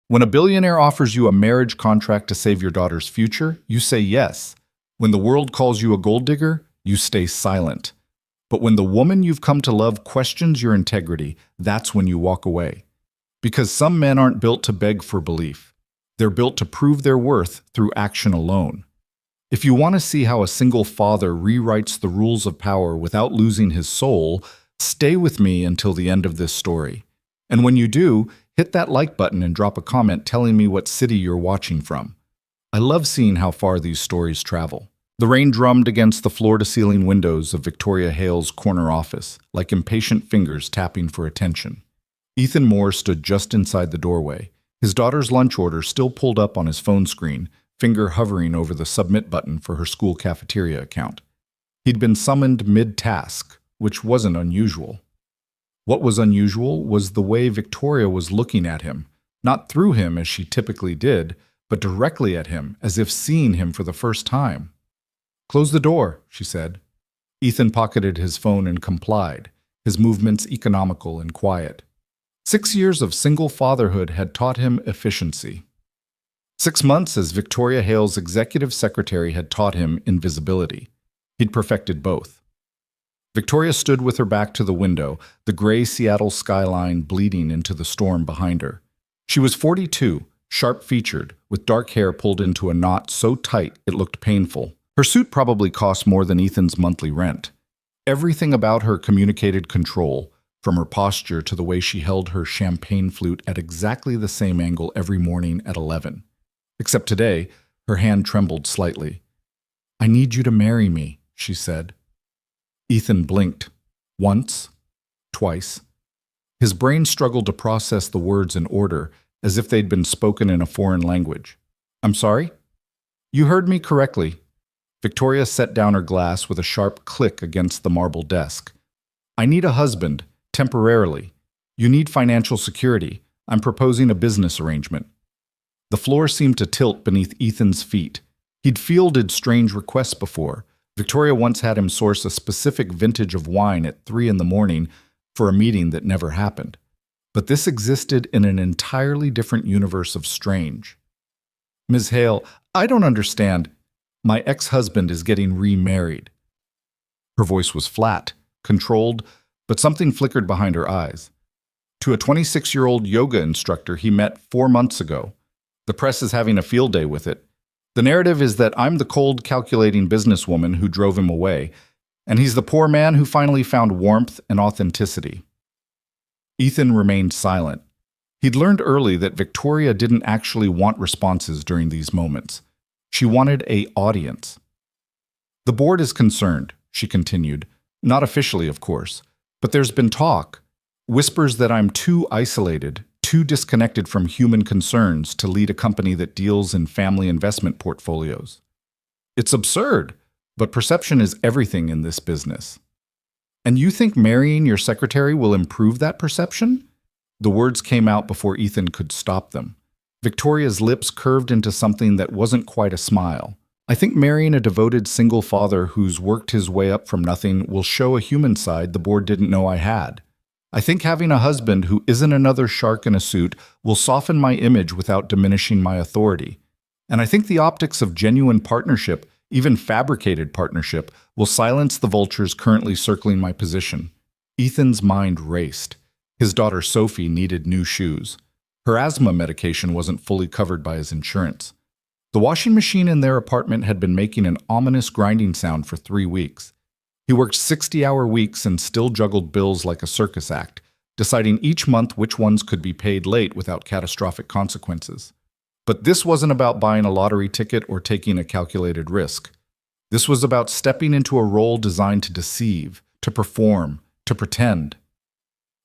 When a billionaire offers you a marriage contract to save your daughter's future, you say yes. When the world calls you a gold digger, you stay silent. But when the woman you've come to love questions your integrity, that's when you walk away. Because some men aren't built to beg for belief. They're built to prove their worth through action alone. If you want to see how a single father rewrites the rules of power without losing his soul, stay with me until the end of this story. And when you do, hit that like button and drop a comment telling me what city you're watching from. I love seeing how far these stories travel. The rain drummed against the floor-to-ceiling windows of Victoria Hale's corner office, like impatient fingers tapping for attention. Ethan Moore stood just inside the doorway, his daughter's lunch order still pulled up on his phone screen, finger hovering over the submit button for her school cafeteria account. He'd been summoned mid-task, which wasn't unusual. What was unusual was the way Victoria was looking at him, not through him as she typically did, but directly at him, as if seeing him for the first time. "Close the door," she said. Ethan pocketed his phone and complied, his movements economical and quiet. 6 years of single fatherhood had taught him efficiency. 6 months as Victoria Hale's executive secretary had taught him invisibility. He'd perfected both. Victoria stood with her back to the window, the gray Seattle skyline bleeding into the storm behind her. She was 42, sharp-featured, with dark hair pulled into a knot so tight it looked painful. Her suit probably cost more than Ethan's monthly rent. Everything about her communicated control, from her posture to the way she held her champagne flute at exactly the same angle every morning at 11. Except today, her hand trembled slightly. "I need you to marry me," she said. Ethan blinked. Once. Twice. His brain struggled to process the words in order, as if they'd been spoken in a foreign language. "I'm sorry?" "You heard me correctly." Victoria set down her glass with a sharp click against the marble desk. "I need a husband, temporarily. You need financial security. I'm proposing a business arrangement." The floor seemed to tilt beneath Ethan's feet. He'd fielded strange requests before. Victoria once had him source a specific vintage of wine at 3 in the morning for a meeting that never happened. But this existed in an entirely different universe of strange. "Ms. Hale, I don't understand. My ex-husband is getting remarried." Her voice was flat, controlled, but something flickered behind her eyes. "To a 26-year-old yoga instructor he met 4 months ago. The press is having a field day with it. The narrative is that I'm the cold, calculating businesswoman who drove him away, and he's the poor man who finally found warmth and authenticity." Ethan remained silent. He'd learned early that Victoria didn't actually want responses during these moments. She wanted an audience. "The board is concerned," she continued. "Not officially, of course. But there's been talk. Whispers that I'm too isolated, too disconnected from human concerns to lead a company that deals in family investment portfolios. It's absurd, but perception is everything in this business." "And you think marrying your secretary will improve that perception?" The words came out before Ethan could stop them. Victoria's lips curved into something that wasn't quite a smile. "I think marrying a devoted single father who's worked his way up from nothing will show a human side the board didn't know I had. I think having a husband who isn't another shark in a suit will soften my image without diminishing my authority. And I think the optics of genuine partnership, even fabricated partnership, will silence the vultures currently circling my position." Ethan's mind raced. His daughter Sophie needed new shoes. Her asthma medication wasn't fully covered by his insurance. The washing machine in their apartment had been making an ominous grinding sound for 3 weeks. He worked 60-hour weeks and still juggled bills like a circus act, deciding each month which ones could be paid late without catastrophic consequences. But this wasn't about buying a lottery ticket or taking a calculated risk. This was about stepping into a role designed to deceive, to perform, to pretend.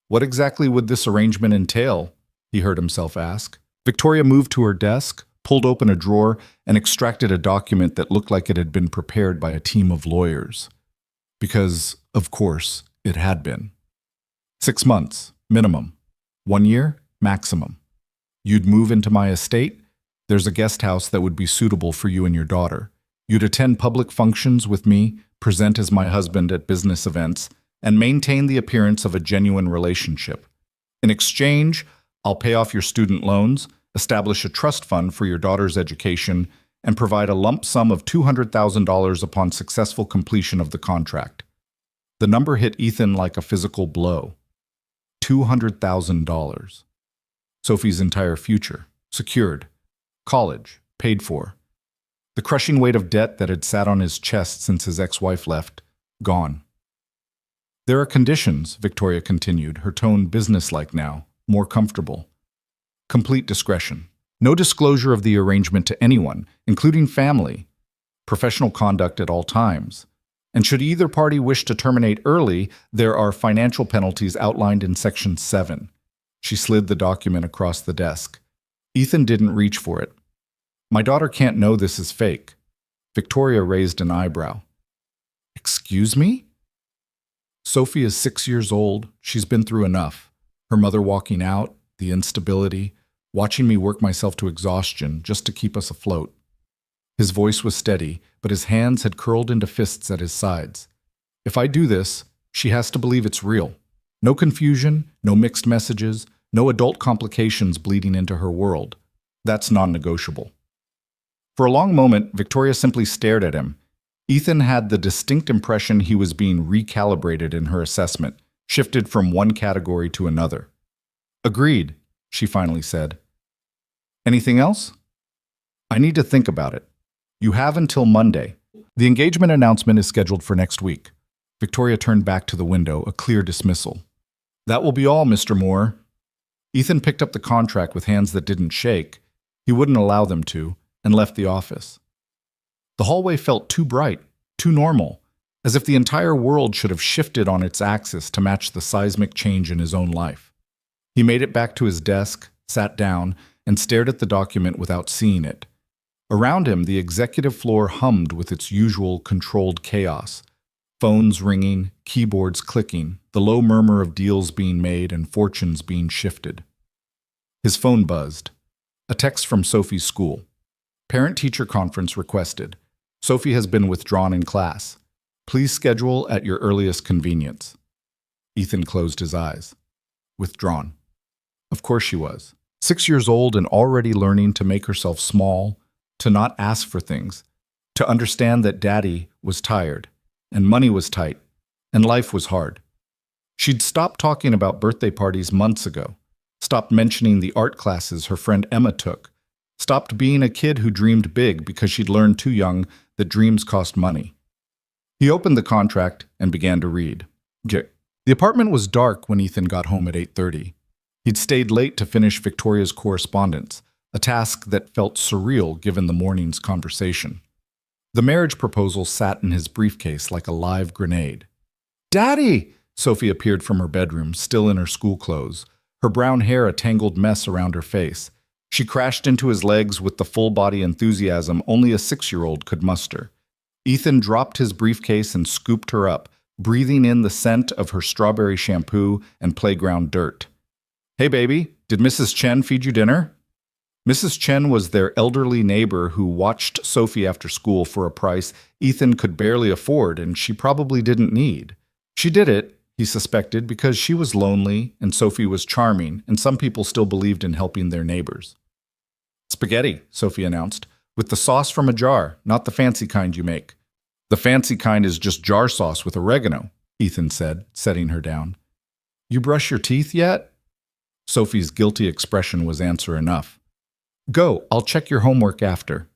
What exactly would this arrangement entail? He heard himself ask. Victoria moved to her desk, pulled open a drawer, and extracted a document that looked like it had been prepared by a team of lawyers. Because, of course, it had been. 6 months, minimum. 1 year, maximum. You'd move into my estate. There's a guest house that would be suitable for you and your daughter. You'd attend public functions with me, present as my husband at business events, and maintain the appearance of a genuine relationship. In exchange, I'll pay off your student loans, establish a trust fund for your daughter's education, and provide a lump sum of $200,000 upon successful completion of the contract. The number hit Ethan like a physical blow. $200,000. Sophie's entire future, secured. College, paid for. The crushing weight of debt that had sat on his chest since his ex-wife left, gone. There are conditions, Victoria continued, her tone businesslike now, more comfortable. Complete discretion. No disclosure of the arrangement to anyone, including family. Professional conduct at all times. And should either party wish to terminate early, there are financial penalties outlined in Section 7. She slid the document across the desk. Ethan didn't reach for it. My daughter can't know this is fake. Victoria raised an eyebrow. Excuse me? Sophie is 6 years old. She's been through enough. Her mother walking out, the instability, watching me work myself to exhaustion just to keep us afloat. His voice was steady, but his hands had curled into fists at his sides. If I do this, she has to believe it's real. No confusion, no mixed messages, no adult complications bleeding into her world. That's non-negotiable. For a long moment, Victoria simply stared at him. Ethan had the distinct impression he was being recalibrated in her assessment, shifted from one category to another. Agreed, she finally said. Anything else? I need to think about it. You have until Monday. The engagement announcement is scheduled for next week. Victoria turned back to the window, a clear dismissal. That will be all, Mr. Moore. Ethan picked up the contract with hands that didn't shake. He wouldn't allow them to, and left the office. The hallway felt too bright, too normal, as if the entire world should have shifted on its axis to match the seismic change in his own life. He made it back to his desk, sat down, and stared at the document without seeing it. Around him, the executive floor hummed with its usual controlled chaos. Phones ringing, keyboards clicking, the low murmur of deals being made and fortunes being shifted. His phone buzzed. A text from Sophie's school. Parent-teacher conference requested. Sophie has been withdrawn in class. Please schedule at your earliest convenience. Ethan closed his eyes. Withdrawn. Of course she was. 6 years old and already learning to make herself small, to not ask for things, to understand that daddy was tired, and money was tight, and life was hard. She'd stopped talking about birthday parties months ago, stopped mentioning the art classes her friend Emma took, stopped being a kid who dreamed big because she'd learned too young that dreams cost money. He opened the contract and began to read. The apartment was dark when Ethan got home at 8:30. He'd stayed late to finish Victoria's correspondence, a task that felt surreal given the morning's conversation. The marriage proposal sat in his briefcase like a live grenade. Daddy! Sophie appeared from her bedroom, still in her school clothes, her brown hair a tangled mess around her face. She crashed into his legs with the full-body enthusiasm only a 6-year-old could muster. Ethan dropped his briefcase and scooped her up, breathing in the scent of her strawberry shampoo and playground dirt. Hey, baby, did Mrs. Chen feed you dinner? Mrs. Chen was their elderly neighbor who watched Sophie after school for a price Ethan could barely afford and she probably didn't need. She did it, he suspected, because she was lonely and Sophie was charming, and some people still believed in helping their neighbors. Spaghetti, Sophie announced, with the sauce from a jar, not the fancy kind you make. The fancy kind is just jar sauce with oregano, Ethan said, setting her down. You brush your teeth yet? Sophie's guilty expression was answer enough. Go, I'll check your homework after.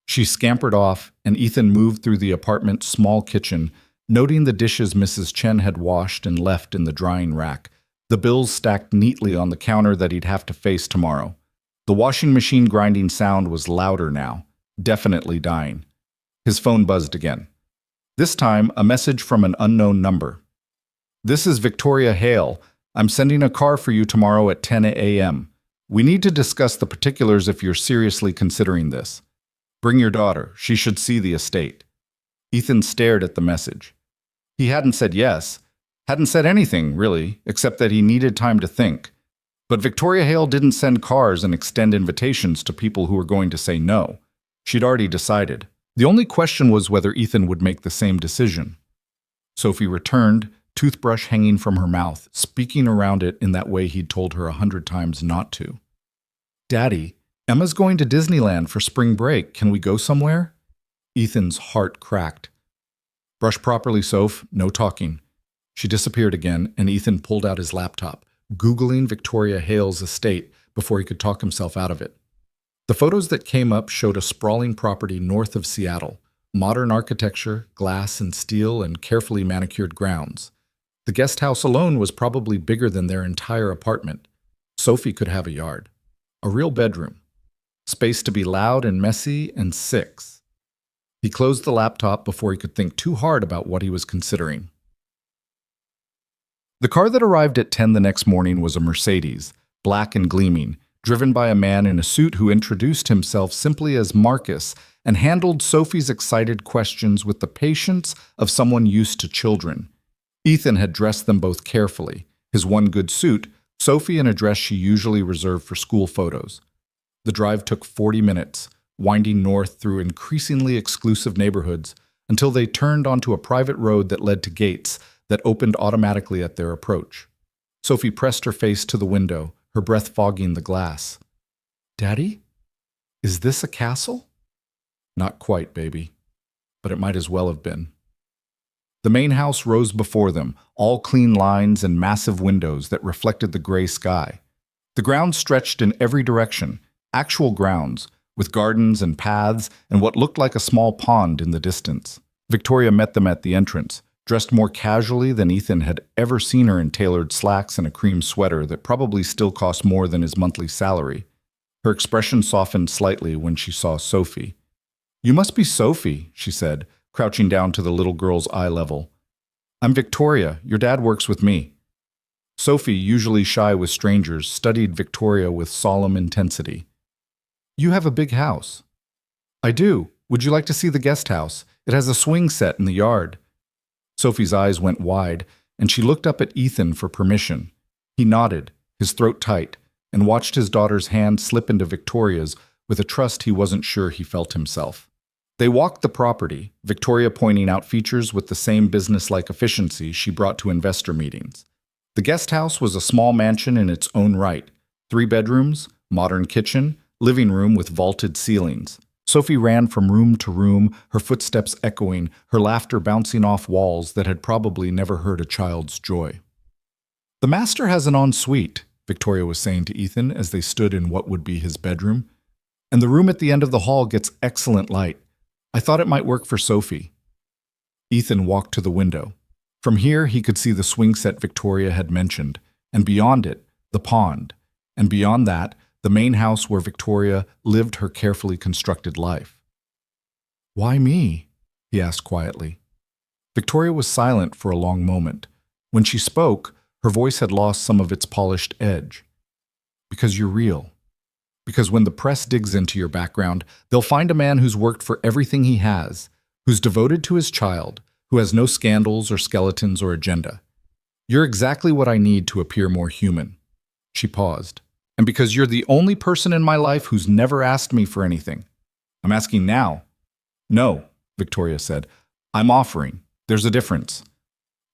She scampered off, and Ethan moved through the apartment's small kitchen, noting the dishes Mrs. Chen had washed and left in the drying rack, the bills stacked neatly on the counter that he'd have to face tomorrow. The washing machine grinding sound was louder now, definitely dying. His phone buzzed again. This time, a message from an unknown number. This is Victoria Hale. I'm sending a car for you tomorrow at 10 a.m. We need to discuss the particulars if you're seriously considering this. Bring your daughter. She should see the estate. Ethan stared at the message. He hadn't said yes, hadn't said anything, really, except that he needed time to think. But Victoria Hale didn't send cars and extend invitations to people who were going to say no. She'd already decided. The only question was whether Ethan would make the same decision. Sophie returned, toothbrush hanging from her mouth, speaking around it in that way he'd told her 100 times not to. Daddy, Emma's going to Disneyland for spring break. Can we go somewhere? Ethan's heart cracked. Brush properly, Soph. No talking. She disappeared again, and Ethan pulled out his laptop, Googling Victoria Hale's estate before he could talk himself out of it. The photos that came up showed a sprawling property north of Seattle, modern architecture, glass and steel, and carefully manicured grounds. The guest house alone was probably bigger than their entire apartment. Sophie could have a yard. A real bedroom. Space to be loud and messy and six. He closed the laptop before he could think too hard about what he was considering. The car that arrived at 10 the next morning was a Mercedes, black and gleaming, driven by a man in a suit who introduced himself simply as Marcus and handled Sophie's excited questions with the patience of someone used to children. Ethan had dressed them both carefully, his one good suit, Sophie in a dress she usually reserved for school photos. The drive took 40 minutes, winding north through increasingly exclusive neighborhoods until they turned onto a private road that led to gates that opened automatically at their approach. Sophie pressed her face to the window, her breath fogging the glass. Daddy? Is this a castle? Not quite, baby, but it might as well have been. The main house rose before them, all clean lines and massive windows that reflected the gray sky. The grounds stretched in every direction, actual grounds, with gardens and paths and what looked like a small pond in the distance. Victoria met them at the entrance, dressed more casually than Ethan had ever seen her in tailored slacks and a cream sweater that probably still cost more than his monthly salary. Her expression softened slightly when she saw Sophie. You must be Sophie, she said, crouching down to the little girl's eye level. I'm Victoria. Your dad works with me. Sophie, usually shy with strangers, studied Victoria with solemn intensity. You have a big house. I do. Would you like to see the guest house? It has a swing set in the yard. Sophie's eyes went wide, and she looked up at Ethan for permission. He nodded, his throat tight, and watched his daughter's hand slip into Victoria's with a trust he wasn't sure he felt himself. They walked the property, Victoria pointing out features with the same business-like efficiency she brought to investor meetings. The guest house was a small mansion in its own right, 3 bedrooms, modern kitchen, living room with vaulted ceilings. Sophie ran from room to room, her footsteps echoing, her laughter bouncing off walls that had probably never heard a child's joy. The master has an ensuite, Victoria was saying to Ethan as they stood in what would be his bedroom. And the room at the end of the hall gets excellent light. I thought it might work for Sophie. Ethan walked to the window. From here, he could see the swing set Victoria had mentioned, and beyond it, the pond, and beyond that, the main house where Victoria lived her carefully constructed life. Why me? He asked quietly. Victoria was silent for a long moment. When she spoke, her voice had lost some of its polished edge. Because you're real. Because when the press digs into your background, they'll find a man who's worked for everything he has, who's devoted to his child, who has no scandals or skeletons or agenda. You're exactly what I need to appear more human. She paused. And because you're the only person in my life who's never asked me for anything. I'm asking now. No, Victoria said. I'm offering. There's a difference.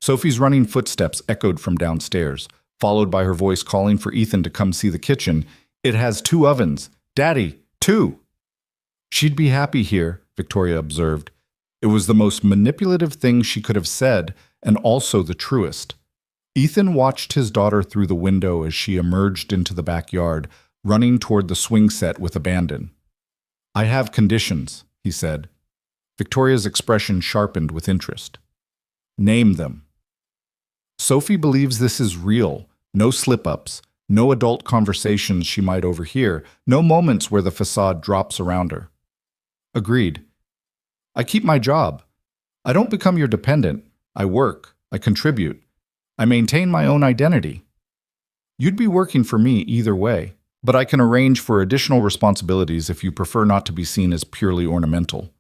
Sophie's running footsteps echoed from downstairs, followed by her voice calling for Ethan to come see the kitchen. It has 2 ovens. Daddy, 2. She'd be happy here, Victoria observed. It was the most manipulative thing she could have said, and also the truest. Ethan watched his daughter through the window as she emerged into the backyard, running toward the swing set with abandon. I have conditions, he said. Victoria's expression sharpened with interest. Name them. Sophie believes this is real. No slip-ups, no adult conversations she might overhear, no moments where the facade drops around her. Agreed. I keep my job. I don't become your dependent. I work. I contribute. I maintain my own identity. You'd be working for me either way, but I can arrange for additional responsibilities if you prefer not to be seen as purely ornamental.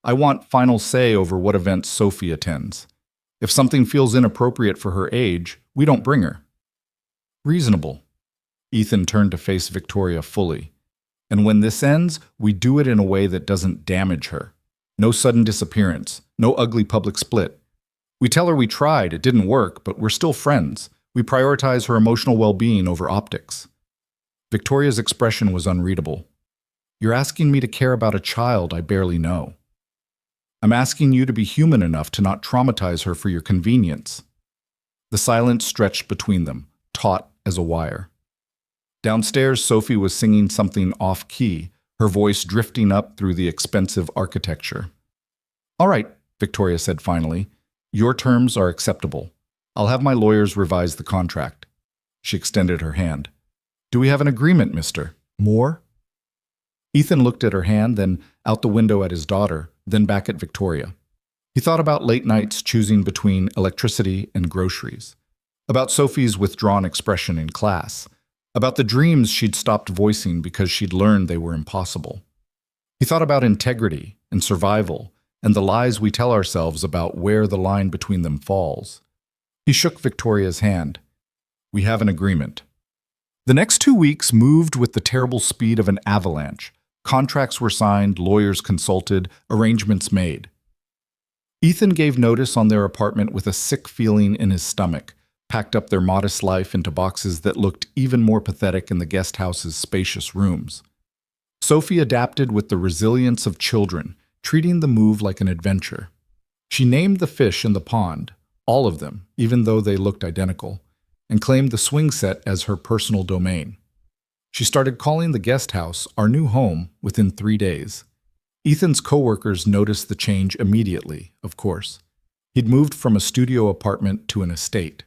I want final say over what events Sophie attends. If something feels inappropriate for her age, we don't bring her. Reasonable. Ethan turned to face Victoria fully. And when this ends, we do it in a way that doesn't damage her. No sudden disappearance, no ugly public split. We tell her we tried, it didn't work, but we're still friends. We prioritize her emotional well-being over optics. Victoria's expression was unreadable. You're asking me to care about a child I barely know. I'm asking you to be human enough to not traumatize her for your convenience. The silence stretched between them, taut as a wire. Downstairs, Sophie was singing something off-key, her voice drifting up through the expensive architecture. All right, Victoria said finally. Your terms are acceptable. I'll have my lawyers revise the contract. She extended her hand. Do we have an agreement, mister? More? Ethan looked at her hand, then out the window at his daughter, then back at Victoria. He thought about late nights choosing between electricity and groceries, about Sophie's withdrawn expression in class, about the dreams she'd stopped voicing because she'd learned they were impossible. He thought about integrity and survival and the lies we tell ourselves about where the line between them falls. He shook Victoria's hand. We have an agreement. The next 2 weeks moved with the terrible speed of an avalanche. Contracts were signed, lawyers consulted, arrangements made. Ethan gave notice on their apartment with a sick feeling in his stomach, packed up their modest life into boxes that looked even more pathetic in the guest house's spacious rooms. Sophie adapted with the resilience of children, treating the move like an adventure. She named the fish in the pond, all of them, even though they looked identical, and claimed the swing set as her personal domain. She started calling the guest house our new home within 3 days. Ethan's coworkers noticed the change immediately, of course. He'd moved from a studio apartment to an estate.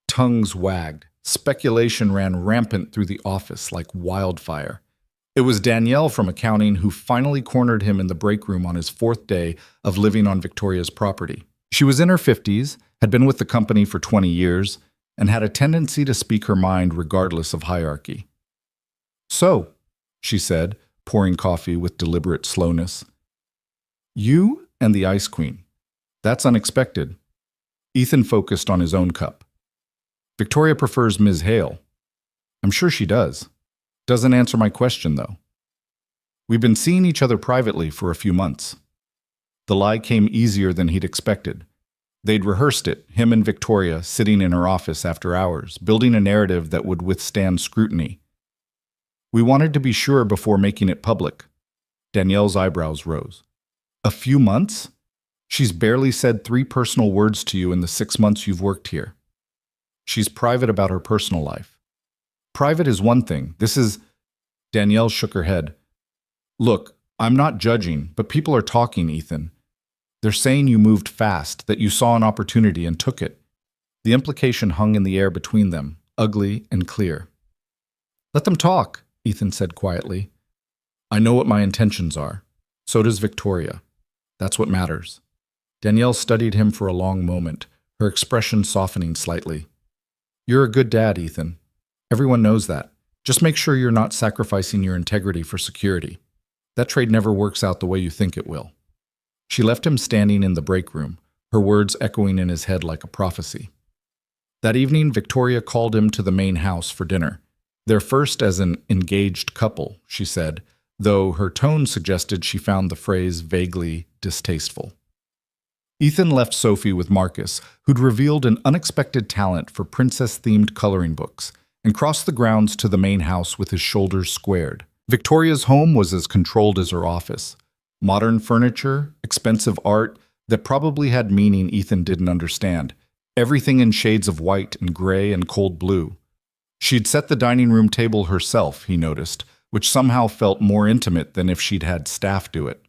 Tongues wagged. Speculation ran rampant through the office like wildfire. It was Danielle from accounting who finally cornered him in the break room on his 4th day of living on Victoria's property. She was in her 50s, had been with the company for 20 years, and had a tendency to speak her mind regardless of hierarchy. So, she said, pouring coffee with deliberate slowness. You and the Ice Queen. That's unexpected. Ethan focused on his own cup. Victoria prefers Ms. Hale. I'm sure she does. Doesn't answer my question, though. We've been seeing each other privately for a few months. The lie came easier than he'd expected. They'd rehearsed it, him and Victoria, sitting in her office after hours, building a narrative that would withstand scrutiny. We wanted to be sure before making it public. Danielle's eyebrows rose. A few months? She's barely said 3 personal words to you in the 6 months you've worked here. She's private about her personal life. Private is one thing. This is... Danielle shook her head. Look, I'm not judging, but people are talking, Ethan. They're saying you moved fast, that you saw an opportunity and took it. The implication hung in the air between them, ugly and clear. Let them talk, Ethan said quietly. I know what my intentions are. So does Victoria. That's what matters. Danielle studied him for a long moment, her expression softening slightly. You're a good dad, Ethan. Everyone knows that. Just make sure you're not sacrificing your integrity for security. That trade never works out the way you think it will. She left him standing in the break room, her words echoing in his head like a prophecy. That evening, Victoria called him to the main house for dinner. Their first as an engaged couple, she said, though her tone suggested she found the phrase vaguely distasteful. Ethan left Sophie with Marcus, who'd revealed an unexpected talent for princess-themed coloring books, and crossed the grounds to the main house with his shoulders squared. Victoria's home was as controlled as her office. Modern furniture, expensive art that probably had meaning Ethan didn't understand. Everything in shades of white and gray and cold blue. She'd set the dining room table herself, he noticed, which somehow felt more intimate than if she'd had staff do it.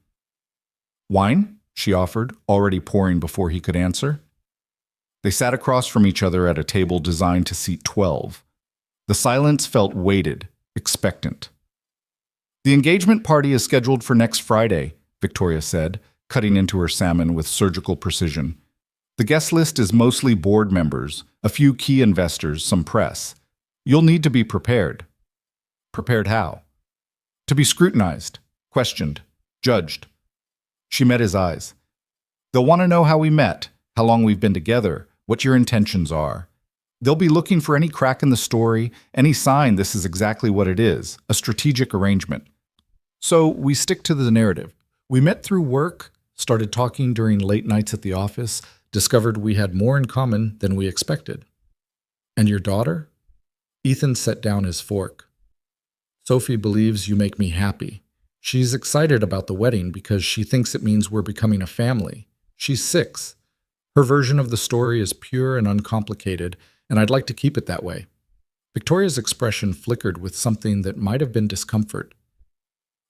Wine? She offered, already pouring before he could answer. They sat across from each other at a table designed to seat 12. The silence felt weighted, expectant. The engagement party is scheduled for next Friday, Victoria said, cutting into her salmon with surgical precision. The guest list is mostly board members, a few key investors, some press. You'll need to be prepared. Prepared how? To be scrutinized, questioned, judged. She met his eyes. They'll want to know how we met, how long we've been together, what your intentions are. They'll be looking for any crack in the story, any sign this is exactly what it is, a strategic arrangement. So we stick to the narrative. We met through work, started talking during late nights at the office, discovered we had more in common than we expected. And your daughter? Ethan set down his fork. Sophie believes you make me happy. She's excited about the wedding because she thinks it means we're becoming a family. She's 6. Her version of the story is pure and uncomplicated, and I'd like to keep it that way. Victoria's expression flickered with something that might have been discomfort.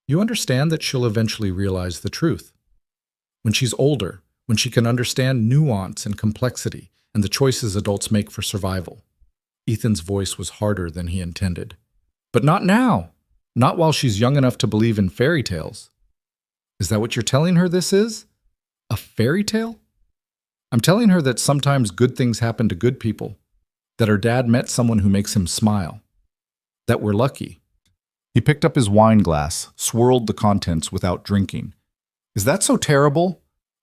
You understand that she'll eventually realize the truth. When she's older, when she can understand nuance and complexity and the choices adults make for survival. Ethan's voice was harder than he intended. But not now. Not while she's young enough to believe in fairy tales. Is that what you're telling her this is? A fairy tale? I'm telling her that sometimes good things happen to good people. That her dad met someone who makes him smile. That we're lucky. He picked up his wine glass, swirled the contents without drinking. Is that so terrible?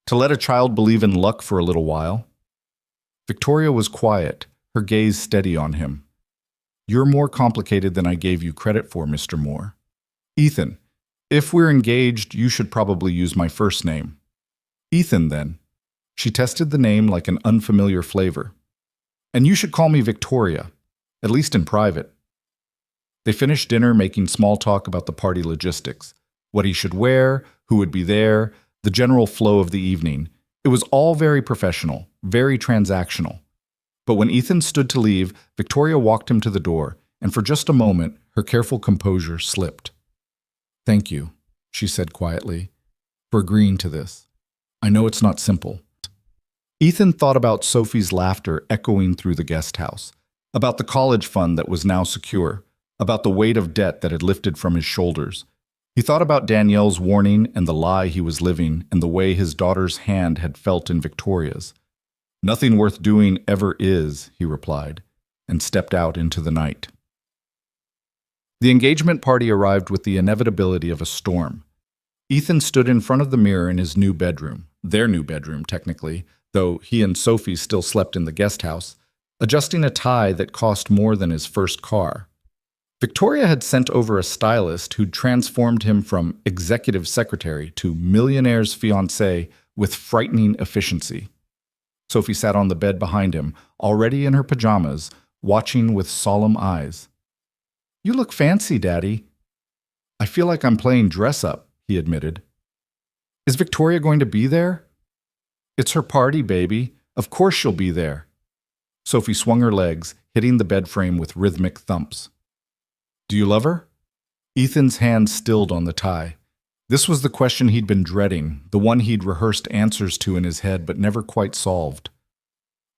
To let a child believe in luck for a little while? Victoria was quiet, her gaze steady on him. You're more complicated than I gave you credit for, Mr. Moore. Ethan, if we're engaged, you should probably use my first name. Ethan, then. She tested the name like an unfamiliar flavor. And you should call me Victoria, at least in private. They finished dinner making small talk about the party logistics, what he should wear, who would be there, the general flow of the evening. It was all very professional, very transactional. But when Ethan stood to leave, Victoria walked him to the door, and for just a moment, her careful composure slipped. Thank you, she said quietly, for agreeing to this. I know it's not simple. Ethan thought about Sophie's laughter echoing through the guest house, about the college fund that was now secure, about the weight of debt that had lifted from his shoulders. He thought about Danielle's warning and the lie he was living and the way his daughter's hand had felt in Victoria's. Nothing worth doing ever is, he replied, and stepped out into the night. The engagement party arrived with the inevitability of a storm. Ethan stood in front of the mirror in his new bedroom, their new bedroom, technically, though he and Sophie still slept in the guest house, adjusting a tie that cost more than his first car. Victoria had sent over a stylist who'd transformed him from executive secretary to millionaire's fiancé with frightening efficiency. Sophie sat on the bed behind him, already in her pajamas, watching with solemn eyes. You look fancy, Daddy. I feel like I'm playing dress-up, he admitted. Is Victoria going to be there? It's her party, baby. Of course she'll be there. Sophie swung her legs, hitting the bed frame with rhythmic thumps. Do you love her? Ethan's hand stilled on the tie. This was the question he'd been dreading, the one he'd rehearsed answers to in his head but never quite solved.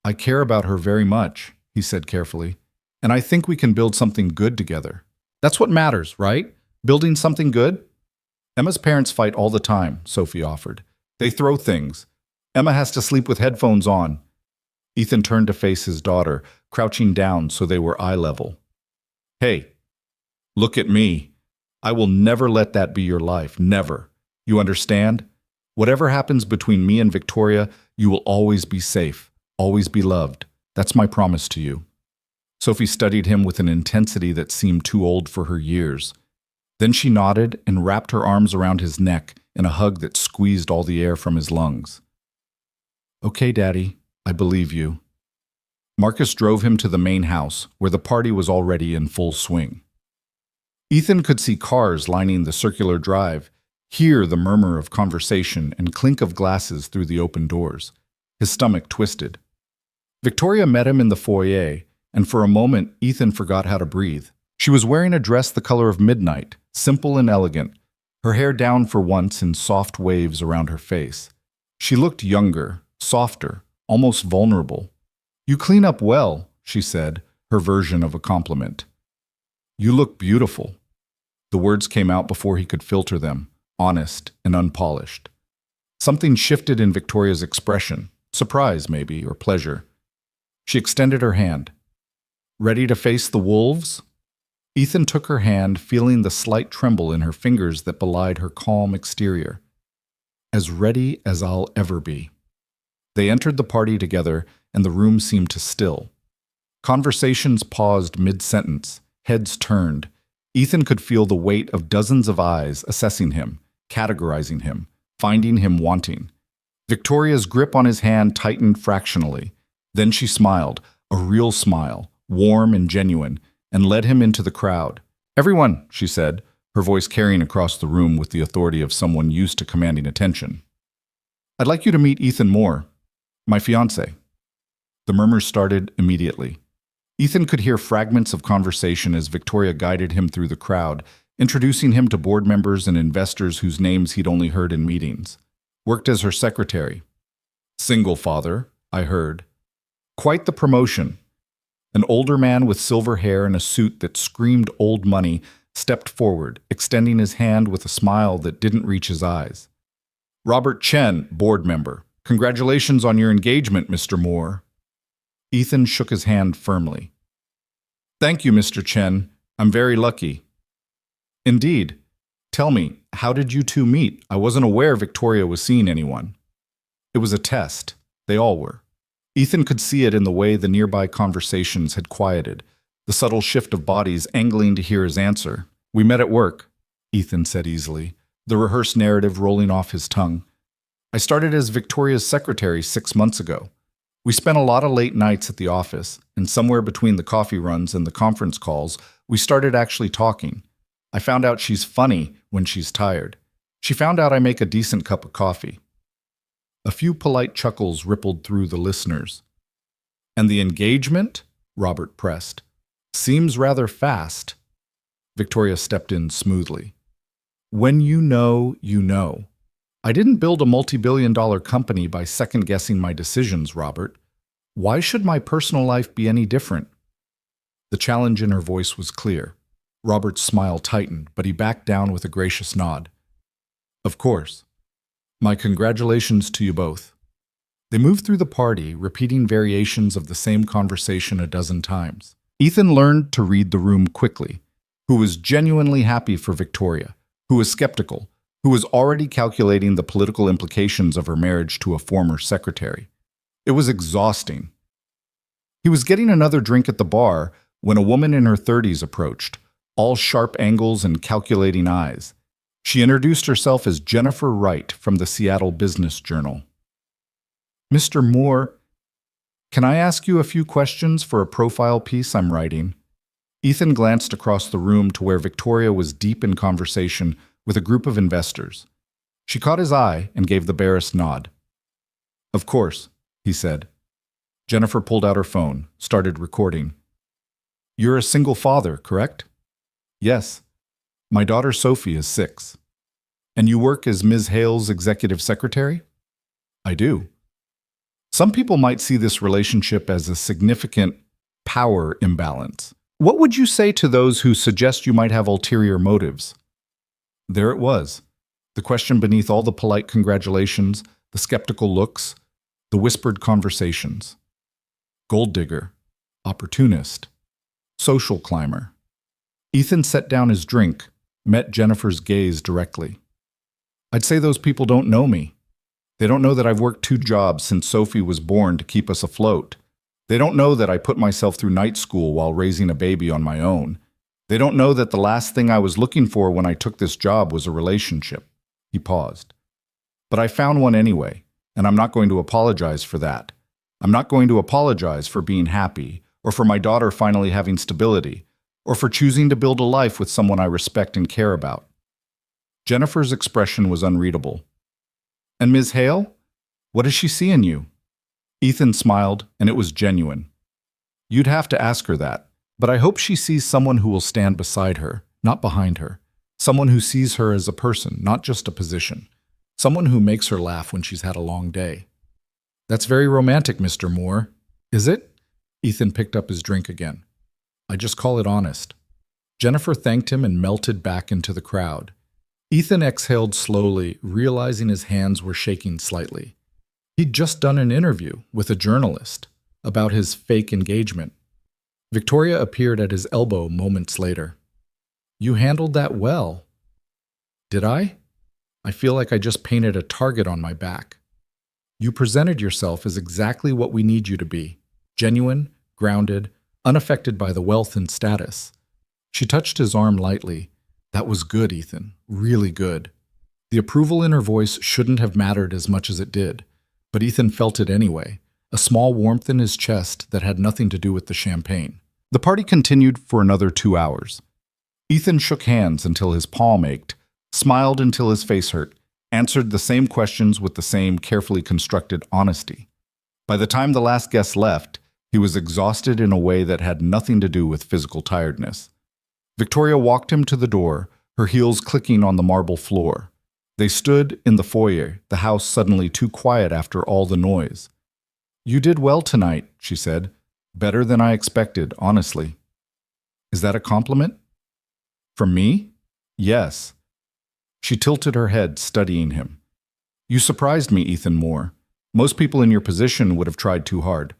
I care about her very much, he said carefully, and I think we can build something good together. That's what matters, right? Building something good? Emma's parents fight all the time, Sophie offered. They throw things. Emma has to sleep with headphones on. Ethan turned to face his daughter, crouching down so they were eye level. Hey, look at me. I will never let that be your life, never. You understand? Whatever happens between me and Victoria, you will always be safe, always be loved. That's my promise to you. Sophie studied him with an intensity that seemed too old for her years. Then she nodded and wrapped her arms around his neck in a hug that squeezed all the air from his lungs. Okay, Daddy, I believe you. Marcus drove him to the main house, where the party was already in full swing. Ethan could see cars lining the circular drive, hear the murmur of conversation and clink of glasses through the open doors. His stomach twisted. Victoria met him in the foyer, and for a moment Ethan forgot how to breathe. She was wearing a dress the color of midnight, simple and elegant, her hair down for once in soft waves around her face. She looked younger, softer, almost vulnerable. You clean up well, she said, her version of a compliment. You look beautiful. The words came out before he could filter them, honest and unpolished. Something shifted in Victoria's expression, surprise maybe, or pleasure. She extended her hand. Ready to face the wolves? Ethan took her hand, feeling the slight tremble in her fingers that belied her calm exterior. As ready as I'll ever be. They entered the party together, and the room seemed to still. Conversations paused mid-sentence, heads turned. Ethan could feel the weight of dozens of eyes assessing him, categorizing him, finding him wanting. Victoria's grip on his hand tightened fractionally. Then she smiled, a real smile, warm and genuine, and led him into the crowd. Everyone, she said, her voice carrying across the room with the authority of someone used to commanding attention. I'd like you to meet Ethan Moore, my fiancé. The murmurs started immediately. Ethan could hear fragments of conversation as Victoria guided him through the crowd, introducing him to board members and investors whose names he'd only heard in meetings. Worked as her secretary. Single father, I heard. Quite the promotion. An older man with silver hair and a suit that screamed old money stepped forward, extending his hand with a smile that didn't reach his eyes. Robert Chen, board member. Congratulations on your engagement, Mr. Moore. Ethan shook his hand firmly. Thank you, Mr. Chen. I'm very lucky. Indeed. Tell me, how did you two meet? I wasn't aware Victoria was seeing anyone. It was a test. They all were. Ethan could see it in the way the nearby conversations had quieted, the subtle shift of bodies angling to hear his answer. We met at work, Ethan said easily, the rehearsed narrative rolling off his tongue. I started as Victoria's secretary 6 months ago. We spent a lot of late nights at the office, and somewhere between the coffee runs and the conference calls, we started actually talking. I found out she's funny when she's tired. She found out I make a decent cup of coffee. A few polite chuckles rippled through the listeners. And the engagement? Robert pressed. Seems rather fast. Victoria stepped in smoothly. When you know, you know. I didn't build a multi-billion-dollar company by second-guessing my decisions, Robert. Why should my personal life be any different? The challenge in her voice was clear. Robert's smile tightened, but he backed down with a gracious nod. Of course. My congratulations to you both. They moved through the party, repeating variations of the same conversation a dozen times. Ethan learned to read the room quickly, who was genuinely happy for Victoria, who was skeptical, who was already calculating the political implications of her marriage to a former secretary. It was exhausting. He was getting another drink at the bar when a woman in her 30s approached, all sharp angles and calculating eyes. She introduced herself as Jennifer Wright from the Seattle Business Journal. Mr. Moore, can I ask you a few questions for a profile piece I'm writing? Ethan glanced across the room to where Victoria was deep in conversation with a group of investors. She caught his eye and gave the barest nod. Of course, he said. Jennifer pulled out her phone, started recording. You're a single father, correct? Yes. My daughter Sophie is 6. And you work as Ms. Hale's executive secretary? I do. Some people might see this relationship as a significant power imbalance. What would you say to those who suggest you might have ulterior motives? There it was, the question beneath all the polite congratulations, the skeptical looks, the whispered conversations. Gold digger, opportunist, social climber. Ethan set down his drink, met Jennifer's gaze directly. I'd say those people don't know me. They don't know that I've worked 2 jobs since Sophie was born to keep us afloat. They don't know that I put myself through night school while raising a baby on my own. They don't know that the last thing I was looking for when I took this job was a relationship. He paused. But I found one anyway, and I'm not going to apologize for that. I'm not going to apologize for being happy, or for my daughter finally having stability, or for choosing to build a life with someone I respect and care about. Jennifer's expression was unreadable. And Ms. Hale? What does she see in you? Ethan smiled, and it was genuine. You'd have to ask her that. But I hope she sees someone who will stand beside her, not behind her. Someone who sees her as a person, not just a position. Someone who makes her laugh when she's had a long day. That's very romantic, Mr. Moore. Is it? Ethan picked up his drink again. I just call it honest. Jennifer thanked him and melted back into the crowd. Ethan exhaled slowly, realizing his hands were shaking slightly. He'd just done an interview with a journalist about his fake engagement. Victoria appeared at his elbow moments later. You handled that well. Did I? I feel like I just painted a target on my back. You presented yourself as exactly what we need you to be. Genuine, grounded, unaffected by the wealth and status. She touched his arm lightly. That was good, Ethan. Really good. The approval in her voice shouldn't have mattered as much as it did, but Ethan felt it anyway, a small warmth in his chest that had nothing to do with the champagne. The party continued for another 2 hours. Ethan shook hands until his palm ached, smiled until his face hurt, answered the same questions with the same carefully constructed honesty. By the time the last guest left, he was exhausted in a way that had nothing to do with physical tiredness. Victoria walked him to the door, her heels clicking on the marble floor. They stood in the foyer, the house suddenly too quiet after all the noise. "You did well tonight," she said. "Better than I expected, honestly." "Is that a compliment?" "From me?" "Yes." She tilted her head, studying him. "You surprised me, Ethan Moore. Most people in your position would have tried too hard,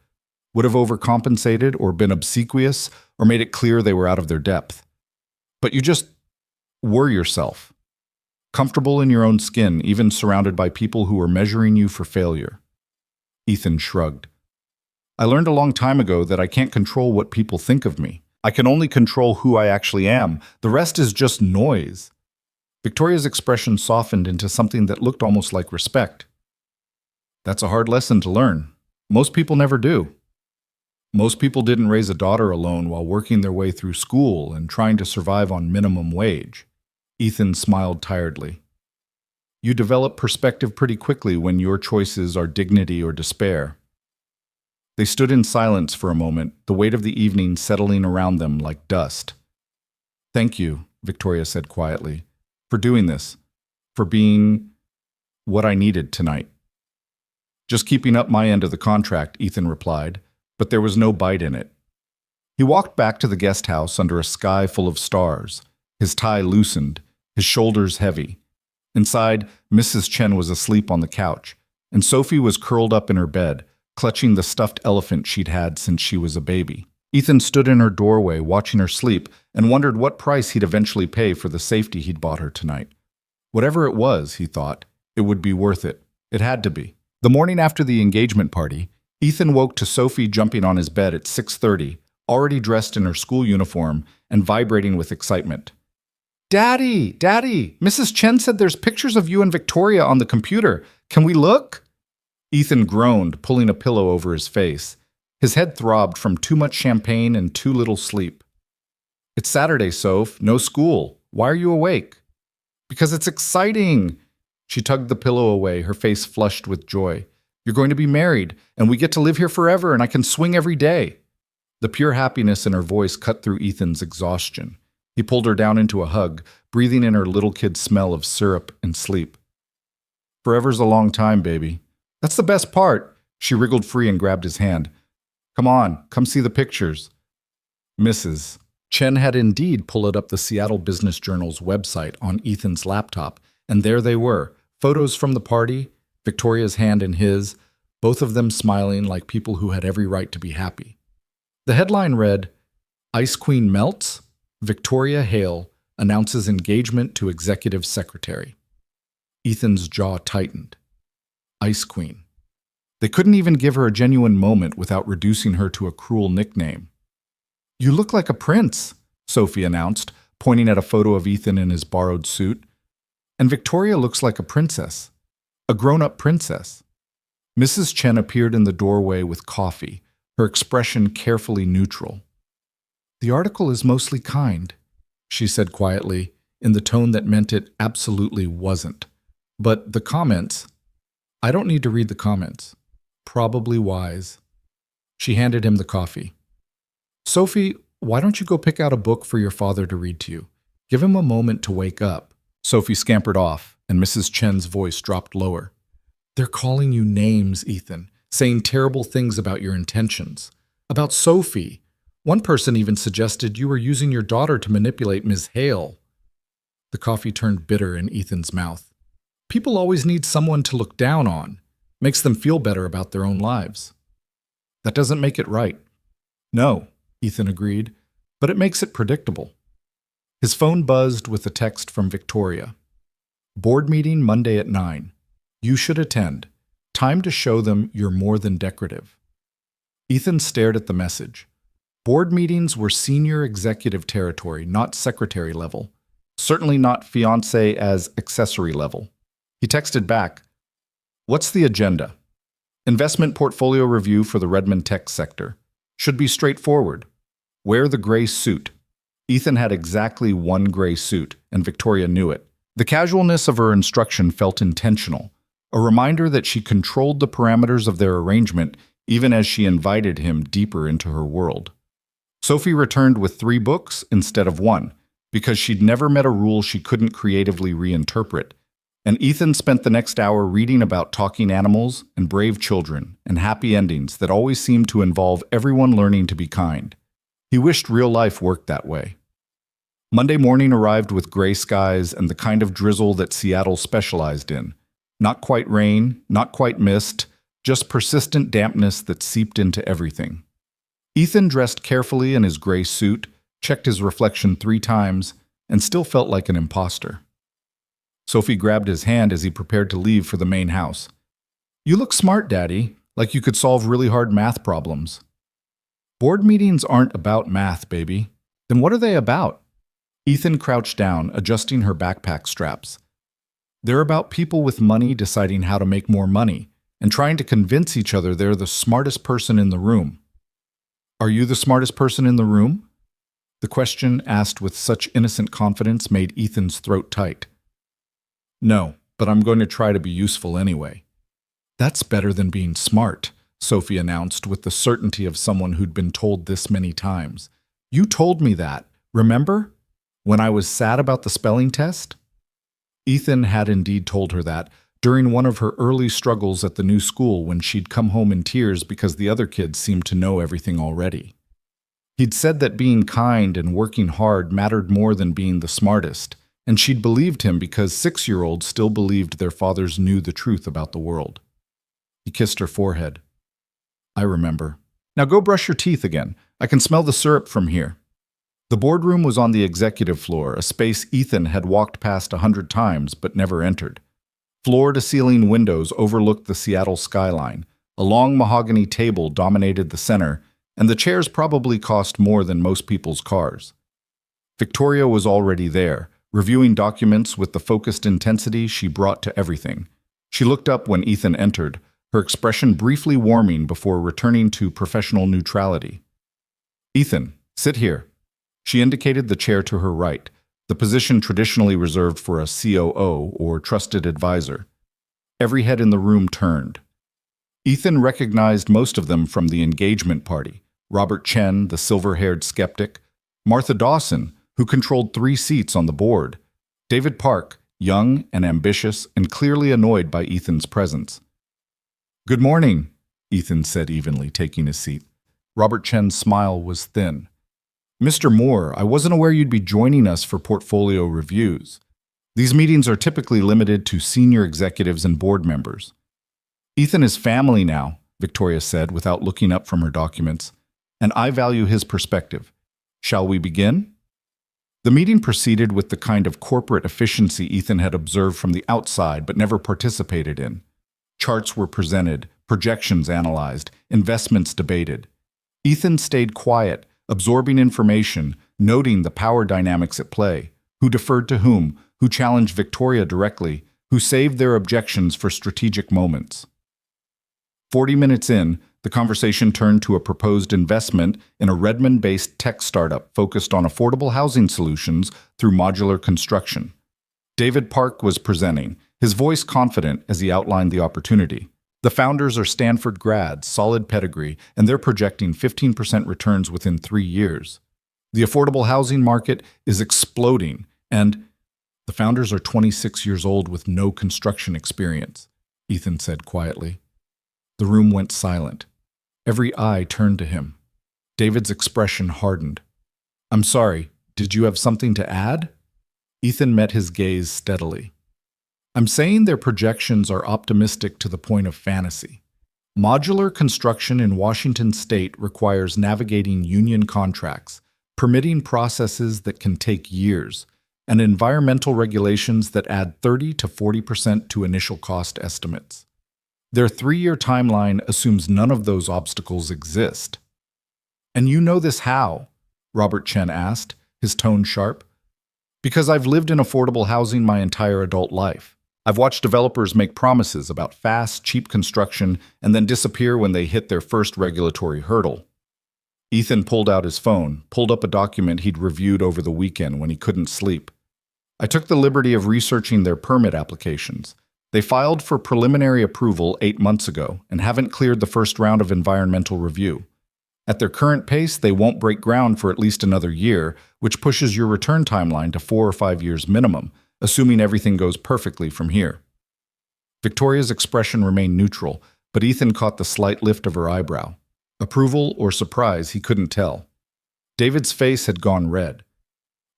would have overcompensated or been obsequious or made it clear they were out of their depth. But you just were yourself, comfortable in your own skin, even surrounded by people who were measuring you for failure." Ethan shrugged. "I learned a long time ago that I can't control what people think of me. I can only control who I actually am. The rest is just noise." Victoria's expression softened into something that looked almost like respect. "That's a hard lesson to learn. Most people never do. Most people didn't raise a daughter alone while working their way through school and trying to survive on minimum wage." Ethan smiled tiredly. "You develop perspective pretty quickly when your choices are dignity or despair." They stood in silence for a moment, the weight of the evening settling around them like dust. "Thank you," Victoria said quietly, "for doing this, for being what I needed tonight." "Just keeping up my end of the contract," Ethan replied, but there was no bite in it. He walked back to the guest house under a sky full of stars, his tie loosened, his shoulders heavy. Inside, Mrs. Chen was asleep on the couch, and Sophie was curled up in her bed, clutching the stuffed elephant she'd had since she was a baby. Ethan stood in her doorway watching her sleep and wondered what price he'd eventually pay for the safety he'd bought her tonight. Whatever it was, he thought, it would be worth it. It had to be. The morning after the engagement party, Ethan woke to Sophie jumping on his bed at 6:30, already dressed in her school uniform and vibrating with excitement. "Daddy! Daddy! Mrs. Chen said there's pictures of you and Victoria on the computer. Can we look?" Ethan groaned, pulling a pillow over his face. His head throbbed from too much champagne and too little sleep. "It's Saturday, Soph. No school. Why are you awake?" "Because it's exciting." She tugged the pillow away, her face flushed with joy. "You're going to be married, and we get to live here forever, and I can swing every day." The pure happiness in her voice cut through Ethan's exhaustion. He pulled her down into a hug, breathing in her little kid smell of syrup and sleep. "Forever's a long time, baby." "That's the best part." She wriggled free and grabbed his hand. "Come on, come see the pictures." Mrs. Chen had indeed pulled up the Seattle Business Journal's website on Ethan's laptop, and there they were, photos from the party, Victoria's hand in his, both of them smiling like people who had every right to be happy. The headline read, "Ice Queen melts, Victoria Hale announces engagement to executive secretary." Ethan's jaw tightened. Ice Queen. They couldn't even give her a genuine moment without reducing her to a cruel nickname. "You look like a prince," Sophie announced, pointing at a photo of Ethan in his borrowed suit. "And Victoria looks like a princess. A grown-up princess." Mrs. Chen appeared in the doorway with coffee, her expression carefully neutral. "The article is mostly kind," she said quietly, in the tone that meant it absolutely wasn't. "But the comments, I don't need to read the comments. Probably wise." She handed him the coffee. "Sophie, why don't you go pick out a book for your father to read to you? Give him a moment to wake up." Sophie scampered off, and Mrs. Chen's voice dropped lower. "They're calling you names, Ethan, saying terrible things about your intentions. About Sophie. One person even suggested you were using your daughter to manipulate Ms. Hale." The coffee turned bitter in Ethan's mouth. "People always need someone to look down on. Makes them feel better about their own lives." "That doesn't make it right." "No," Ethan agreed, "but it makes it predictable." His phone buzzed with a text from Victoria. "Board meeting Monday at 9. You should attend. Time to show them you're more than decorative." Ethan stared at the message. Board meetings were senior executive territory, not secretary level. Certainly not fiancé as accessory level. He texted back, "What's the agenda?" "Investment portfolio review for the Redmond tech sector. Should be straightforward. Wear the gray suit." Ethan had exactly one gray suit, and Victoria knew it. The casualness of her instruction felt intentional, a reminder that she controlled the parameters of their arrangement even as she invited him deeper into her world. Sophie returned with 3 books instead of 1, because she'd never met a rule she couldn't creatively reinterpret, and Ethan spent the next hour reading about talking animals and brave children and happy endings that always seemed to involve everyone learning to be kind. He wished real life worked that way. Monday morning arrived with gray skies and the kind of drizzle that Seattle specialized in. Not quite rain, not quite mist, just persistent dampness that seeped into everything. Ethan dressed carefully in his gray suit, checked his reflection 3 times, and still felt like an imposter. Sophie grabbed his hand as he prepared to leave for the main house. "You look smart, Daddy, like you could solve really hard math problems." "Board meetings aren't about math, baby." "Then what are they about?" Ethan crouched down, adjusting her backpack straps. "They're about people with money deciding how to make more money and trying to convince each other they're the smartest person in the room." "Are you the smartest person in the room?" The question, asked with such innocent confidence, made Ethan's throat tight. "No, but I'm going to try to be useful anyway." "That's better than being smart," Sophie announced with the certainty of someone who'd been told this many times. "You told me that, remember? When I was sad about the spelling test?" Ethan had indeed told her that during one of her early struggles at the new school when she'd come home in tears because the other kids seemed to know everything already. He'd said that being kind and working hard mattered more than being the smartest, and she'd believed him because 6-year-olds still believed their fathers knew the truth about the world. He kissed her forehead. "I remember. Now go brush your teeth again. I can smell the syrup from here." The boardroom was on the executive floor, a space Ethan had walked past 100 times but never entered. Floor-to-ceiling windows overlooked the Seattle skyline. A long mahogany table dominated the center, and the chairs probably cost more than most people's cars. Victoria was already there, reviewing documents with the focused intensity she brought to everything. She looked up when Ethan entered, her expression briefly warming before returning to professional neutrality. "Ethan, sit here." She indicated the chair to her right, the position traditionally reserved for a COO or trusted advisor. Every head in the room turned. Ethan recognized most of them from the engagement party: Robert Chen, the silver-haired skeptic; Martha Dawson, who controlled 3 seats on the board; David Park, young and ambitious and clearly annoyed by Ethan's presence. "Good morning," Ethan said evenly, taking his seat. Robert Chen's smile was thin. "Mr. Moore, I wasn't aware you'd be joining us for portfolio reviews. These meetings are typically limited to senior executives and board members." "Ethan is family now," Victoria said without looking up from her documents, "and I value his perspective. Shall we begin?" The meeting proceeded with the kind of corporate efficiency Ethan had observed from the outside but never participated in. Charts were presented, projections analyzed, investments debated. Ethan stayed quiet, absorbing information, noting the power dynamics at play, who deferred to whom, who challenged Victoria directly, who saved their objections for strategic moments. 40 minutes in, the conversation turned to a proposed investment in a Redmond-based tech startup focused on affordable housing solutions through modular construction. David Park was presenting, his voice confident as he outlined the opportunity. The founders are Stanford grads, solid pedigree, and they're projecting 15% returns within 3 years. The affordable housing market is exploding, and the founders are 26 years old with no construction experience, Ethan said quietly. The room went silent. Every eye turned to him. David's expression hardened. "I'm sorry, did you have something to add?" Ethan met his gaze steadily. "I'm saying their projections are optimistic to the point of fantasy. Modular construction in Washington state requires navigating union contracts, permitting processes that can take years, and environmental regulations that add 30 to 40% to initial cost estimates. Their 3-year timeline assumes none of those obstacles exist." "And you know this how?" Robert Chen asked, his tone sharp. "Because I've lived in affordable housing my entire adult life. I've watched developers make promises about fast, cheap construction and then disappear when they hit their first regulatory hurdle." Ethan pulled out his phone, pulled up a document he'd reviewed over the weekend when he couldn't sleep. I took the liberty of researching their permit applications. They filed for preliminary approval 8 months ago and haven't cleared the first round of environmental review. At their current pace, they won't break ground for at least another year, which pushes your return timeline to 4 or 5 years minimum, assuming everything goes perfectly from here. Victoria's expression remained neutral, but Ethan caught the slight lift of her eyebrow. Approval or surprise, he couldn't tell. David's face had gone red.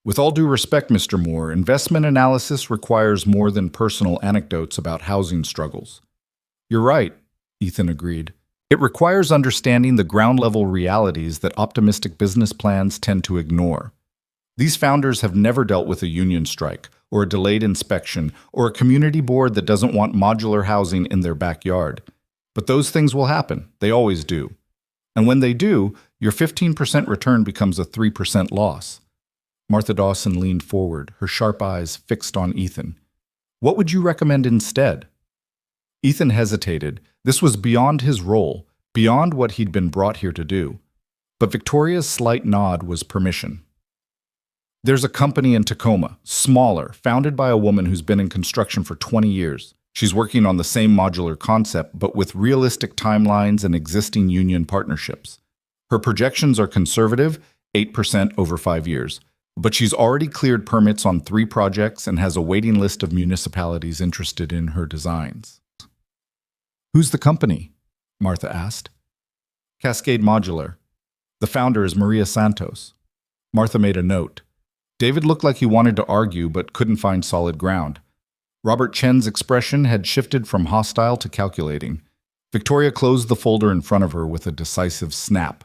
With all due respect, Mr. Moore, investment analysis requires more than personal anecdotes about housing struggles. You're right, Ethan agreed. It requires understanding the ground-level realities that optimistic business plans tend to ignore. These founders have never dealt with a union strike, or a delayed inspection, or a community board that doesn't want modular housing in their backyard. But those things will happen. They always do. And when they do, your 15% return becomes a 3% loss. Martha Dawson leaned forward, her sharp eyes fixed on Ethan. What would you recommend instead? Ethan hesitated. This was beyond his role, beyond what he'd been brought here to do. But Victoria's slight nod was permission. There's a company in Tacoma, smaller, founded by a woman who's been in construction for 20 years. She's working on the same modular concept, but with realistic timelines and existing union partnerships. Her projections are conservative, 8% over 5 years. But she's already cleared permits on 3 projects and has a waiting list of municipalities interested in her designs. Who's the company? Martha asked. Cascade Modular. The founder is Maria Santos. Martha made a note. David looked like he wanted to argue but couldn't find solid ground. Robert Chen's expression had shifted from hostile to calculating. Victoria closed the folder in front of her with a decisive snap.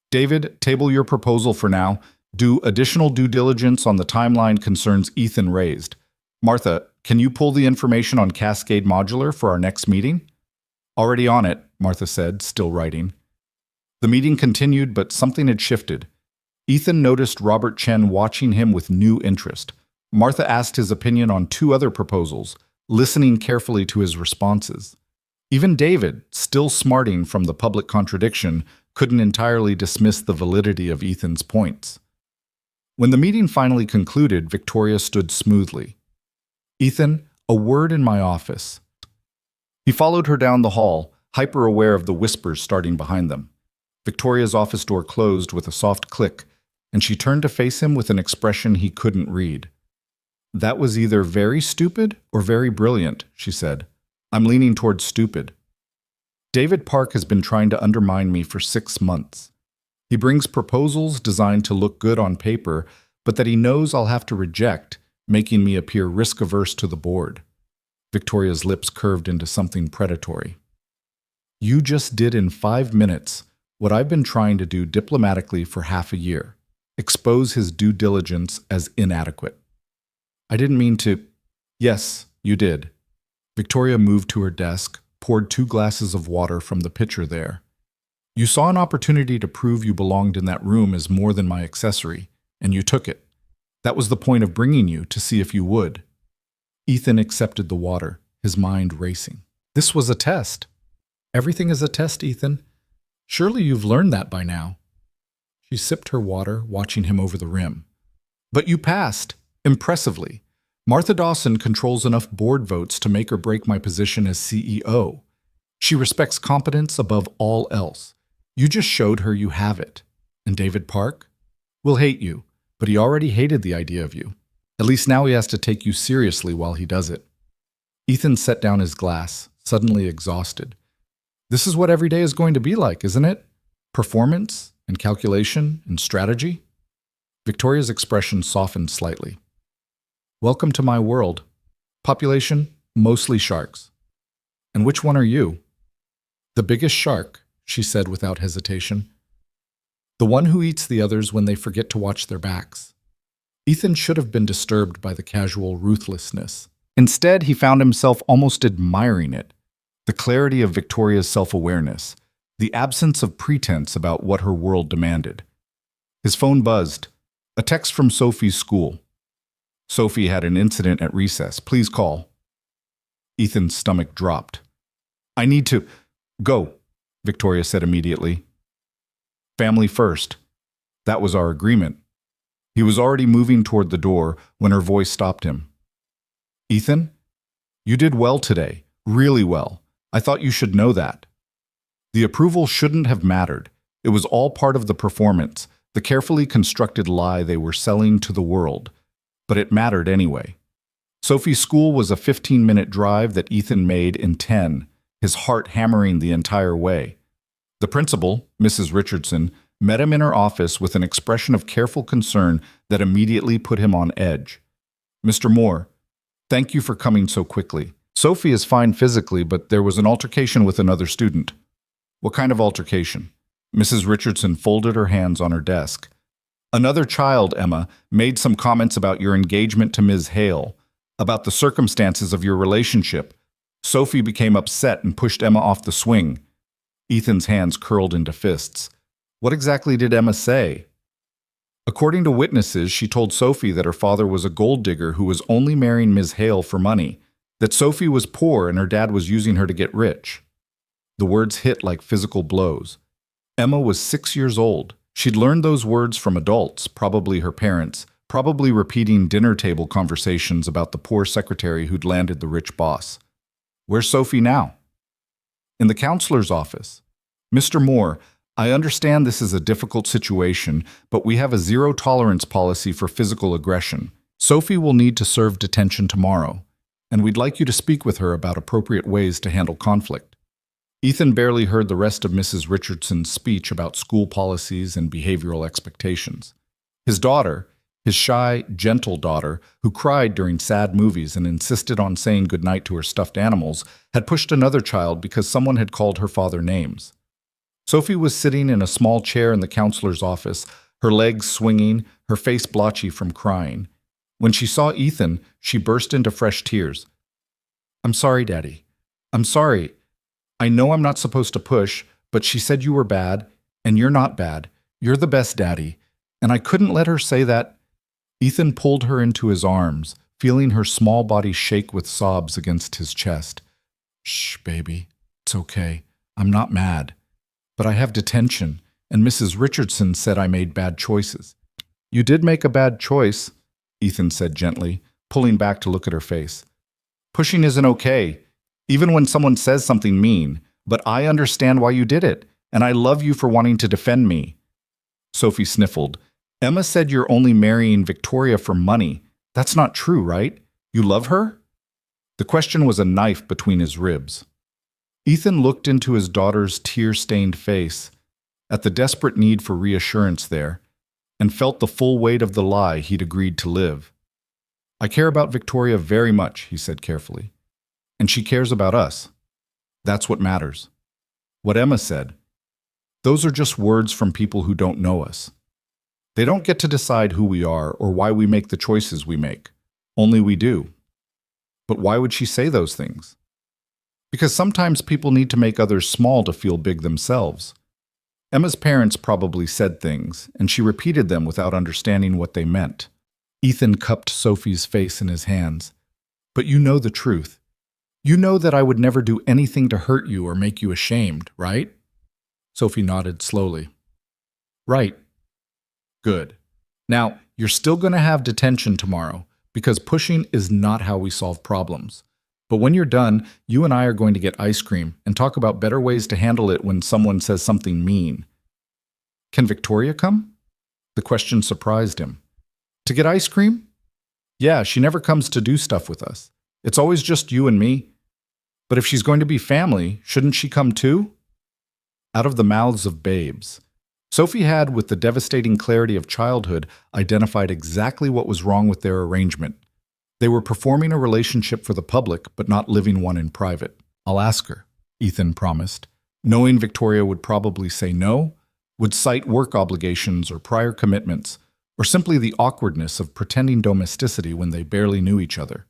David, table your proposal for now. Do additional due diligence on the timeline concerns Ethan raised. Martha, can you pull the information on Cascade Modular for our next meeting? Already on it, Martha said, still writing. The meeting continued, but something had shifted. Ethan noticed Robert Chen watching him with new interest. Martha asked his opinion on 2 other proposals, listening carefully to his responses. Even David, still smarting from the public contradiction, couldn't entirely dismiss the validity of Ethan's points. When the meeting finally concluded, Victoria stood smoothly. Ethan, a word in my office. He followed her down the hall, hyper-aware of the whispers starting behind them. Victoria's office door closed with a soft click, and she turned to face him with an expression he couldn't read. That was either very stupid or very brilliant, she said. I'm leaning towards stupid. David Park has been trying to undermine me for 6 months. He brings proposals designed to look good on paper, but that he knows I'll have to reject, making me appear risk-averse to the board. Victoria's lips curved into something predatory. You just did in 5 minutes what I've been trying to do diplomatically for half a year. Expose his due diligence as inadequate. I didn't mean to. Yes, you did. Victoria moved to her desk, poured 2 glasses of water from the pitcher there. You saw an opportunity to prove you belonged in that room as more than my accessory, and you took it. That was the point of bringing you, to see if you would. Ethan accepted the water, his mind racing. This was a test. Everything is a test, Ethan. Surely you've learned that by now. She sipped her water, watching him over the rim. But you passed, impressively. Martha Dawson controls enough board votes to make or break my position as CEO. She respects competence above all else. You just showed her you have it. And David Park? Will hate you, but he already hated the idea of you. At least now he has to take you seriously while he does it. Ethan set down his glass, suddenly exhausted. This is what every day is going to be like, isn't it? Performance and calculation and strategy? Victoria's expression softened slightly. Welcome to my world. Population, mostly sharks. And which one are you? The biggest shark, she said without hesitation. The one who eats the others when they forget to watch their backs. Ethan should have been disturbed by the casual ruthlessness. Instead, he found himself almost admiring it. The clarity of Victoria's self-awareness, the absence of pretense about what her world demanded. His phone buzzed. A text from Sophie's school. Sophie had an incident at recess. Please call. Ethan's stomach dropped. I need to go, Victoria said immediately. Family first. That was our agreement. He was already moving toward the door when her voice stopped him. Ethan, you did well today, really well. I thought you should know that. The approval shouldn't have mattered. It was all part of the performance, the carefully constructed lie they were selling to the world. But it mattered anyway. Sophie's school was a 15-minute drive that Ethan made in 10, his heart hammering the entire way. The principal, Mrs. Richardson, met him in her office with an expression of careful concern that immediately put him on edge. Mr. Moore, thank you for coming so quickly. Sophie is fine physically, but there was an altercation with another student. What kind of altercation? Mrs. Richardson folded her hands on her desk. Another child, Emma, made some comments about your engagement to Ms. Hale, about the circumstances of your relationship. Sophie became upset and pushed Emma off the swing. Ethan's hands curled into fists. What exactly did Emma say? According to witnesses, she told Sophie that her father was a gold digger who was only marrying Ms. Hale for money, that Sophie was poor and her dad was using her to get rich. The words hit like physical blows. Emma was 6 years old. She'd learned those words from adults, probably her parents, probably repeating dinner table conversations about the poor secretary who'd landed the rich boss. Where's Sophie now? In the counselor's office. Mr. Moore, I understand this is a difficult situation, but we have a zero-tolerance policy for physical aggression. Sophie will need to serve detention tomorrow, and we'd like you to speak with her about appropriate ways to handle conflict. Ethan barely heard the rest of Mrs. Richardson's speech about school policies and behavioral expectations. His daughter, his shy, gentle daughter, who cried during sad movies and insisted on saying goodnight to her stuffed animals, had pushed another child because someone had called her father names. Sophie was sitting in a small chair in the counselor's office, her legs swinging, her face blotchy from crying. When she saw Ethan, she burst into fresh tears. I'm sorry, Daddy. I'm sorry. I know I'm not supposed to push, but she said you were bad, and you're not bad. You're the best, Daddy. And I couldn't let her say that. Ethan pulled her into his arms, feeling her small body shake with sobs against his chest. Shh, baby. It's okay. I'm not mad. But I have detention, and Mrs. Richardson said I made bad choices. You did make a bad choice, Ethan said gently, pulling back to look at her face. Pushing isn't okay, even when someone says something mean, but I understand why you did it, and I love you for wanting to defend me. Sophie sniffled. Emma said you're only marrying Victoria for money. That's not true, right? You love her? The question was a knife between his ribs. Ethan looked into his daughter's tear-stained face, at the desperate need for reassurance there, and felt the full weight of the lie he'd agreed to live. I care about Victoria very much, he said carefully. And she cares about us. That's what matters. What Emma said, those are just words from people who don't know us. They don't get to decide who we are or why we make the choices we make. Only we do. But why would she say those things? Because sometimes people need to make others small to feel big themselves. Emma's parents probably said things, and she repeated them without understanding what they meant. Ethan cupped Sophie's face in his hands. But you know the truth. You know that I would never do anything to hurt you or make you ashamed, right? Sophie nodded slowly. Right. Good. Now, you're still going to have detention tomorrow, because pushing is not how we solve problems. But when you're done, you and I are going to get ice cream and talk about better ways to handle it when someone says something mean. Can Victoria come? The question surprised him. To get ice cream? Yeah, she never comes to do stuff with us. It's always just you and me. But if she's going to be family, shouldn't she come too? Out of the mouths of babes. Sophie had, with the devastating clarity of childhood, identified exactly what was wrong with their arrangement. They were performing a relationship for the public, but not living one in private. I'll ask her, Ethan promised, knowing Victoria would probably say no, would cite work obligations or prior commitments, or simply the awkwardness of pretending domesticity when they barely knew each other.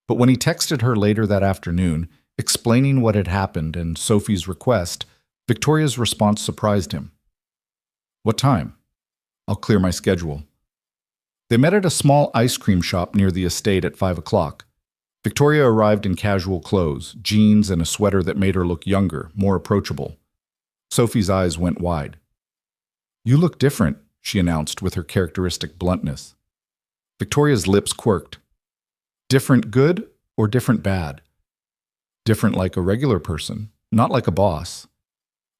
But when he texted her later that afternoon, explaining what had happened and Sophie's request, Victoria's response surprised him. What time? I'll clear my schedule. They met at a small ice cream shop near the estate at 5 o'clock. Victoria arrived in casual clothes, jeans and a sweater that made her look younger, more approachable. Sophie's eyes went wide. "You look different," she announced with her characteristic bluntness. Victoria's lips quirked. "Different good or different bad?" "Different like a regular person, not like a boss."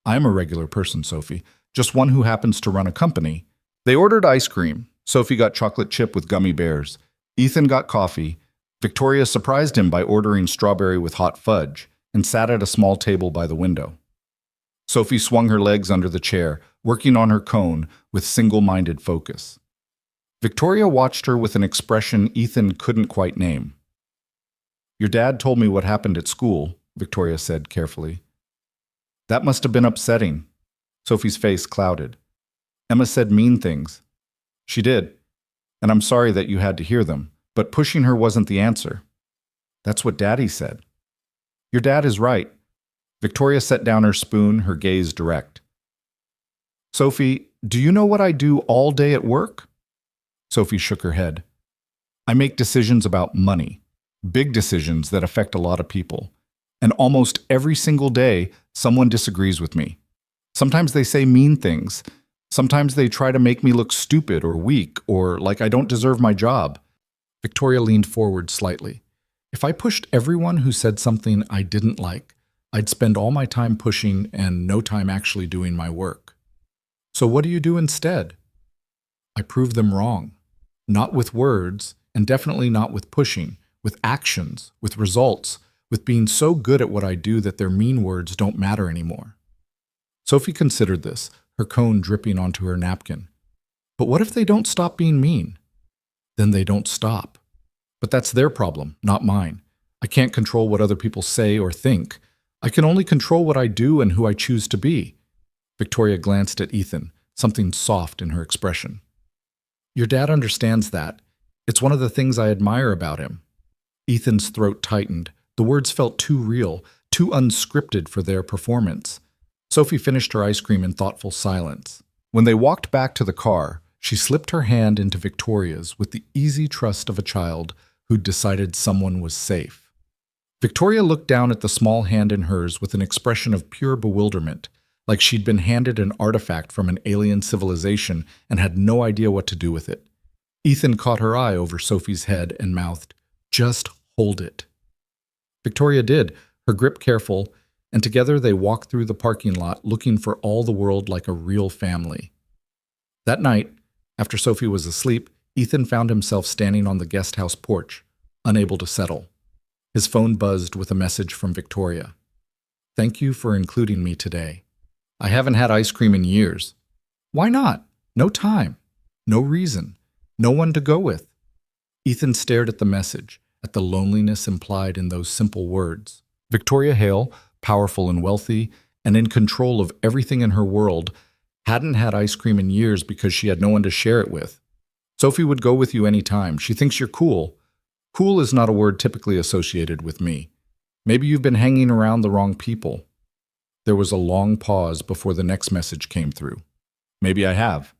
"I'm a regular person, Sophie, just one who happens to run a company." They ordered ice cream. Sophie got chocolate chip with gummy bears. Ethan got coffee. Victoria surprised him by ordering strawberry with hot fudge and sat at a small table by the window. Sophie swung her legs under the chair, working on her cone with single-minded focus. Victoria watched her with an expression Ethan couldn't quite name. "Your dad told me what happened at school," Victoria said carefully. "That must have been upsetting." Sophie's face clouded. "Emma said mean things." "She did, and I'm sorry that you had to hear them, but pushing her wasn't the answer." "That's what Daddy said." "Your dad is right." Victoria set down her spoon, her gaze direct. "Sophie, do you know what I do all day at work?" Sophie shook her head. "I make decisions about money, big decisions that affect a lot of people. And almost every single day, someone disagrees with me. Sometimes they say mean things. Sometimes they try to make me look stupid or weak or like I don't deserve my job." Victoria leaned forward slightly. "If I pushed everyone who said something I didn't like, I'd spend all my time pushing and no time actually doing my work. So what do you do instead?" "I prove them wrong. Not with words, and definitely not with pushing, with actions, with results, with being so good at what I do that their mean words don't matter anymore." Sophie considered this, her cone dripping onto her napkin. "But what if they don't stop being mean?" "Then they don't stop. But that's their problem, not mine. I can't control what other people say or think. I can only control what I do and who I choose to be." Victoria glanced at Ethan, something soft in her expression. "Your dad understands that. It's one of the things I admire about him." Ethan's throat tightened. The words felt too real, too unscripted for their performance. Sophie finished her ice cream in thoughtful silence. When they walked back to the car, she slipped her hand into Victoria's with the easy trust of a child who'd decided someone was safe. Victoria looked down at the small hand in hers with an expression of pure bewilderment, like she'd been handed an artifact from an alien civilization and had no idea what to do with it. Ethan caught her eye over Sophie's head and mouthed, "Just hold it." Victoria did, her grip careful, and together they walked through the parking lot looking for all the world like a real family. That night, after Sophie was asleep, Ethan found himself standing on the guest house porch, unable to settle. His phone buzzed with a message from Victoria. "Thank you for including me today. I haven't had ice cream in years." "Why not? No time. No reason. No one to go with." Ethan stared at the message, at the loneliness implied in those simple words. Victoria Hale, powerful and wealthy, and in control of everything in her world, hadn't had ice cream in years because she had no one to share it with. "Sophie would go with you any time. She thinks you're cool." Cool is not a word typically associated with me. "Maybe you've been hanging around the wrong people." There was a long pause before the next message came through. "Maybe I have."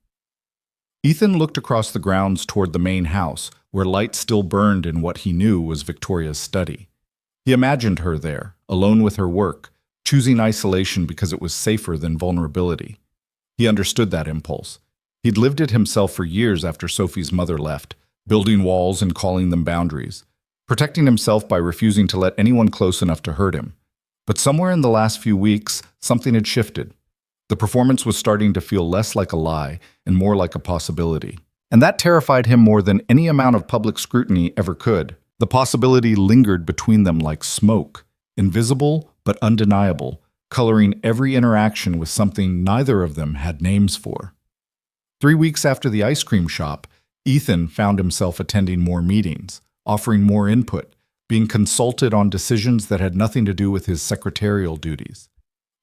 Ethan looked across the grounds toward the main house, where light still burned in what he knew was Victoria's study. He imagined her there, alone with her work, choosing isolation because it was safer than vulnerability. He understood that impulse. He'd lived it himself for years after Sophie's mother left, building walls and calling them boundaries, protecting himself by refusing to let anyone close enough to hurt him. But somewhere in the last few weeks, something had shifted. The performance was starting to feel less like a lie and more like a possibility. And that terrified him more than any amount of public scrutiny ever could. The possibility lingered between them like smoke, invisible but undeniable, coloring every interaction with something neither of them had names for. 3 weeks after the ice cream shop, Ethan found himself attending more meetings, offering more input, being consulted on decisions that had nothing to do with his secretarial duties.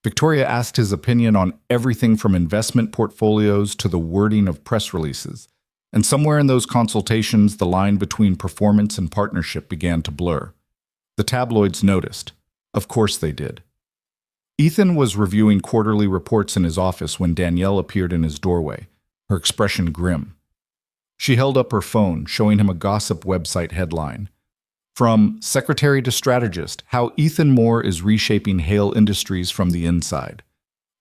Victoria asked his opinion on everything from investment portfolios to the wording of press releases. And somewhere in those consultations, the line between performance and partnership began to blur. The tabloids noticed. Of course they did. Ethan was reviewing quarterly reports in his office when Danielle appeared in his doorway, her expression grim. She held up her phone, showing him a gossip website headline. From Secretary to Strategist, How Ethan Moore is Reshaping Hale Industries from the Inside.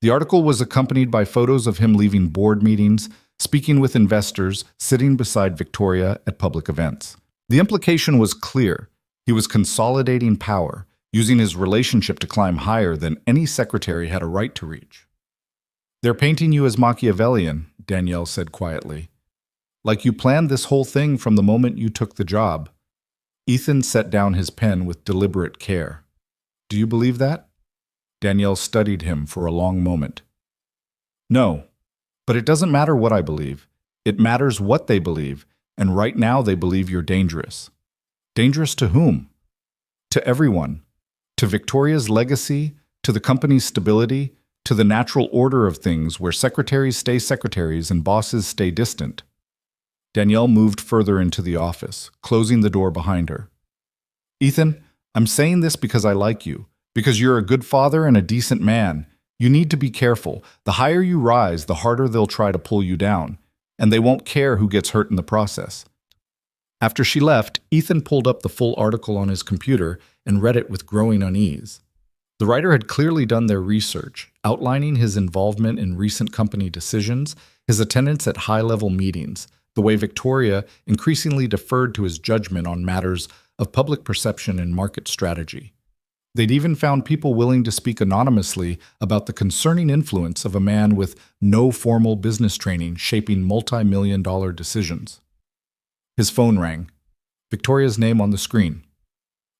The article was accompanied by photos of him leaving board meetings, speaking with investors, sitting beside Victoria at public events. The implication was clear. He was consolidating power, using his relationship to climb higher than any secretary had a right to reach. "They're painting you as Machiavellian," Danielle said quietly. "Like you planned this whole thing from the moment you took the job." Ethan set down his pen with deliberate care. "Do you believe that?" Danielle studied him for a long moment. "No, but it doesn't matter what I believe. It matters what they believe, and right now they believe you're dangerous." "Dangerous to whom?" "To everyone. To Victoria's legacy, to the company's stability, to the natural order of things where secretaries stay secretaries and bosses stay distant." Danielle moved further into the office, closing the door behind her. "Ethan, I'm saying this because I like you, because you're a good father and a decent man. You need to be careful. The higher you rise, the harder they'll try to pull you down, and they won't care who gets hurt in the process." After she left, Ethan pulled up the full article on his computer and read it with growing unease. The writer had clearly done their research, outlining his involvement in recent company decisions, his attendance at high-level meetings, the way Victoria increasingly deferred to his judgment on matters of public perception and market strategy. They'd even found people willing to speak anonymously about the concerning influence of a man with no formal business training shaping multi-million-dollar decisions. His phone rang. Victoria's name on the screen.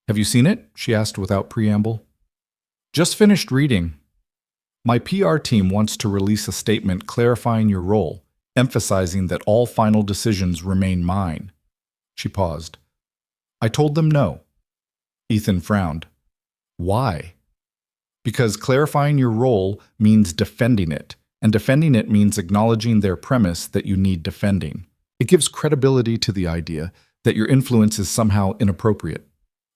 "Have you seen it?" she asked without preamble. "Just finished reading. My PR team wants to release a statement clarifying your role, emphasizing that all final decisions remain mine." She paused. "I told them no." Ethan frowned. "Why?" "Because clarifying your role means defending it, and defending it means acknowledging their premise that you need defending. It gives credibility to the idea that your influence is somehow inappropriate."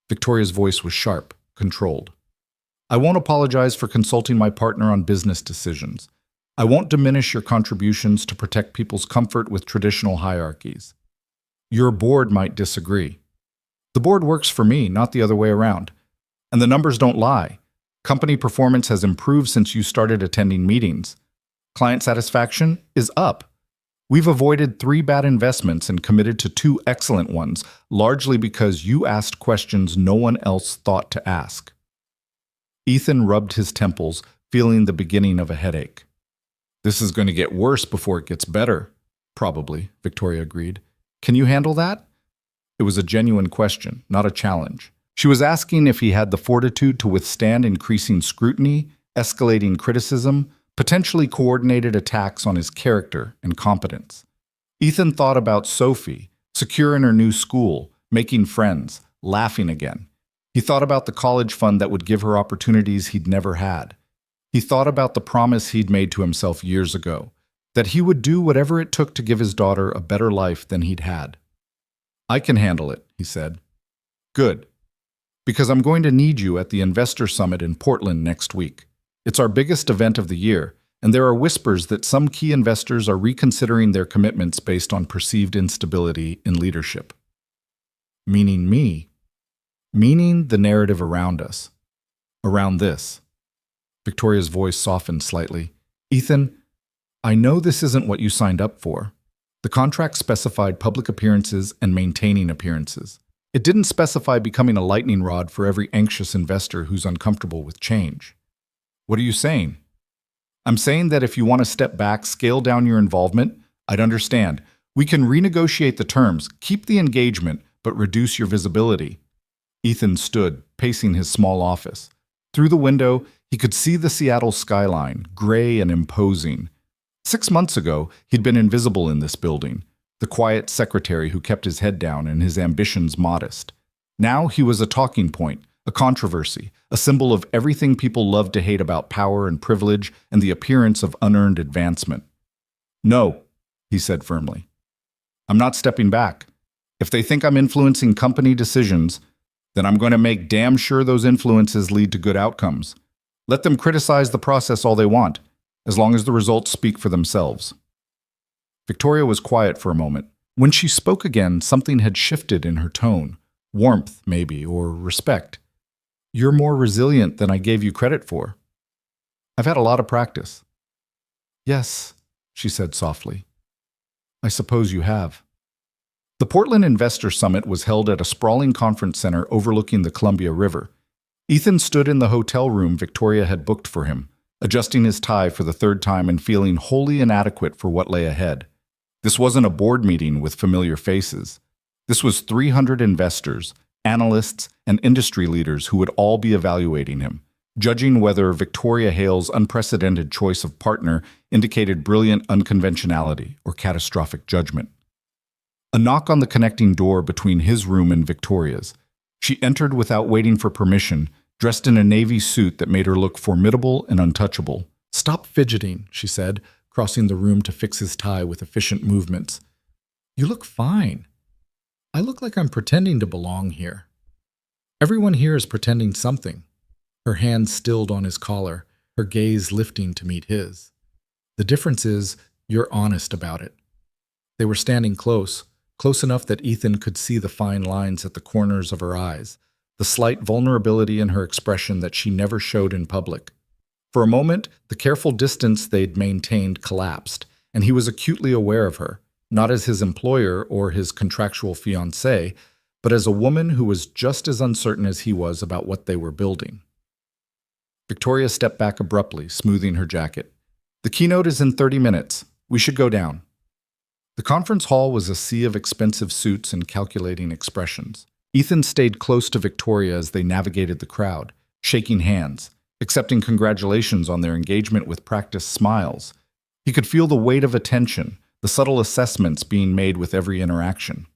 Victoria's voice was sharp, controlled. "I won't apologize for consulting my partner on business decisions. I won't diminish your contributions to protect people's comfort with traditional hierarchies. Your board might disagree. The board works for me, not the other way around. And the numbers don't lie. Company performance has improved since you started attending meetings. Client satisfaction is up. We've avoided 3 bad investments and committed to 2 excellent ones, largely because you asked questions no one else thought to ask." Ethan rubbed his temples, feeling the beginning of a headache. "This is going to get worse before it gets better." "Probably," Victoria agreed. "Can you handle that?" It was a genuine question, not a challenge. She was asking if he had the fortitude to withstand increasing scrutiny, escalating criticism, potentially coordinated attacks on his character and competence. Ethan thought about Sophie, secure in her new school, making friends, laughing again. He thought about the college fund that would give her opportunities he'd never had. He thought about the promise he'd made to himself years ago, that he would do whatever it took to give his daughter a better life than he'd had. "I can handle it," he said. "Good. Because I'm going to need you at the Investor Summit in Portland next week. It's our biggest event of the year, and there are whispers that some key investors are reconsidering their commitments based on perceived instability in leadership." "Meaning me?" "Meaning the narrative around us. Around this." Victoria's voice softened slightly. "Ethan, I know this isn't what you signed up for. The contract specified public appearances and maintaining appearances. It didn't specify becoming a lightning rod for every anxious investor who's uncomfortable with change." "What are you saying?" "I'm saying that if you want to step back, scale down your involvement, I'd understand. We can renegotiate the terms, keep the engagement, but reduce your visibility." Ethan stood, pacing his small office. Through the window, he could see the Seattle skyline, gray and imposing. 6 months ago, he'd been invisible in this building, the quiet secretary who kept his head down and his ambitions modest. Now he was a talking point, a controversy, a symbol of everything people love to hate about power and privilege and the appearance of unearned advancement. "No," he said firmly. "I'm not stepping back. If they think I'm influencing company decisions, then I'm going to make damn sure those influences lead to good outcomes. Let them criticize the process all they want, as long as the results speak for themselves." Victoria was quiet for a moment. When she spoke again, something had shifted in her tone. Warmth, maybe, or respect. "You're more resilient than I gave you credit for." I've had a lot of practice. Yes, she said softly. I suppose you have. The Portland Investor Summit was held at a sprawling conference center overlooking the Columbia River. Ethan stood in the hotel room Victoria had booked for him, adjusting his tie for the third time and feeling wholly inadequate for what lay ahead. This wasn't a board meeting with familiar faces. This was 300 investors, analysts, and industry leaders who would all be evaluating him, judging whether Victoria Hale's unprecedented choice of partner indicated brilliant unconventionality or catastrophic judgment. A knock on the connecting door between his room and Victoria's. She entered without waiting for permission, dressed in a navy suit that made her look formidable and untouchable. "Stop fidgeting," she said, crossing the room to fix his tie with efficient movements. "You look fine. I look like I'm pretending to belong here." "Everyone here is pretending something." Her hand stilled on his collar, her gaze lifting to meet his. "The difference is, you're honest about it." They were standing close enough that Ethan could see the fine lines at the corners of her eyes, the slight vulnerability in her expression that she never showed in public. For a moment, the careful distance they'd maintained collapsed, and he was acutely aware of her, not as his employer or his contractual fiancée, but as a woman who was just as uncertain as he was about what they were building. Victoria stepped back abruptly, smoothing her jacket. "The keynote is in 30 minutes. We should go down." The conference hall was a sea of expensive suits and calculating expressions. Ethan stayed close to Victoria as they navigated the crowd, shaking hands, accepting congratulations on their engagement with practiced smiles. He could feel the weight of attention, the subtle assessments being made with every interaction.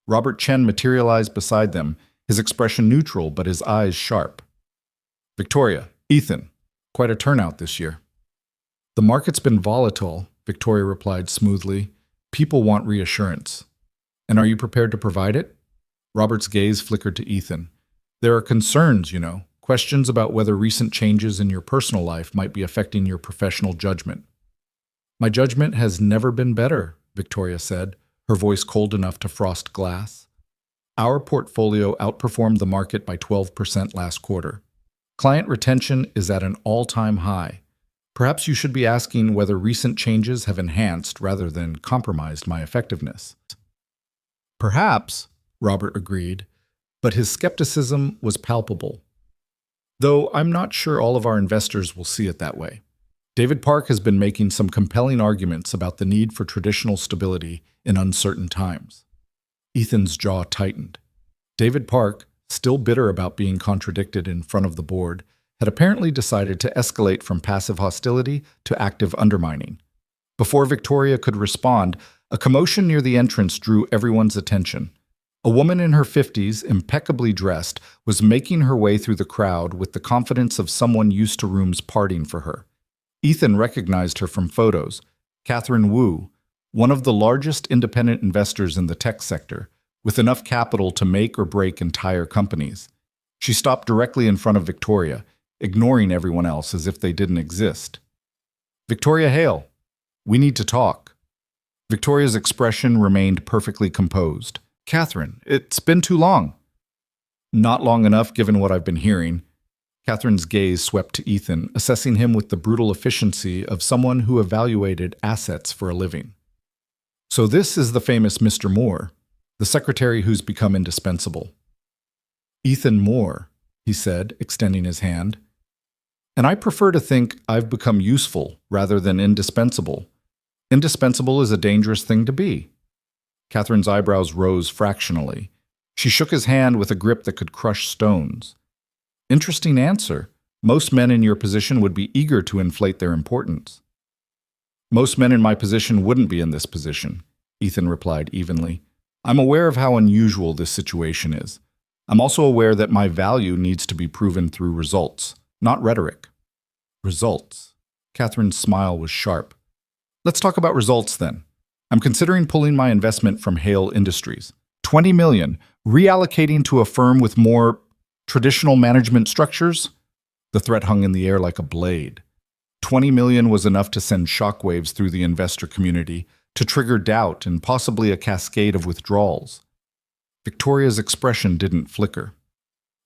Robert Chen materialized beside them, his expression neutral but his eyes sharp. "Victoria, Ethan, quite a turnout this year." "The market's been volatile," Victoria replied smoothly. "People want reassurance." "And are you prepared to provide it?" Robert's gaze flickered to Ethan. "There are concerns, questions about whether recent changes in your personal life might be affecting your professional judgment." "My judgment has never been better," Victoria said, her voice cold enough to frost glass. "Our portfolio outperformed the market by 12% last quarter. Client retention is at an all-time high. Perhaps you should be asking whether recent changes have enhanced rather than compromised my effectiveness." "Perhaps," Robert agreed, but his skepticism was palpable. "Though I'm not sure all of our investors will see it that way. David Park has been making some compelling arguments about the need for traditional stability in uncertain times." Ethan's jaw tightened. David Park, still bitter about being contradicted in front of the board, had apparently decided to escalate from passive hostility to active undermining. Before Victoria could respond, a commotion near the entrance drew everyone's attention. A woman in her 50s, impeccably dressed, was making her way through the crowd with the confidence of someone used to rooms parting for her. Ethan recognized her from photos. Catherine Wu, one of the largest independent investors in the tech sector, with enough capital to make or break entire companies. She stopped directly in front of Victoria, ignoring everyone else as if they didn't exist. "Victoria Hale, we need to talk." Victoria's expression remained perfectly composed. "Catherine, it's been too long." "Not long enough, given what I've been hearing." Catherine's gaze swept to Ethan, assessing him with the brutal efficiency of someone who evaluated assets for a living. "So this is the famous Mr. Moore, the secretary who's become indispensable." "Ethan Moore," he said, extending his hand. "And I prefer to think I've become useful rather than indispensable. Indispensable is a dangerous thing to be." Catherine's eyebrows rose fractionally. She shook his hand with a grip that could crush stones. "Interesting answer. Most men in your position would be eager to inflate their importance." "Most men in my position wouldn't be in this position," Ethan replied evenly. "I'm aware of how unusual this situation is. I'm also aware that my value needs to be proven through results, not rhetoric." "Results." Catherine's smile was sharp. "Let's talk about results then. I'm considering pulling my investment from Hale Industries. $20 million, reallocating to a firm with more traditional management structures?" The threat hung in the air like a blade. $20 million was enough to send shockwaves through the investor community, to trigger doubt and possibly a cascade of withdrawals. Victoria's expression didn't flicker.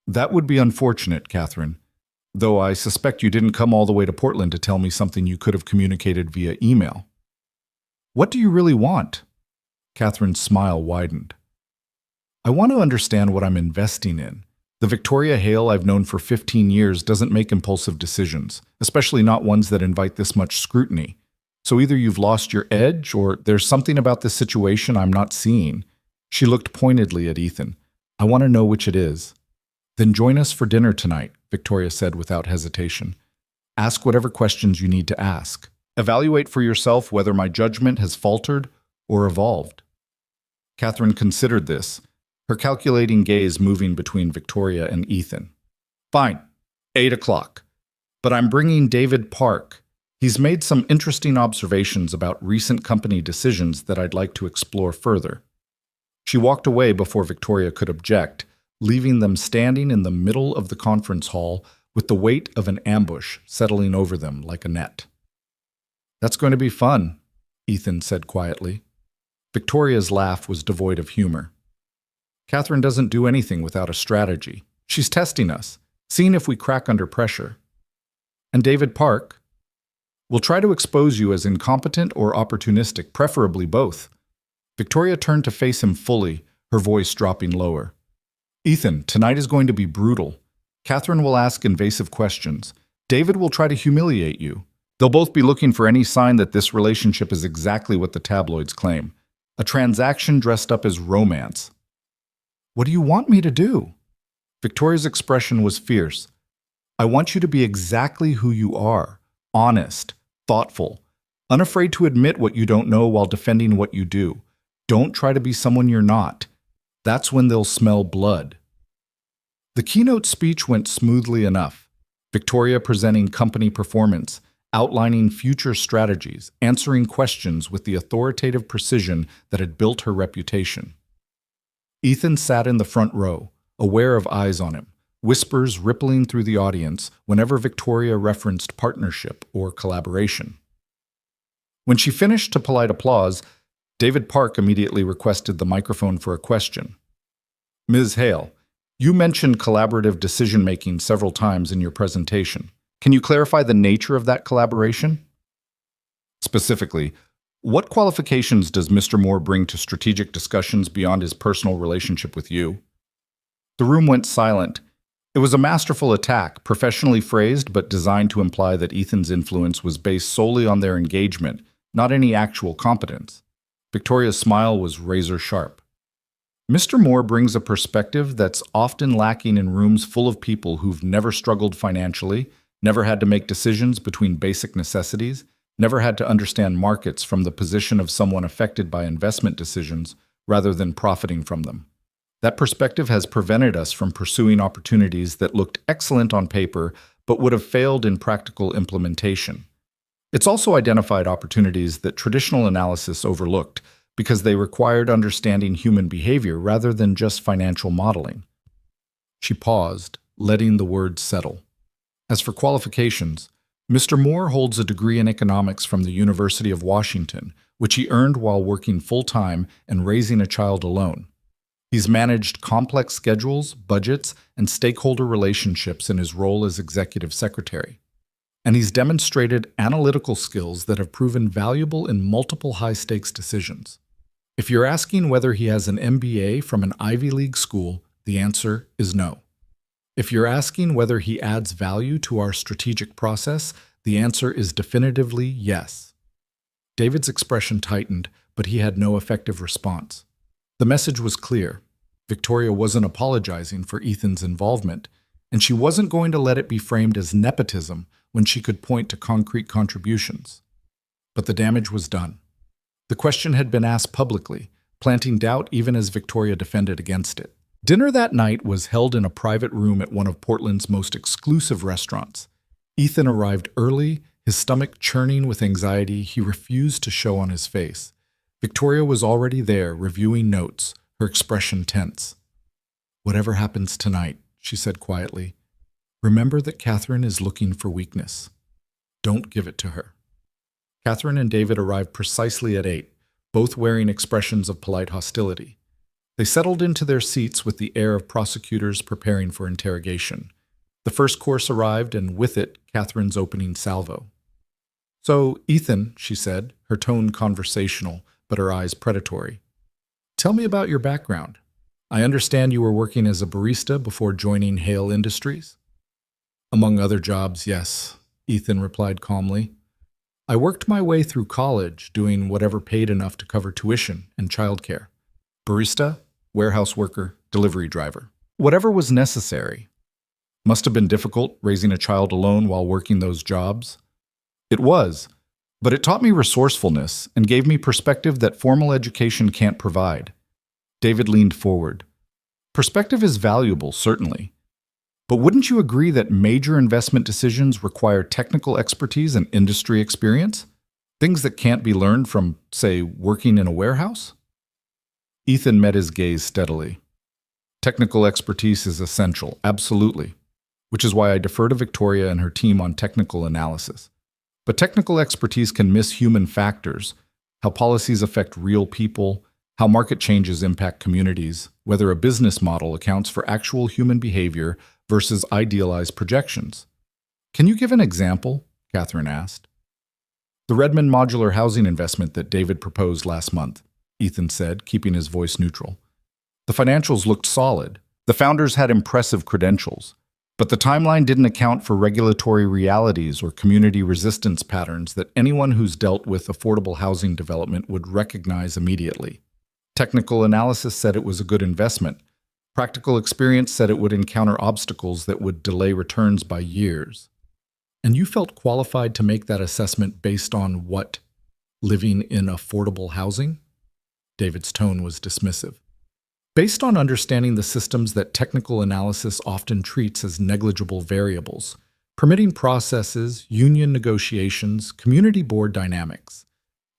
"That would be unfortunate, Catherine. Though I suspect you didn't come all the way to Portland to tell me something you could have communicated via email. What do you really want? Catherine's smile widened. I want to understand what I'm investing in. The Victoria Hale I've known for 15 years doesn't make impulsive decisions, especially not ones that invite this much scrutiny. So either you've lost your edge or there's something about this situation I'm not seeing. She looked pointedly at Ethan. I want to know which it is. Then join us for dinner tonight, Victoria said without hesitation. Ask whatever questions you need to ask. Evaluate for yourself whether my judgment has faltered or evolved. Catherine considered this, her calculating gaze moving between Victoria and Ethan. Fine, 8 o'clock. But I'm bringing David Park. He's made some interesting observations about recent company decisions that I'd like to explore further. She walked away before Victoria could object, leaving them standing in the middle of the conference hall with the weight of an ambush settling over them like a net. That's going to be fun, Ethan said quietly. Victoria's laugh was devoid of humor. Catherine doesn't do anything without a strategy. She's testing us, seeing if we crack under pressure. And David Park? We'll try to expose you as incompetent or opportunistic, preferably both. Victoria turned to face him fully, her voice dropping lower. Ethan, tonight is going to be brutal. Catherine will ask invasive questions. David will try to humiliate you. They'll both be looking for any sign that this relationship is exactly what the tabloids claim. A transaction dressed up as romance. What do you want me to do? Victoria's expression was fierce. I want you to be exactly who you are. Honest, thoughtful, unafraid to admit what you don't know while defending what you do. Don't try to be someone you're not. That's when they'll smell blood. The keynote speech went smoothly enough. Victoria presenting company performance, outlining future strategies, answering questions with the authoritative precision that had built her reputation. Ethan sat in the front row, aware of eyes on him, whispers rippling through the audience whenever Victoria referenced partnership or collaboration. When she finished to polite applause, David Park immediately requested the microphone for a question. Ms. Hale, you mentioned collaborative decision-making several times in your presentation. Can you clarify the nature of that collaboration? Specifically, what qualifications does Mr. Moore bring to strategic discussions beyond his personal relationship with you? The room went silent. It was a masterful attack, professionally phrased but designed to imply that Ethan's influence was based solely on their engagement, not any actual competence. Victoria's smile was razor-sharp. Mr. Moore brings a perspective that's often lacking in rooms full of people who've never struggled financially, never had to make decisions between basic necessities, never had to understand markets from the position of someone affected by investment decisions rather than profiting from them. That perspective has prevented us from pursuing opportunities that looked excellent on paper but would have failed in practical implementation. It's also identified opportunities that traditional analysis overlooked because they required understanding human behavior rather than just financial modeling. She paused, letting the words settle. As for qualifications, Mr. Moore holds a degree in economics from the University of Washington, which he earned while working full-time and raising a child alone. He's managed complex schedules, budgets, and stakeholder relationships in his role as executive secretary. And he's demonstrated analytical skills that have proven valuable in multiple high-stakes decisions. If you're asking whether he has an MBA from an Ivy League school, the answer is no. If you're asking whether he adds value to our strategic process, the answer is definitively yes. David's expression tightened, but he had no effective response. The message was clear. Victoria wasn't apologizing for Ethan's involvement, and she wasn't going to let it be framed as nepotism when she could point to concrete contributions. But the damage was done. The question had been asked publicly, planting doubt even as Victoria defended against it. Dinner that night was held in a private room at one of Portland's most exclusive restaurants. Ethan arrived early, his stomach churning with anxiety he refused to show on his face. Victoria was already there, reviewing notes, her expression tense. "Whatever happens tonight," she said quietly, "remember that Catherine is looking for weakness. Don't give it to her." Catherine and David arrived precisely at 8, both wearing expressions of polite hostility. They settled into their seats with the air of prosecutors preparing for interrogation. The first course arrived, and with it, Catherine's opening salvo. "So, Ethan," she said, her tone conversational, but her eyes predatory. "Tell me about your background. I understand you were working as a barista before joining Hale Industries." "Among other jobs, yes," Ethan replied calmly. "I worked my way through college, doing whatever paid enough to cover tuition and childcare. Barista, warehouse worker, delivery driver. Whatever was necessary. Must have been difficult raising a child alone while working those jobs." "It was, but it taught me resourcefulness and gave me perspective that formal education can't provide." David leaned forward. "Perspective is valuable, certainly. But wouldn't you agree that major investment decisions require technical expertise and industry experience? Things that can't be learned from, say, working in a warehouse?" Ethan met his gaze steadily. "Technical expertise is essential, absolutely, which is why I defer to Victoria and her team on technical analysis. But technical expertise can miss human factors, how policies affect real people, how market changes impact communities, whether a business model accounts for actual human behavior versus idealized projections." "Can you give an example?" Catherine asked. "The Redmond modular housing investment that David proposed last month," Ethan said, keeping his voice neutral. "The financials looked solid. The founders had impressive credentials. But the timeline didn't account for regulatory realities or community resistance patterns that anyone who's dealt with affordable housing development would recognize immediately. Technical analysis said it was a good investment. Practical experience said it would encounter obstacles that would delay returns by years. And you felt qualified to make that assessment based on what? Living in affordable housing?" David's tone was dismissive. "Based on understanding the systems that technical analysis often treats as negligible variables, permitting processes, union negotiations, community board dynamics.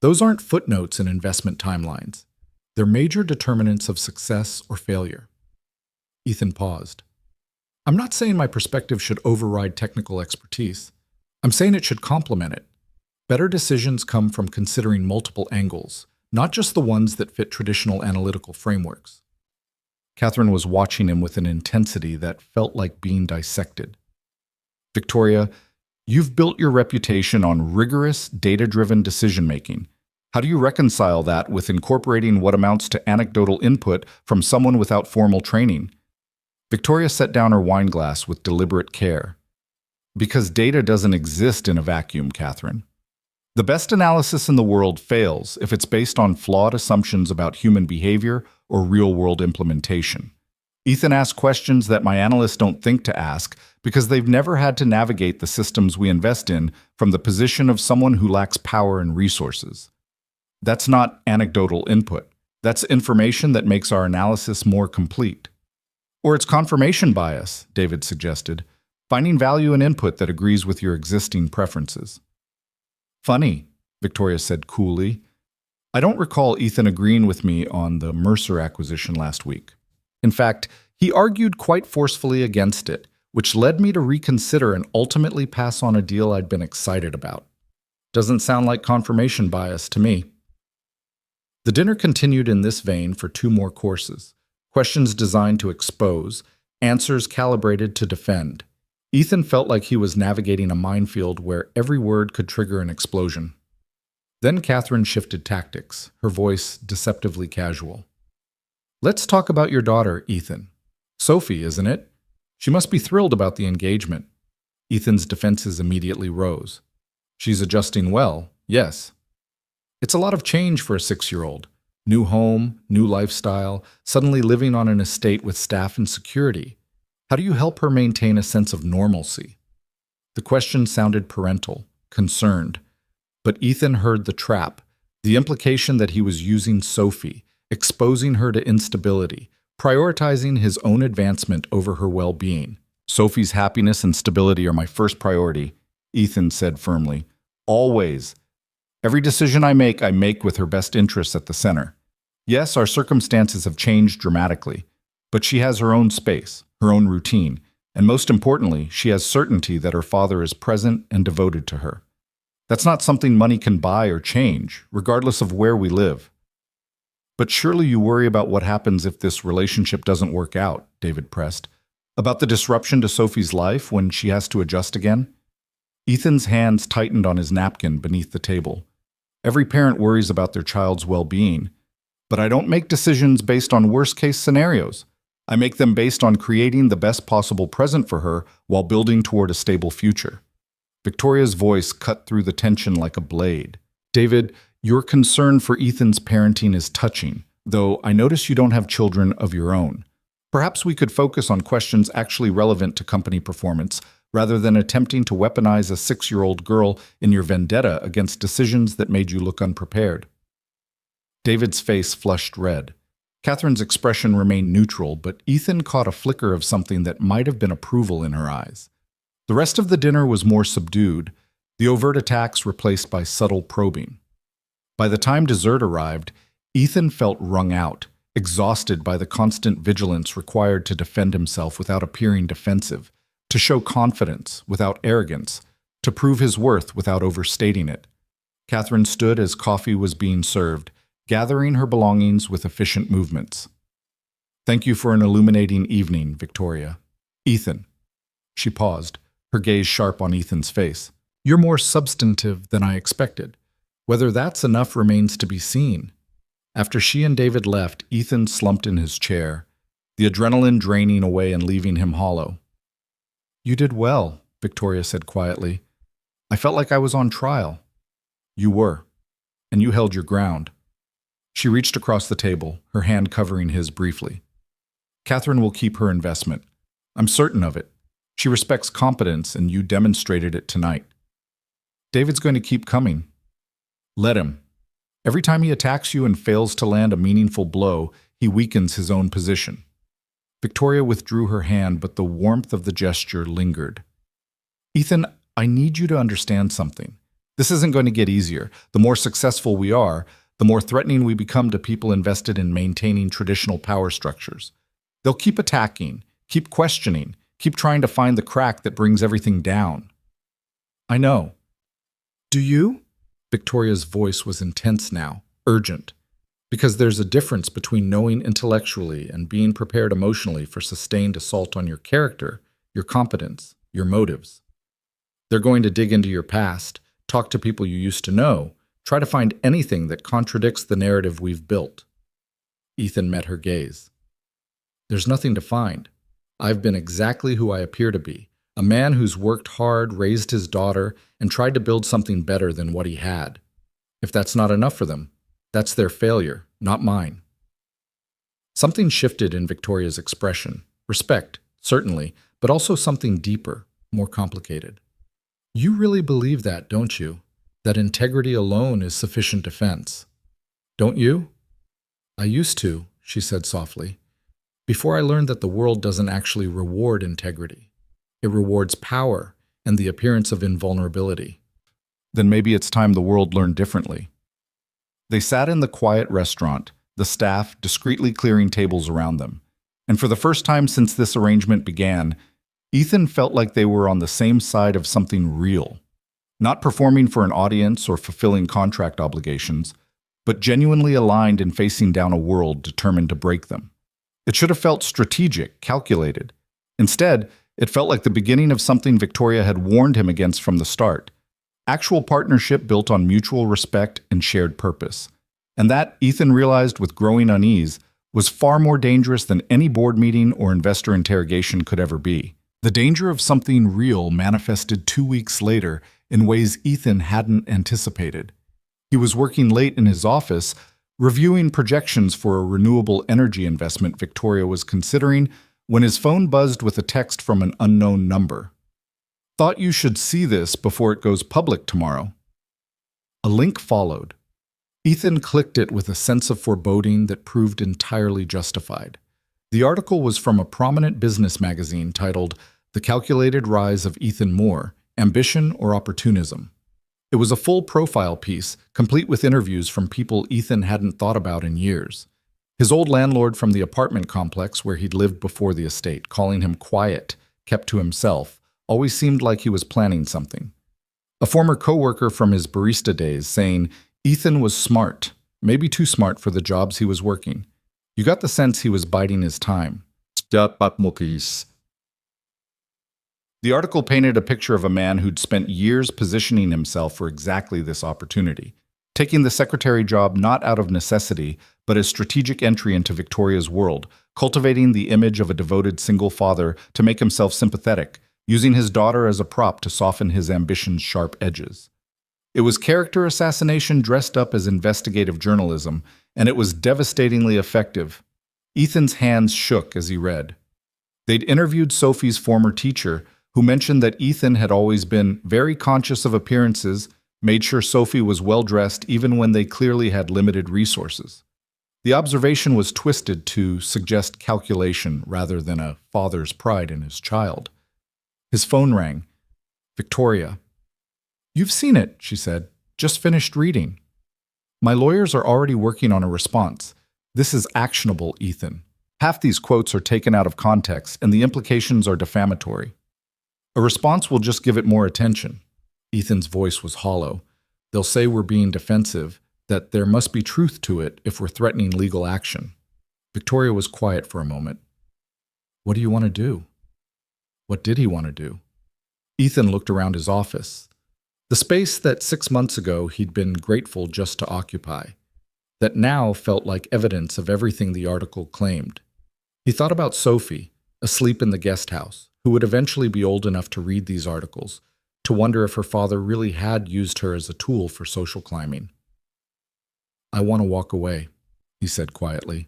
Those aren't footnotes in investment timelines. They're major determinants of success or failure." Ethan paused. "I'm not saying my perspective should override technical expertise. I'm saying it should complement it. Better decisions come from considering multiple angles, not just the ones that fit traditional analytical frameworks." Catherine was watching him with an intensity that felt like being dissected. "Victoria, you've built your reputation on rigorous, data-driven decision-making. How do you reconcile that with incorporating what amounts to anecdotal input from someone without formal training?" Victoria set down her wine glass with deliberate care. "Because data doesn't exist in a vacuum, Catherine. The best analysis in the world fails if it's based on flawed assumptions about human behavior or real-world implementation. Ethan asks questions that my analysts don't think to ask because they've never had to navigate the systems we invest in from the position of someone who lacks power and resources. That's not anecdotal input. That's information that makes our analysis more complete." "Or it's confirmation bias," David suggested, "finding value in input that agrees with your existing preferences." "Funny," Victoria said coolly. "I don't recall Ethan agreeing with me on the Mercer acquisition last week. In fact, he argued quite forcefully against it, which led me to reconsider and ultimately pass on a deal I'd been excited about. Doesn't sound like confirmation bias to me." The dinner continued in this vein for 2 more courses, questions designed to expose, answers calibrated to defend. Ethan felt like he was navigating a minefield where every word could trigger an explosion. Then Catherine shifted tactics, her voice deceptively casual. "Let's talk about your daughter, Ethan. Sophie, isn't it? She must be thrilled about the engagement." Ethan's defenses immediately rose. "She's adjusting well, yes." "It's a lot of change for a 6-year-old. New home, new lifestyle, suddenly living on an estate with staff and security. How do you help her maintain a sense of normalcy?" The question sounded parental, concerned. But Ethan heard the trap, the implication that he was using Sophie, exposing her to instability, prioritizing his own advancement over her well-being. "Sophie's happiness and stability are my first priority," Ethan said firmly. "Always. Every decision I make with her best interests at the center. Yes, our circumstances have changed dramatically, but she has her own space, her own routine, and most importantly, she has certainty that her father is present and devoted to her. That's not something money can buy or change, regardless of where we live." "But surely you worry about what happens if this relationship doesn't work out," David pressed. About the disruption to Sophie's life when she has to adjust again? Ethan's hands tightened on his napkin beneath the table. Every parent worries about their child's well-being, but I don't make decisions based on worst-case scenarios. I make them based on creating the best possible present for her while building toward a stable future. Victoria's voice cut through the tension like a blade. David, your concern for Ethan's parenting is touching, though I notice you don't have children of your own. Perhaps we could focus on questions actually relevant to company performance, rather than attempting to weaponize a 6-year-old girl in your vendetta against decisions that made you look unprepared. David's face flushed red. Catherine's expression remained neutral, but Ethan caught a flicker of something that might have been approval in her eyes. The rest of the dinner was more subdued, the overt attacks replaced by subtle probing. By the time dessert arrived, Ethan felt wrung out, exhausted by the constant vigilance required to defend himself without appearing defensive, to show confidence without arrogance, to prove his worth without overstating it. Catherine stood as coffee was being served, gathering her belongings with efficient movements. Thank you for an illuminating evening, Victoria. Ethan. She paused, her gaze sharp on Ethan's face. You're more substantive than I expected. Whether that's enough remains to be seen. After she and David left, Ethan slumped in his chair, the adrenaline draining away and leaving him hollow. You did well, Victoria said quietly. I felt like I was on trial. You were, and you held your ground. She reached across the table, her hand covering his briefly. Catherine will keep her investment. I'm certain of it. She respects competence, and you demonstrated it tonight. David's going to keep coming. Let him. Every time he attacks you and fails to land a meaningful blow, he weakens his own position. Victoria withdrew her hand, but the warmth of the gesture lingered. Ethan, I need you to understand something. This isn't going to get easier. The more successful we are, the more threatening we become to people invested in maintaining traditional power structures. They'll keep attacking, keep questioning, keep trying to find the crack that brings everything down. I know. Do you? Victoria's voice was intense now, urgent, because there's a difference between knowing intellectually and being prepared emotionally for sustained assault on your character, your competence, your motives. They're going to dig into your past, talk to people you used to know, try to find anything that contradicts the narrative we've built. Ethan met her gaze. There's nothing to find. I've been exactly who I appear to be, a man who's worked hard, raised his daughter, and tried to build something better than what he had. If that's not enough for them, that's their failure, not mine. Something shifted in Victoria's expression. Respect, certainly, but also something deeper, more complicated. You really believe that, don't you? That integrity alone is sufficient defense. Don't you? I used to, she said softly, before I learned that the world doesn't actually reward integrity. It rewards power and the appearance of invulnerability. Then maybe it's time the world learned differently. They sat in the quiet restaurant, the staff discreetly clearing tables around them. And for the first time since this arrangement began, Ethan felt like they were on the same side of something real. Not performing for an audience or fulfilling contract obligations, but genuinely aligned in facing down a world determined to break them. It should have felt strategic, calculated. Instead, it felt like the beginning of something Victoria had warned him against from the start. Actual partnership built on mutual respect and shared purpose. And that, Ethan realized with growing unease, was far more dangerous than any board meeting or investor interrogation could ever be. The danger of something real manifested 2 weeks later in ways Ethan hadn't anticipated. He was working late in his office, reviewing projections for a renewable energy investment Victoria was considering, when his phone buzzed with a text from an unknown number. Thought you should see this before it goes public tomorrow. A link followed. Ethan clicked it with a sense of foreboding that proved entirely justified. The article was from a prominent business magazine titled The Calculated Rise of Ethan Moore, Ambition or Opportunism. It was a full profile piece, complete with interviews from people Ethan hadn't thought about in years. His old landlord from the apartment complex where he'd lived before the estate, calling him quiet, kept to himself, always seemed like he was planning something. A former coworker from his barista days saying Ethan was smart, maybe too smart for the jobs he was working. You got the sense he was biding his time. Step up mo please. The article painted a picture of a man who'd spent years positioning himself for exactly this opportunity, taking the secretary job not out of necessity, but as strategic entry into Victoria's world, cultivating the image of a devoted single father to make himself sympathetic, using his daughter as a prop to soften his ambition's sharp edges. It was character assassination dressed up as investigative journalism, and it was devastatingly effective. Ethan's hands shook as he read. They'd interviewed Sophie's former teacher, who mentioned that Ethan had always been very conscious of appearances, made sure Sophie was well-dressed even when they clearly had limited resources. The observation was twisted to suggest calculation rather than a father's pride in his child. His phone rang. Victoria. "You've seen it," she said. "Just finished reading." "My lawyers are already working on a response. This is actionable, Ethan. Half these quotes are taken out of context, and the implications are defamatory. A response will just give it more attention." Ethan's voice was hollow. "They'll say we're being defensive, that there must be truth to it if we're threatening legal action." Victoria was quiet for a moment. "What do you want to do?" What did he want to do? Ethan looked around his office. The space that 6 months ago he'd been grateful just to occupy, that now felt like evidence of everything the article claimed. He thought about Sophie, asleep in the guest house, who would eventually be old enough to read these articles, to wonder if her father really had used her as a tool for social climbing. "I want to walk away," he said quietly.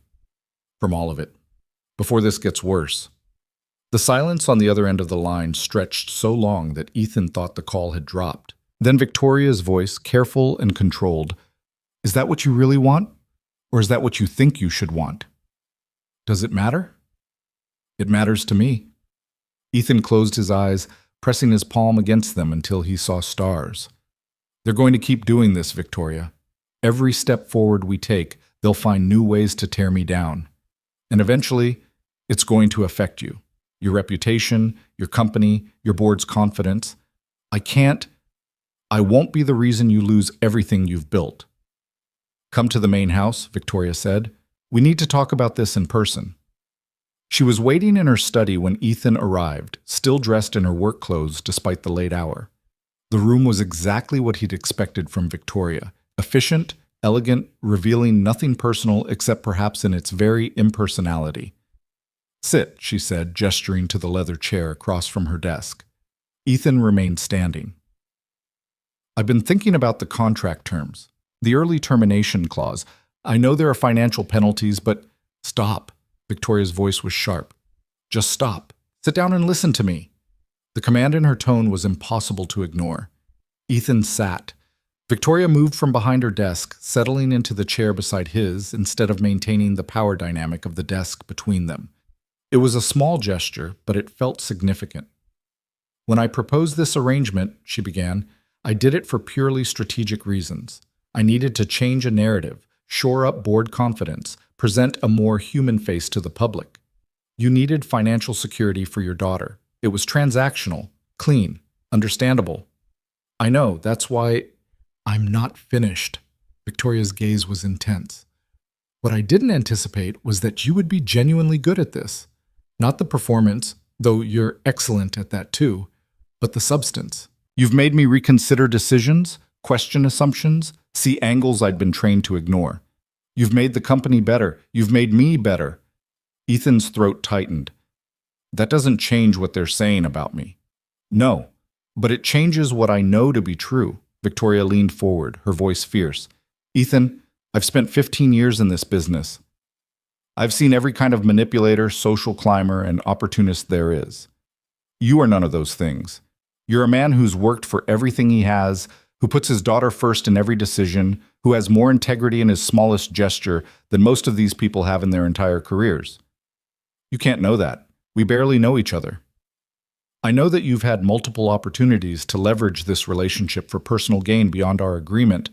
"From all of it. Before this gets worse." The silence on the other end of the line stretched so long that Ethan thought the call had dropped. Then Victoria's voice, careful and controlled. "Is that what you really want? Or is that what you think you should want?" "Does it matter?" "It matters to me." Ethan closed his eyes, pressing his palm against them until he saw stars. "They're going to keep doing this, Victoria. Every step forward we take, they'll find new ways to tear me down. And eventually, it's going to affect you. Your reputation, your company, your board's confidence. I won't be the reason you lose everything you've built." "Come to the main house," Victoria said. "We need to talk about this in person." She was waiting in her study when Ethan arrived, still dressed in her work clothes despite the late hour. The room was exactly what he'd expected from Victoria, efficient, elegant, revealing nothing personal except perhaps in its very impersonality. "Sit," she said, gesturing to the leather chair across from her desk. Ethan remained standing. "I've been thinking about the contract terms, the early termination clause. I know there are financial penalties, but—" "Stop." Victoria's voice was sharp. "Just stop. Sit down and listen to me." The command in her tone was impossible to ignore. Ethan sat. Victoria moved from behind her desk, settling into the chair beside his instead of maintaining the power dynamic of the desk between them. It was a small gesture, but it felt significant. "When I proposed this arrangement," she began, "I did it for purely strategic reasons. I needed to change a narrative, shore up board confidence, present a more human face to the public. You needed financial security for your daughter. It was transactional, clean, understandable. I know, that's why—" "I'm not finished." Victoria's gaze was intense. "What I didn't anticipate was that you would be genuinely good at this. Not the performance, though you're excellent at that too, but the substance. You've made me reconsider decisions, question assumptions, see angles I'd been trained to ignore. You've made the company better. You've made me better." Ethan's throat tightened. "That doesn't change what they're saying about me." "No, but it changes what I know to be true." Victoria leaned forward, her voice fierce. "Ethan, I've spent 15 years in this business. I've seen every kind of manipulator, social climber, and opportunist there is. You are none of those things. You're a man who's worked for everything he has, who puts his daughter first in every decision, who has more integrity in his smallest gesture than most of these people have in their entire careers. You can't know that. We barely know each other. I know that you've had multiple opportunities to leverage this relationship for personal gain beyond our agreement,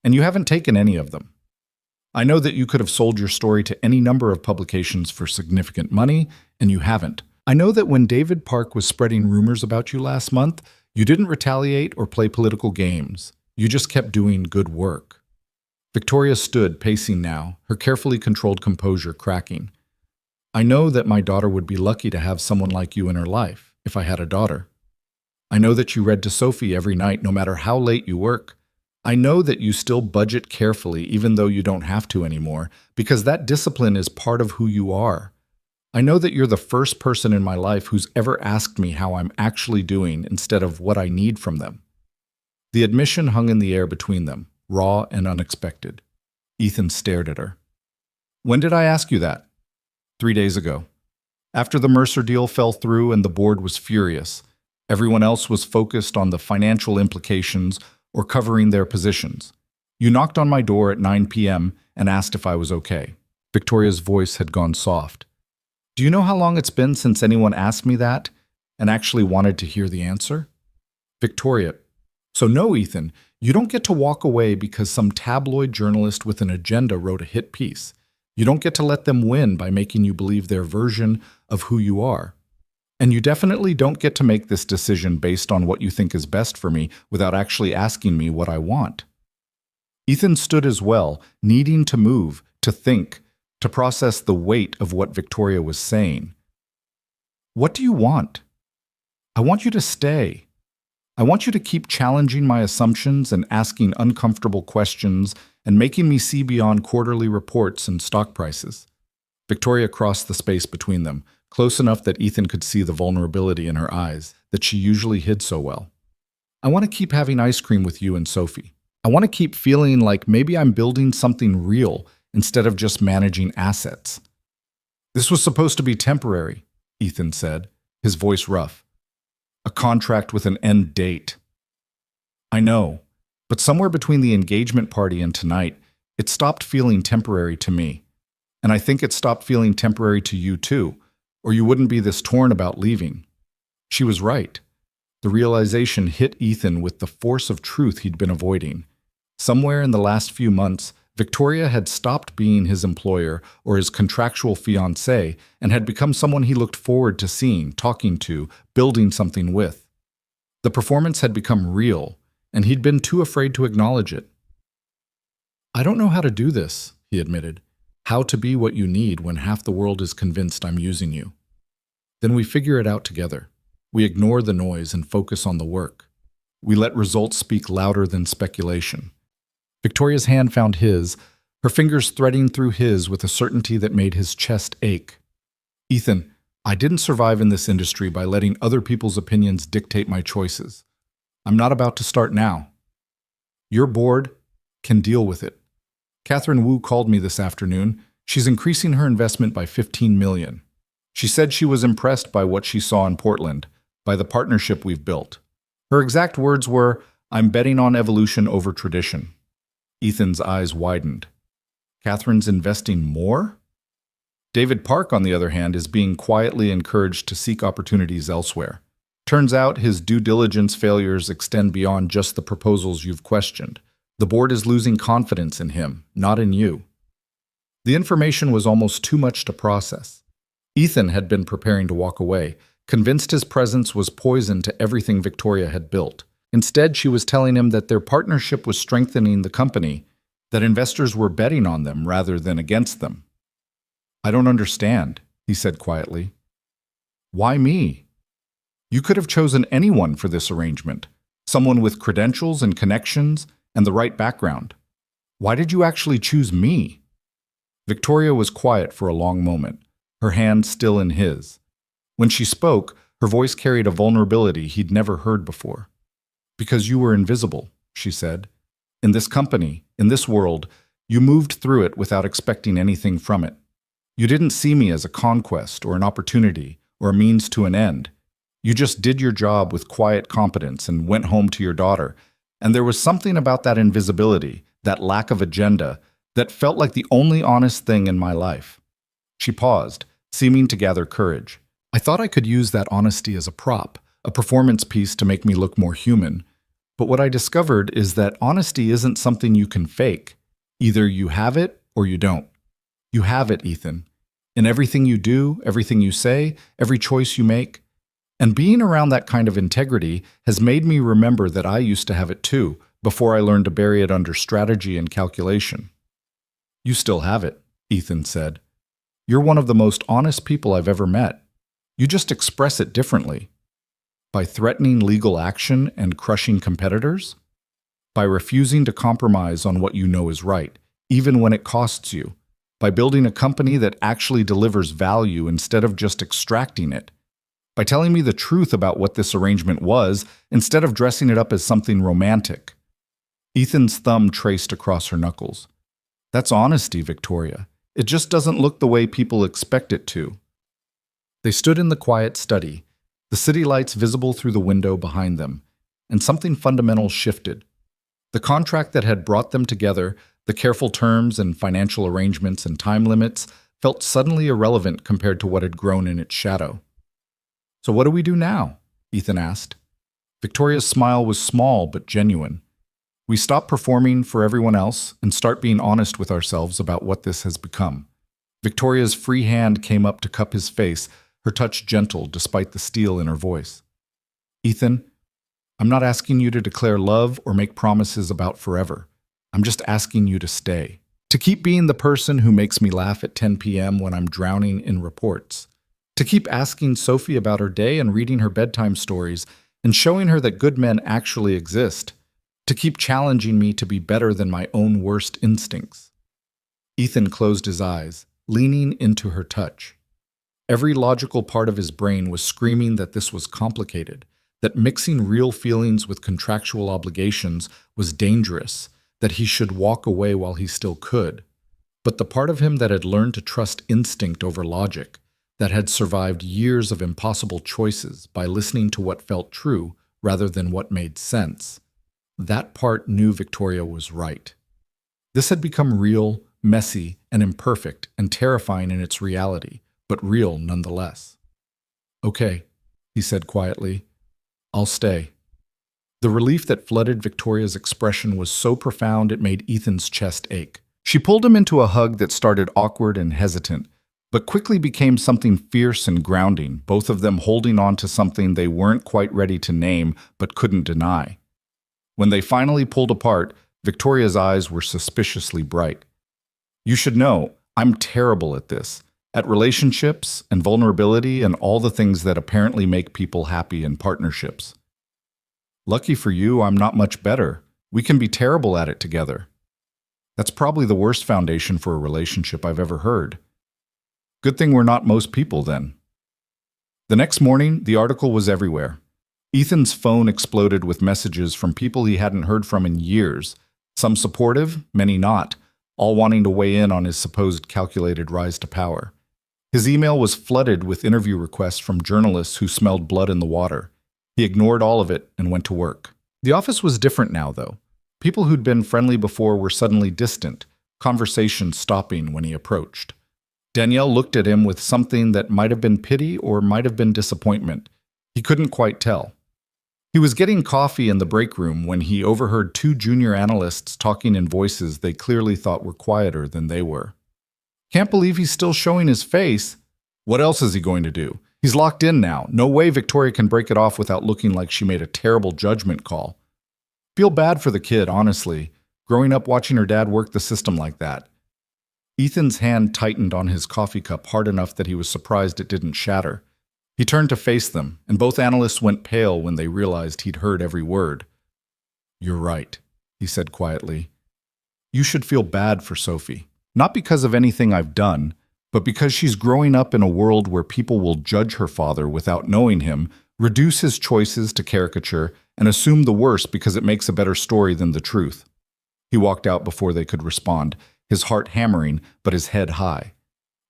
and you haven't taken any of them. I know that you could have sold your story to any number of publications for significant money, and you haven't. I know that when David Park was spreading rumors about you last month, you didn't retaliate or play political games. You just kept doing good work." Victoria stood, pacing now, her carefully controlled composure cracking. "I know that my daughter would be lucky to have someone like you in her life, if I had a daughter. I know that you read to Sophie every night, no matter how late you work. I know that you still budget carefully, even though you don't have to anymore, because that discipline is part of who you are. I know that you're the first person in my life who's ever asked me how I'm actually doing instead of what I need from them. The admission hung in the air between them, raw and unexpected. Ethan stared at her. When did I ask you that? 3 days ago. After the Mercer deal fell through and the board was furious. Everyone else was focused on the financial implications or covering their positions. You knocked on my door at 9 p.m. and asked if I was okay. Victoria's voice had gone soft. Do you know how long it's been since anyone asked me that and actually wanted to hear the answer? Victoria. So no, Ethan, you don't get to walk away because some tabloid journalist with an agenda wrote a hit piece. You don't get to let them win by making you believe their version of who you are. And you definitely don't get to make this decision based on what you think is best for me without actually asking me what I want. Ethan stood as well, needing to move, to think, to process the weight of what Victoria was saying. What do you want? I want you to stay. I want you to keep challenging my assumptions and asking uncomfortable questions and making me see beyond quarterly reports and stock prices. Victoria crossed the space between them, close enough that Ethan could see the vulnerability in her eyes that she usually hid so well. I want to keep having ice cream with you and Sophie. I want to keep feeling like maybe I'm building something real instead of just managing assets. This was supposed to be temporary, Ethan said, his voice rough. A contract with an end date. I know, but somewhere between the engagement party and tonight, it stopped feeling temporary to me. And I think it stopped feeling temporary to you too, or you wouldn't be this torn about leaving. She was right. The realization hit Ethan with the force of truth he'd been avoiding. Somewhere in the last few months, Victoria had stopped being his employer or his contractual fiancée and had become someone he looked forward to seeing, talking to, building something with. The performance had become real, and he'd been too afraid to acknowledge it. I don't know how to do this, he admitted. How to be what you need when half the world is convinced I'm using you. Then we figure it out together. We ignore the noise and focus on the work. We let results speak louder than speculation. Victoria's hand found his, her fingers threading through his with a certainty that made his chest ache. Ethan, I didn't survive in this industry by letting other people's opinions dictate my choices. I'm not about to start now. Your board can deal with it. Catherine Wu called me this afternoon. She's increasing her investment by $15 million. She said she was impressed by what she saw in Portland, by the partnership we've built. Her exact words were, I'm betting on evolution over tradition. Ethan's eyes widened. Catherine's investing more? David Park, on the other hand, is being quietly encouraged to seek opportunities elsewhere. Turns out his due diligence failures extend beyond just the proposals you've questioned. The board is losing confidence in him, not in you. The information was almost too much to process. Ethan had been preparing to walk away, convinced his presence was poison to everything Victoria had built. Instead, she was telling him that their partnership was strengthening the company, that investors were betting on them rather than against them. I don't understand, he said quietly. Why me? You could have chosen anyone for this arrangement, someone with credentials and connections and the right background. Why did you actually choose me? Victoria was quiet for a long moment, her hand still in his. When she spoke, her voice carried a vulnerability he'd never heard before. Because you were invisible, she said. In this company, in this world, you moved through it without expecting anything from it. You didn't see me as a conquest or an opportunity or a means to an end. You just did your job with quiet competence and went home to your daughter. And there was something about that invisibility, that lack of agenda, that felt like the only honest thing in my life. She paused, seeming to gather courage. I thought I could use that honesty as a prop, a performance piece to make me look more human. But what I discovered is that honesty isn't something you can fake. Either you have it or you don't. You have it, Ethan. In everything you do, everything you say, every choice you make. And being around that kind of integrity has made me remember that I used to have it too, before I learned to bury it under strategy and calculation. You still have it, Ethan said. You're one of the most honest people I've ever met. You just express it differently. By threatening legal action and crushing competitors? By refusing to compromise on what you know is right, even when it costs you? By building a company that actually delivers value instead of just extracting it? By telling me the truth about what this arrangement was instead of dressing it up as something romantic? Ethan's thumb traced across her knuckles. That's honesty, Victoria. It just doesn't look the way people expect it to. They stood in the quiet study, the city lights visible through the window behind them, and something fundamental shifted. The contract that had brought them together, the careful terms and financial arrangements and time limits, felt suddenly irrelevant compared to what had grown in its shadow. "So what do we do now?" Ethan asked. Victoria's smile was small but genuine. "We stop performing for everyone else and start being honest with ourselves about what this has become." Victoria's free hand came up to cup his face, her touch gentle despite the steel in her voice. "Ethan, I'm not asking you to declare love or make promises about forever. I'm just asking you to stay. To keep being the person who makes me laugh at 10 p.m. when I'm drowning in reports. To keep asking Sophie about her day and reading her bedtime stories and showing her that good men actually exist. To keep challenging me to be better than my own worst instincts." Ethan closed his eyes, leaning into her touch. Every logical part of his brain was screaming that this was complicated, that mixing real feelings with contractual obligations was dangerous, that he should walk away while he still could. But the part of him that had learned to trust instinct over logic, that had survived years of impossible choices by listening to what felt true rather than what made sense, that part knew Victoria was right. This had become real, messy, and imperfect, and terrifying in its reality, but real nonetheless. "Okay," he said quietly. "I'll stay." The relief that flooded Victoria's expression was so profound it made Ethan's chest ache. She pulled him into a hug that started awkward and hesitant, but quickly became something fierce and grounding, both of them holding on to something they weren't quite ready to name but couldn't deny. When they finally pulled apart, Victoria's eyes were suspiciously bright. "You should know, I'm terrible at this. At relationships and vulnerability and all the things that apparently make people happy in partnerships. Lucky for you, I'm not much better. We can be terrible at it together." That's probably the worst foundation for a relationship I've ever heard. Good thing we're not most people, then. The next morning, the article was everywhere. Ethan's phone exploded with messages from people he hadn't heard from in years, some supportive, many not, all wanting to weigh in on his supposed calculated rise to power. His email was flooded with interview requests from journalists who smelled blood in the water. He ignored all of it and went to work. The office was different now, though. People who'd been friendly before were suddenly distant, conversation stopping when he approached. Danielle looked at him with something that might have been pity or might have been disappointment. He couldn't quite tell. He was getting coffee in the break room when he overheard two junior analysts talking in voices they clearly thought were quieter than they were. "Can't believe he's still showing his face. What else is he going to do? He's locked in now. No way Victoria can break it off without looking like she made a terrible judgment call. Feel bad for the kid, honestly, growing up watching her dad work the system like that." Ethan's hand tightened on his coffee cup hard enough that he was surprised it didn't shatter. He turned to face them, and both analysts went pale when they realized he'd heard every word. "You're right," he said quietly. "You should feel bad for Sophie. Not because of anything I've done, but because she's growing up in a world where people will judge her father without knowing him, reduce his choices to caricature, and assume the worst because it makes a better story than the truth." He walked out before they could respond, his heart hammering, but his head high.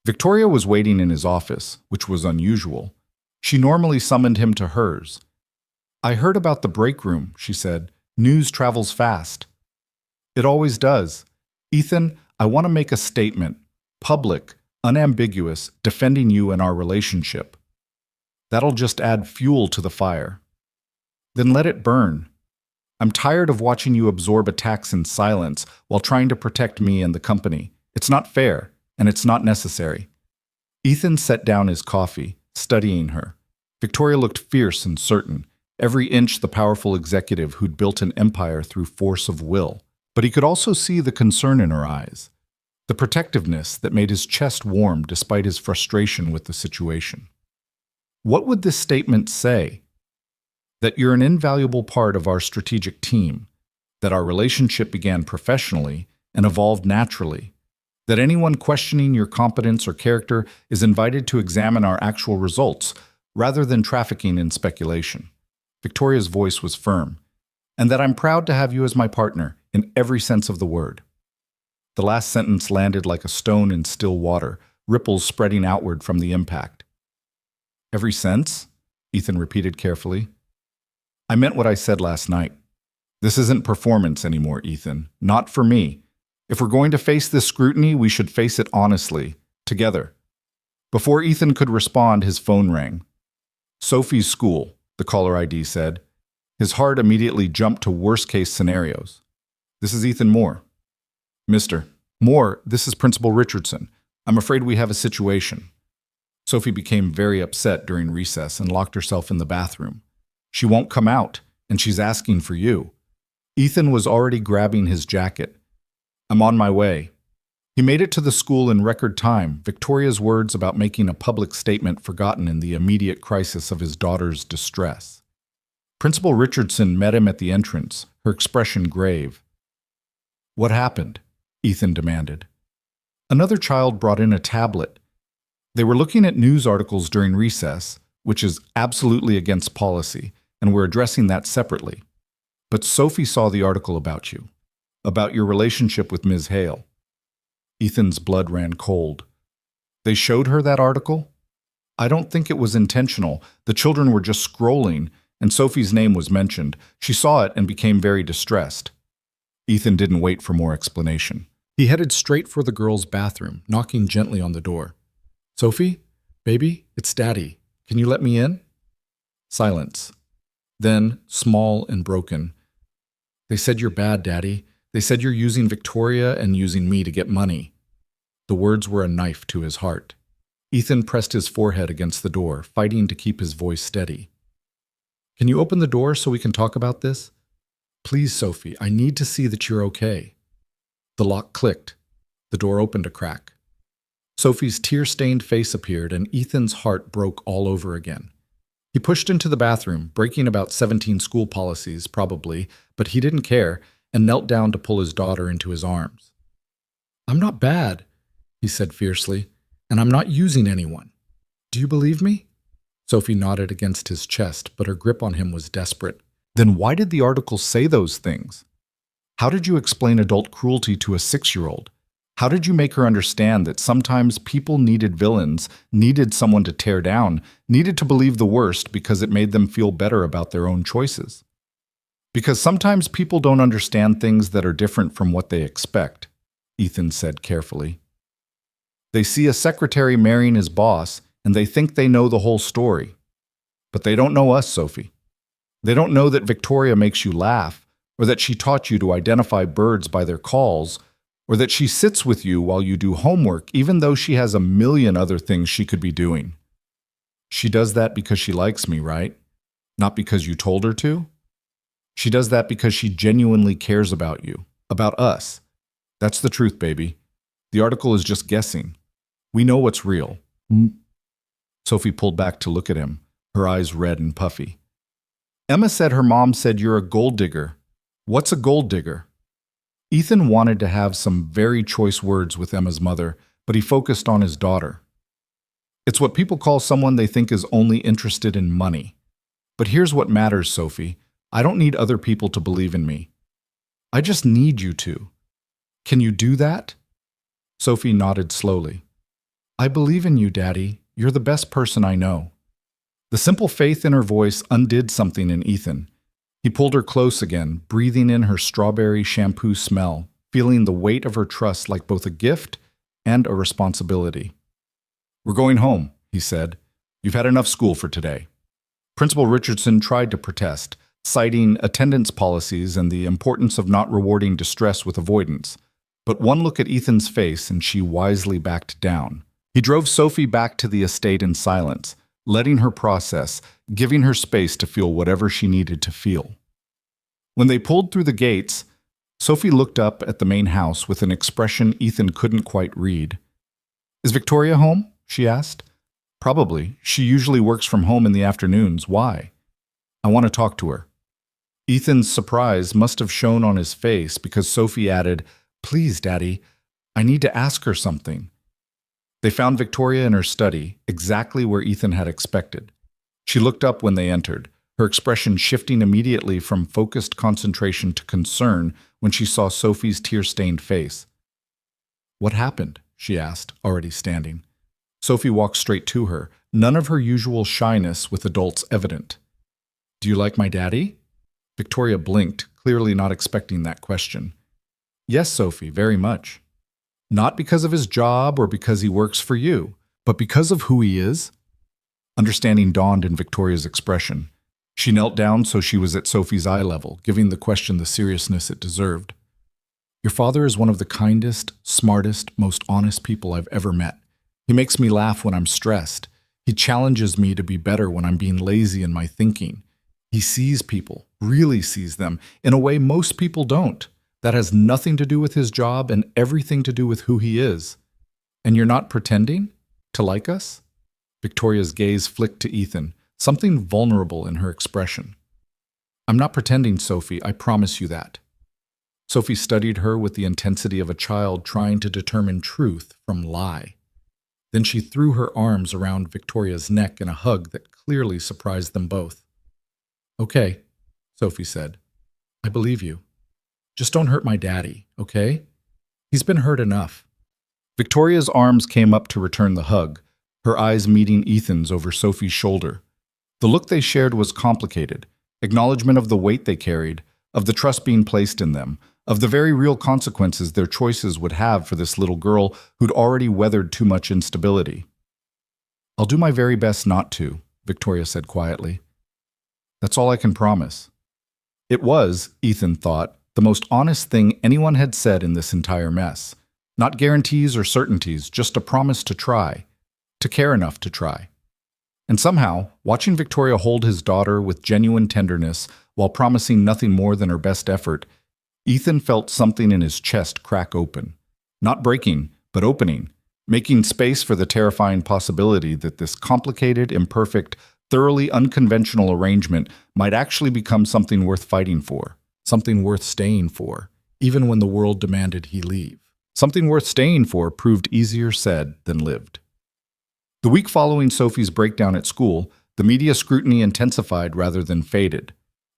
Victoria was waiting in his office, which was unusual. She normally summoned him to hers. "I heard about the break room," she said. "News travels fast." "It always does. Ethan, I want to make a statement. Public, unambiguous, defending you and our relationship. That'll just add fuel to the fire. Then let it burn. I'm tired of watching you absorb attacks in silence while trying to protect me and the company. It's not fair, and it's not necessary." Ethan set down his coffee, studying her. Victoria looked fierce and certain, every inch the powerful executive who'd built an empire through force of will. But he could also see the concern in her eyes, the protectiveness that made his chest warm despite his frustration with the situation. What would this statement say? that you're an invaluable part of our strategic team, that our relationship began professionally and evolved naturally, that anyone questioning your competence or character is invited to examine our actual results rather than trafficking in speculation. Victoria's voice was firm, and that I'm proud to have you as my partner in every sense of the word. The last sentence landed like a stone in still water, ripples spreading outward from the impact. Every sense? Ethan repeated carefully. I meant what I said last night. This isn't performance anymore, Ethan. Not for me. If we're going to face this scrutiny, we should face it honestly, together. Before Ethan could respond, his phone rang. Sophie's school, the caller ID said. His heart immediately jumped to worst-case scenarios. This is Ethan Moore. Mr. Moore, this is Principal Richardson. I'm afraid we have a situation. Sophie became very upset during recess and locked herself in the bathroom. She won't come out, and she's asking for you. Ethan was already grabbing his jacket. I'm on my way. He made it to the school in record time, Victoria's words about making a public statement forgotten in the immediate crisis of his daughter's distress. Principal Richardson met him at the entrance, her expression grave. What happened? Ethan demanded. Another child brought in a tablet. They were looking at news articles during recess, which is absolutely against policy, and we're addressing that separately. But Sophie saw the article about you, about your relationship with Ms. Hale. Ethan's blood ran cold. They showed her that article? I don't think it was intentional. The children were just scrolling, and Sophie's name was mentioned. She saw it and became very distressed. Ethan didn't wait for more explanation. He headed straight for the girls' bathroom, knocking gently on the door. Sophie? Baby? It's Daddy. Can you let me in? Silence. Then, small and broken. They said you're bad, Daddy. They said you're using Victoria and using me to get money. The words were a knife to his heart. Ethan pressed his forehead against the door, fighting to keep his voice steady. Can you open the door so we can talk about this? Please, Sophie, I need to see that you're okay. The lock clicked. The door opened a crack. Sophie's tear-stained face appeared, and Ethan's heart broke all over again. He pushed into the bathroom, breaking about 17 school policies, probably, but he didn't care, and knelt down to pull his daughter into his arms. I'm not bad, he said fiercely, and I'm not using anyone. Do you believe me? Sophie nodded against his chest, but her grip on him was desperate. Then why did the article say those things? How did you explain adult cruelty to a 6-year-old? How did you make her understand that sometimes people needed villains, needed someone to tear down, needed to believe the worst because it made them feel better about their own choices? Because sometimes people don't understand things that are different from what they expect, Ethan said carefully. They see a secretary marrying his boss, and they think they know the whole story. But they don't know us, Sophie. They don't know that Victoria makes you laugh, or that she taught you to identify birds by their calls, or that she sits with you while you do homework even though she has a million other things she could be doing. She does that because she likes me, right? Not because you told her to? She does that because she genuinely cares about you, about us. That's the truth, baby. The article is just guessing. We know what's real. Sophie pulled back to look at him, her eyes red and puffy. Emma said her mom said you're a gold digger. What's a gold digger? Ethan wanted to have some very choice words with Emma's mother, but he focused on his daughter. It's what people call someone they think is only interested in money. But here's what matters, Sophie. I don't need other people to believe in me. I just need you to. Can you do that? Sophie nodded slowly. I believe in you, Daddy. You're the best person I know. The simple faith in her voice undid something in Ethan. He pulled her close again, breathing in her strawberry shampoo smell, feeling the weight of her trust like both a gift and a responsibility. We're going home, he said. You've had enough school for today. Principal Richardson tried to protest, citing attendance policies and the importance of not rewarding distress with avoidance. But one look at Ethan's face and she wisely backed down. He drove Sophie back to the estate in silence, letting her process, giving her space to feel whatever she needed to feel. When they pulled through the gates, Sophie looked up at the main house with an expression Ethan couldn't quite read. Is Victoria home? She asked. Probably. She usually works from home in the afternoons. Why? I want to talk to her. Ethan's surprise must have shown on his face because Sophie added, "Please, Daddy, I need to ask her something." They found Victoria in her study, exactly where Ethan had expected. She looked up when they entered, her expression shifting immediately from focused concentration to concern when she saw Sophie's tear-stained face. "What happened?" she asked, already standing. Sophie walked straight to her, none of her usual shyness with adults evident. "Do you like my daddy?" Victoria blinked, clearly not expecting that question. "Yes, Sophie, very much. Not because of his job or because he works for you, but because of who he is." Understanding dawned in Victoria's expression. She knelt down so she was at Sophie's eye level, giving the question the seriousness it deserved. "Your father is one of the kindest, smartest, most honest people I've ever met. He makes me laugh when I'm stressed. He challenges me to be better when I'm being lazy in my thinking. He sees people, really sees them, in a way most people don't. That has nothing to do with his job and everything to do with who he is. And you're not pretending to like us?" Victoria's gaze flicked to Ethan, something vulnerable in her expression. "I'm not pretending, Sophie, I promise you that." Sophie studied her with the intensity of a child trying to determine truth from lie. Then she threw her arms around Victoria's neck in a hug that clearly surprised them both. "Okay," Sophie said. "I believe you. Just don't hurt my daddy, okay? He's been hurt enough." Victoria's arms came up to return the hug, her eyes meeting Ethan's over Sophie's shoulder. The look they shared was complicated, acknowledgement of the weight they carried, of the trust being placed in them, of the very real consequences their choices would have for this little girl who'd already weathered too much instability. "I'll do my very best not to," Victoria said quietly. "That's all I can promise." It was, Ethan thought, the most honest thing anyone had said in this entire mess. Not guarantees or certainties, just a promise to try, to care enough to try. And somehow, watching Victoria hold his daughter with genuine tenderness while promising nothing more than her best effort, Ethan felt something in his chest crack open. Not breaking, but opening, making space for the terrifying possibility that this complicated, imperfect, thoroughly unconventional arrangement might actually become something worth fighting for, something worth staying for, even when the world demanded he leave. Something worth staying for proved easier said than lived. The week following Sophie's breakdown at school, the media scrutiny intensified rather than faded.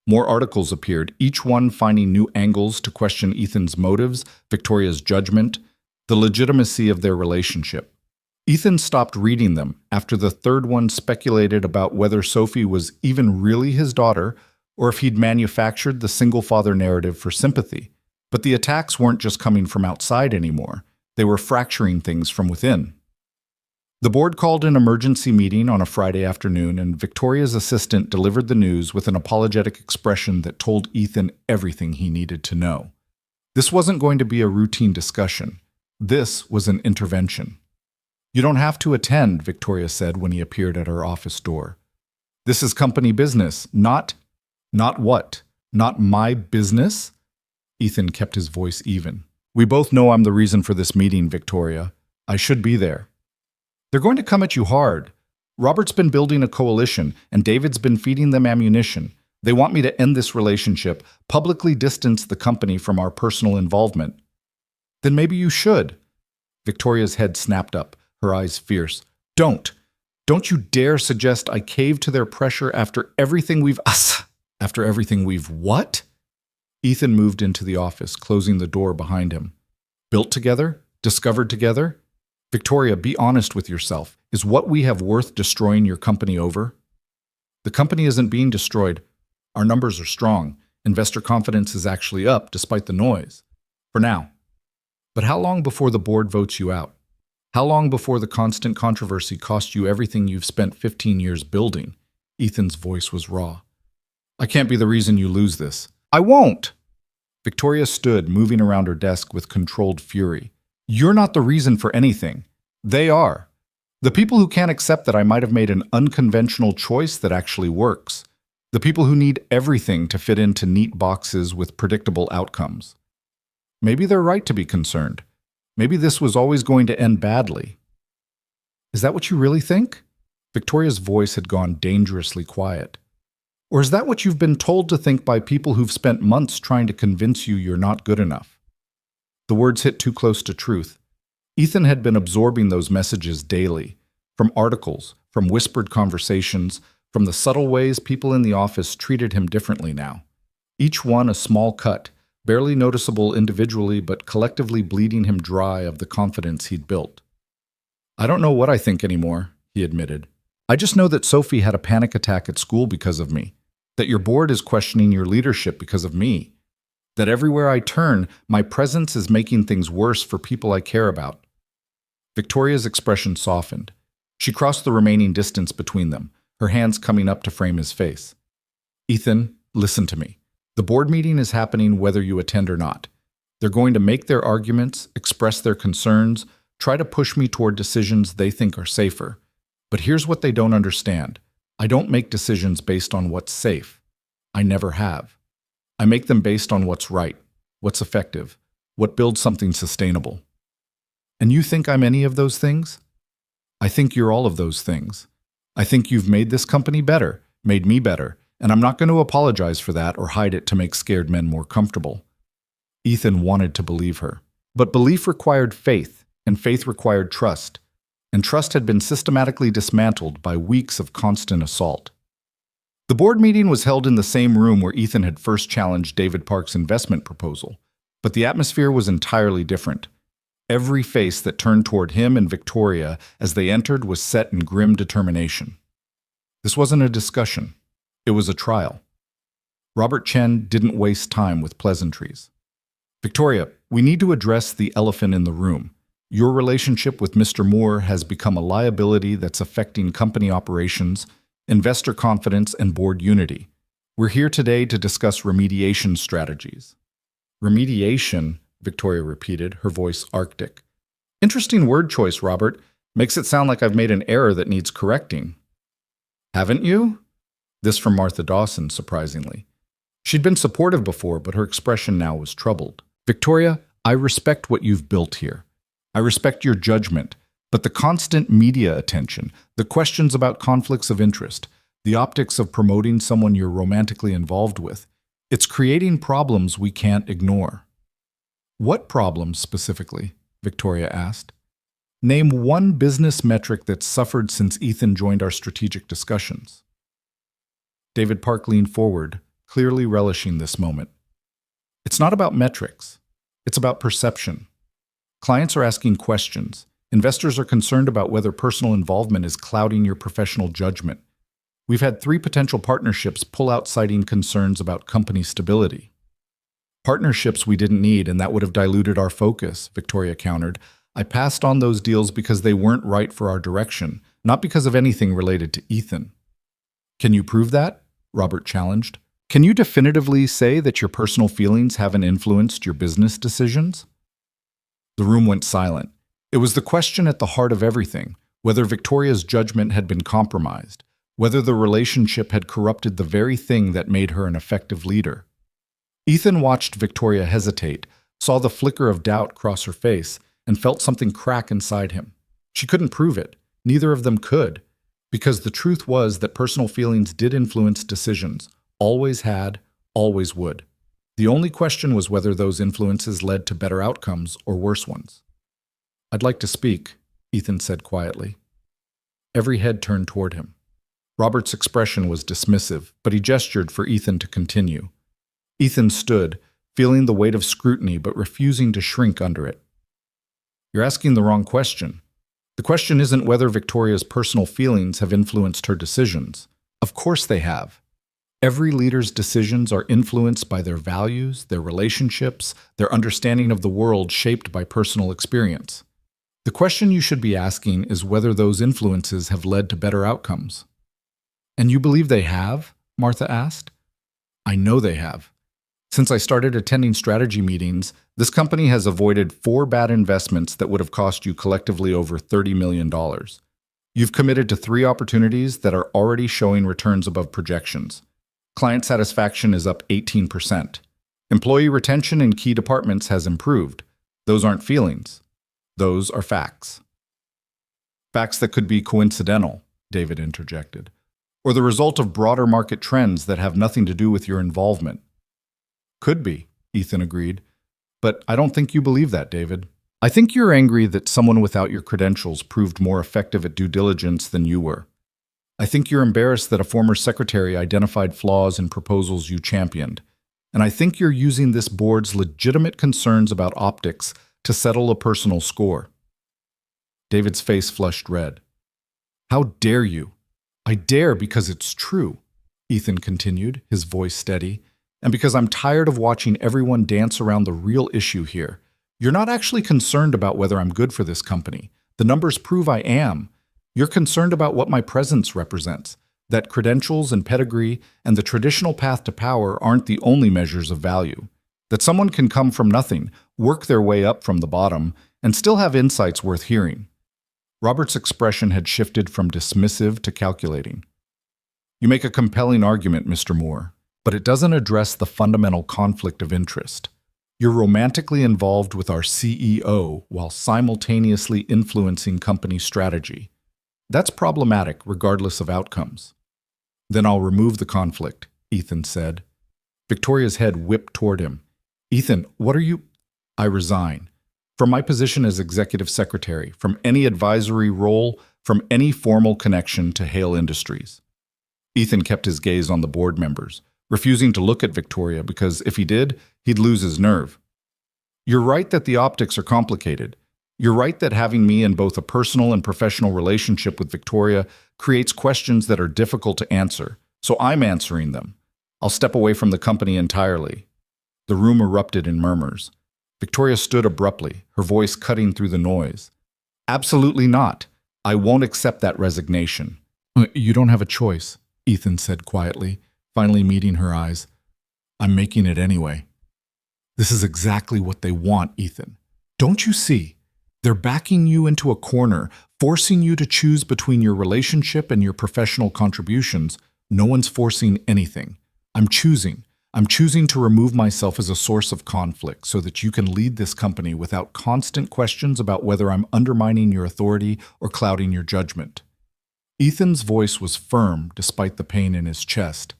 More articles appeared, each one finding new angles to question Ethan's motives, Victoria's judgment, the legitimacy of their relationship. Ethan stopped reading them after the third one speculated about whether Sophie was even really his daughter or if he'd manufactured the single-father narrative for sympathy. But the attacks weren't just coming from outside anymore. They were fracturing things from within. The board called an emergency meeting on a Friday afternoon, and Victoria's assistant delivered the news with an apologetic expression that told Ethan everything he needed to know. This wasn't going to be a routine discussion. This was an intervention. "You don't have to attend," Victoria said when he appeared at her office door. "This is company business, not what? Not my business?" Ethan kept his voice even. "We both know I'm the reason for this meeting, Victoria. I should be there. They're going to come at you hard. Robert's been building a coalition, and David's been feeding them ammunition. They want me to end this relationship, publicly distance the company from our personal involvement." "Then maybe you should." Victoria's head snapped up, her eyes fierce. Don't you dare suggest I cave to their pressure after everything we've... After everything we've what? Ethan moved into the office, closing the door behind him. Built together? Discovered together? Victoria, be honest with yourself. Is what we have worth destroying your company over? The company isn't being destroyed. Our numbers are strong. Investor confidence is actually up, despite the noise. For now. But how long before the board votes you out? How long before the constant controversy costs you everything you've spent 15 years building? Ethan's voice was raw. I can't be the reason you lose this. I won't! Victoria stood, moving around her desk with controlled fury. You're not the reason for anything. They are. The people who can't accept that I might have made an unconventional choice that actually works. The people who need everything to fit into neat boxes with predictable outcomes. Maybe they're right to be concerned. Maybe this was always going to end badly. Is that what you really think? Victoria's voice had gone dangerously quiet. Or is that what you've been told to think by people who've spent months trying to convince you you're not good enough? The words hit too close to truth. Ethan had been absorbing those messages daily, from articles, from whispered conversations, from the subtle ways people in the office treated him differently now. Each one a small cut, barely noticeable individually but collectively bleeding him dry of the confidence he'd built. "I don't know what I think anymore," he admitted. "I just know that Sophie had a panic attack at school because of me, that your board is questioning your leadership because of me, that everywhere I turn, my presence is making things worse for people I care about." Victoria's expression softened. She crossed the remaining distance between them, her hands coming up to frame his face. "Ethan, listen to me. The board meeting is happening whether you attend or not. They're going to make their arguments, express their concerns, try to push me toward decisions they think are safer. But here's what they don't understand. I don't make decisions based on what's safe. I never have. I make them based on what's right, what's effective, what builds something sustainable. And you think I'm any of those things? I think you're all of those things. I think you've made this company better, made me better, and I'm not going to apologize for that or hide it to make scared men more comfortable." Ethan wanted to believe her. But belief required faith, and faith required trust, and trust had been systematically dismantled by weeks of constant assault. The board meeting was held in the same room where Ethan had first challenged David Park's investment proposal, but the atmosphere was entirely different. Every face that turned toward him and Victoria as they entered was set in grim determination. This wasn't a discussion. It was a trial. Robert Chen didn't waste time with pleasantries. "Victoria, we need to address the elephant in the room. Your relationship with Mr. Moore has become a liability that's affecting company operations, investor confidence, and board unity. We're here today to discuss remediation strategies." "Remediation?" Victoria repeated, her voice arctic. "Interesting word choice, Robert. Makes it sound like I've made an error that needs correcting." "Haven't you?" This from Martha Dawson, surprisingly. She'd been supportive before, but her expression now was troubled. "Victoria, I respect what you've built here. I respect your judgment, but the constant media attention, the questions about conflicts of interest, the optics of promoting someone you're romantically involved with, it's creating problems we can't ignore." "What problems specifically?" Victoria asked. "Name one business metric that's suffered since Ethan joined our strategic discussions." David Park leaned forward, clearly relishing this moment. "It's not about metrics. It's about perception. Clients are asking questions. Investors are concerned about whether personal involvement is clouding your professional judgment. We've had 3 potential partnerships pull out citing concerns about company stability." "Partnerships we didn't need, and that would have diluted our focus," Victoria countered. "I passed on those deals because they weren't right for our direction, not because of anything related to Ethan." "Can you prove that?" Robert challenged. "Can you definitively say that your personal feelings haven't influenced your business decisions?" The room went silent. It was the question at the heart of everything, whether Victoria's judgment had been compromised, whether the relationship had corrupted the very thing that made her an effective leader. Ethan watched Victoria hesitate, saw the flicker of doubt cross her face, and felt something crack inside him. She couldn't prove it. Neither of them could. Because the truth was that personal feelings did influence decisions, always had, always would. The only question was whether those influences led to better outcomes or worse ones. "I'd like to speak," Ethan said quietly. Every head turned toward him. Robert's expression was dismissive, but he gestured for Ethan to continue. Ethan stood, feeling the weight of scrutiny but refusing to shrink under it. "You're asking the wrong question. The question isn't whether Victoria's personal feelings have influenced her decisions. Of course they have. Every leader's decisions are influenced by their values, their relationships, their understanding of the world shaped by personal experience. The question you should be asking is whether those influences have led to better outcomes." "And you believe they have?" Martha asked. "I know they have. Since I started attending strategy meetings, this company has avoided 4 bad investments that would have cost you collectively over $30 million. You've committed to 3 opportunities that are already showing returns above projections. Client satisfaction is up 18%. Employee retention in key departments has improved. Those aren't feelings. Those are facts." "Facts that could be coincidental," David interjected. or the result of broader market trends that have nothing to do with your involvement. Could be, Ethan agreed. But I don't think you believe that, David. I think you're angry that someone without your credentials proved more effective at due diligence than you were. I think you're embarrassed that a former secretary identified flaws in proposals you championed. And I think you're using this board's legitimate concerns about optics to settle a personal score. David's face flushed red. How dare you? I dare because it's true, Ethan continued, his voice steady, and because I'm tired of watching everyone dance around the real issue here. You're not actually concerned about whether I'm good for this company. The numbers prove I am. You're concerned about what my presence represents, that credentials and pedigree and the traditional path to power aren't the only measures of value, that someone can come from nothing, work their way up from the bottom, and still have insights worth hearing. Robert's expression had shifted from dismissive to calculating. You make a compelling argument, Mr. Moore, but it doesn't address the fundamental conflict of interest. You're romantically involved with our CEO while simultaneously influencing company strategy. That's problematic regardless of outcomes. Then I'll remove the conflict, Ethan said. Victoria's head whipped toward him. Ethan, what are you? I resign. From my position as executive secretary, from any advisory role, from any formal connection to Hale Industries. Ethan kept his gaze on the board members, refusing to look at Victoria because if he did, he'd lose his nerve. You're right that the optics are complicated. You're right that having me in both a personal and professional relationship with Victoria creates questions that are difficult to answer, so I'm answering them. I'll step away from the company entirely. The room erupted in murmurs. Victoria stood abruptly, her voice cutting through the noise. Absolutely not. I won't accept that resignation. You don't have a choice, Ethan said quietly, finally meeting her eyes. I'm making it anyway. This is exactly what they want, Ethan. Don't you see? They're backing you into a corner, forcing you to choose between your relationship and your professional contributions. No one's forcing anything. I'm choosing. I'm choosing to remove myself as a source of conflict so that you can lead this company without constant questions about whether I'm undermining your authority or clouding your judgment. Ethan's voice was firm despite the pain in his chest.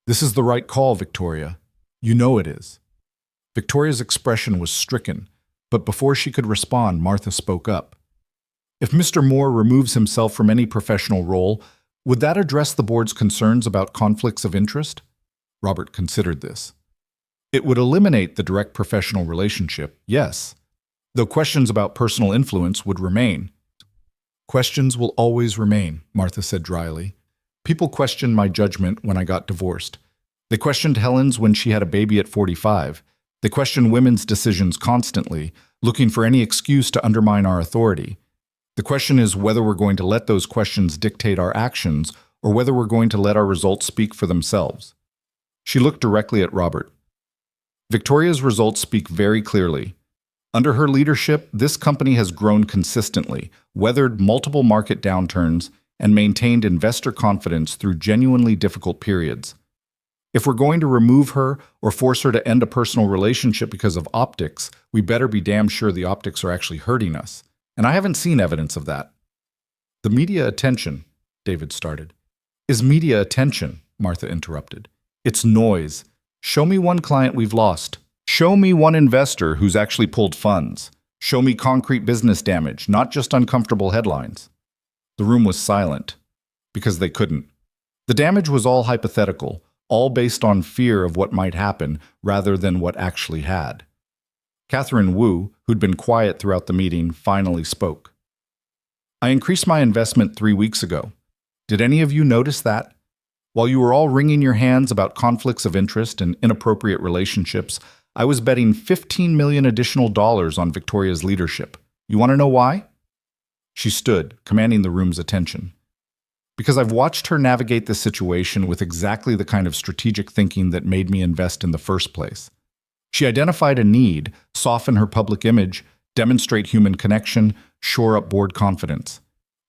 This is the right call, Victoria. You know it is. Victoria's expression was stricken, but before she could respond, Martha spoke up. If Mr. Moore removes himself from any professional role, would that address the board's concerns about conflicts of interest? Robert considered this. It would eliminate the direct professional relationship, yes, though questions about personal influence would remain. Questions will always remain, Martha said dryly. People questioned my judgment when I got divorced. They questioned Helen's when she had a baby at 45. They question women's decisions constantly, looking for any excuse to undermine our authority. The question is whether we're going to let those questions dictate our actions or whether we're going to let our results speak for themselves. She looked directly at Robert. Victoria's results speak very clearly. Under her leadership, this company has grown consistently, weathered multiple market downturns, and maintained investor confidence through genuinely difficult periods. If we're going to remove her or force her to end a personal relationship because of optics, we better be damn sure the optics are actually hurting us. And I haven't seen evidence of that. The media attention, David started. Is media attention, Martha interrupted. It's noise. Show me one client we've lost. Show me one investor who's actually pulled funds. Show me concrete business damage, not just uncomfortable headlines. The room was silent, because they couldn't. The damage was all hypothetical, all based on fear of what might happen rather than what actually had. Catherine Wu, who'd been quiet throughout the meeting, finally spoke. I increased my investment 3 weeks ago. Did any of you notice that? While you were all wringing your hands about conflicts of interest and inappropriate relationships, I was betting $15 million additional on Victoria's leadership. You want to know why? She stood, commanding the room's attention. Because I've watched her navigate this situation with exactly the kind of strategic thinking that made me invest in the first place. She identified a need, soften her public image, demonstrate human connection, shore up board confidence.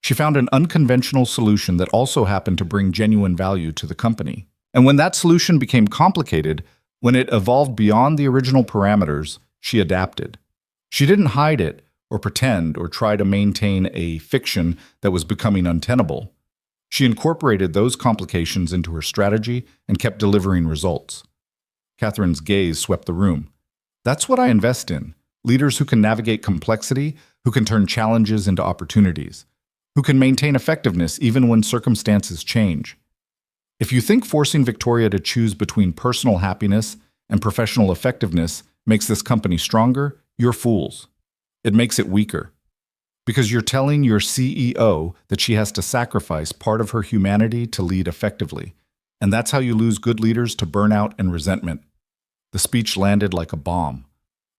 She found an unconventional solution that also happened to bring genuine value to the company. And when that solution became complicated, when it evolved beyond the original parameters, she adapted. She didn't hide it or pretend or try to maintain a fiction that was becoming untenable. She incorporated those complications into her strategy and kept delivering results. Catherine's gaze swept the room. That's what I invest in. Leaders who can navigate complexity, who can turn challenges into opportunities, who can maintain effectiveness even when circumstances change. If you think forcing Victoria to choose between personal happiness and professional effectiveness makes this company stronger, you're fools. It makes it weaker. Because you're telling your CEO that she has to sacrifice part of her humanity to lead effectively. And that's how you lose good leaders to burnout and resentment. The speech landed like a bomb.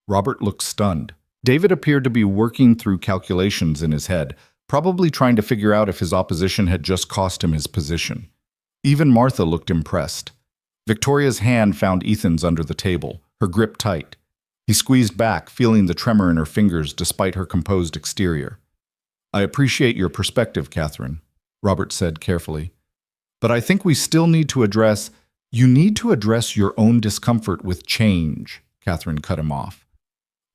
Robert looked stunned. David appeared to be working through calculations in his head, probably trying to figure out if his opposition had just cost him his position. Even Martha looked impressed. Victoria's hand found Ethan's under the table, her grip tight. He squeezed back, feeling the tremor in her fingers despite her composed exterior. I appreciate your perspective, Catherine, Robert said carefully. But I think we still need to address— You need to address your own discomfort with change, Catherine cut him off.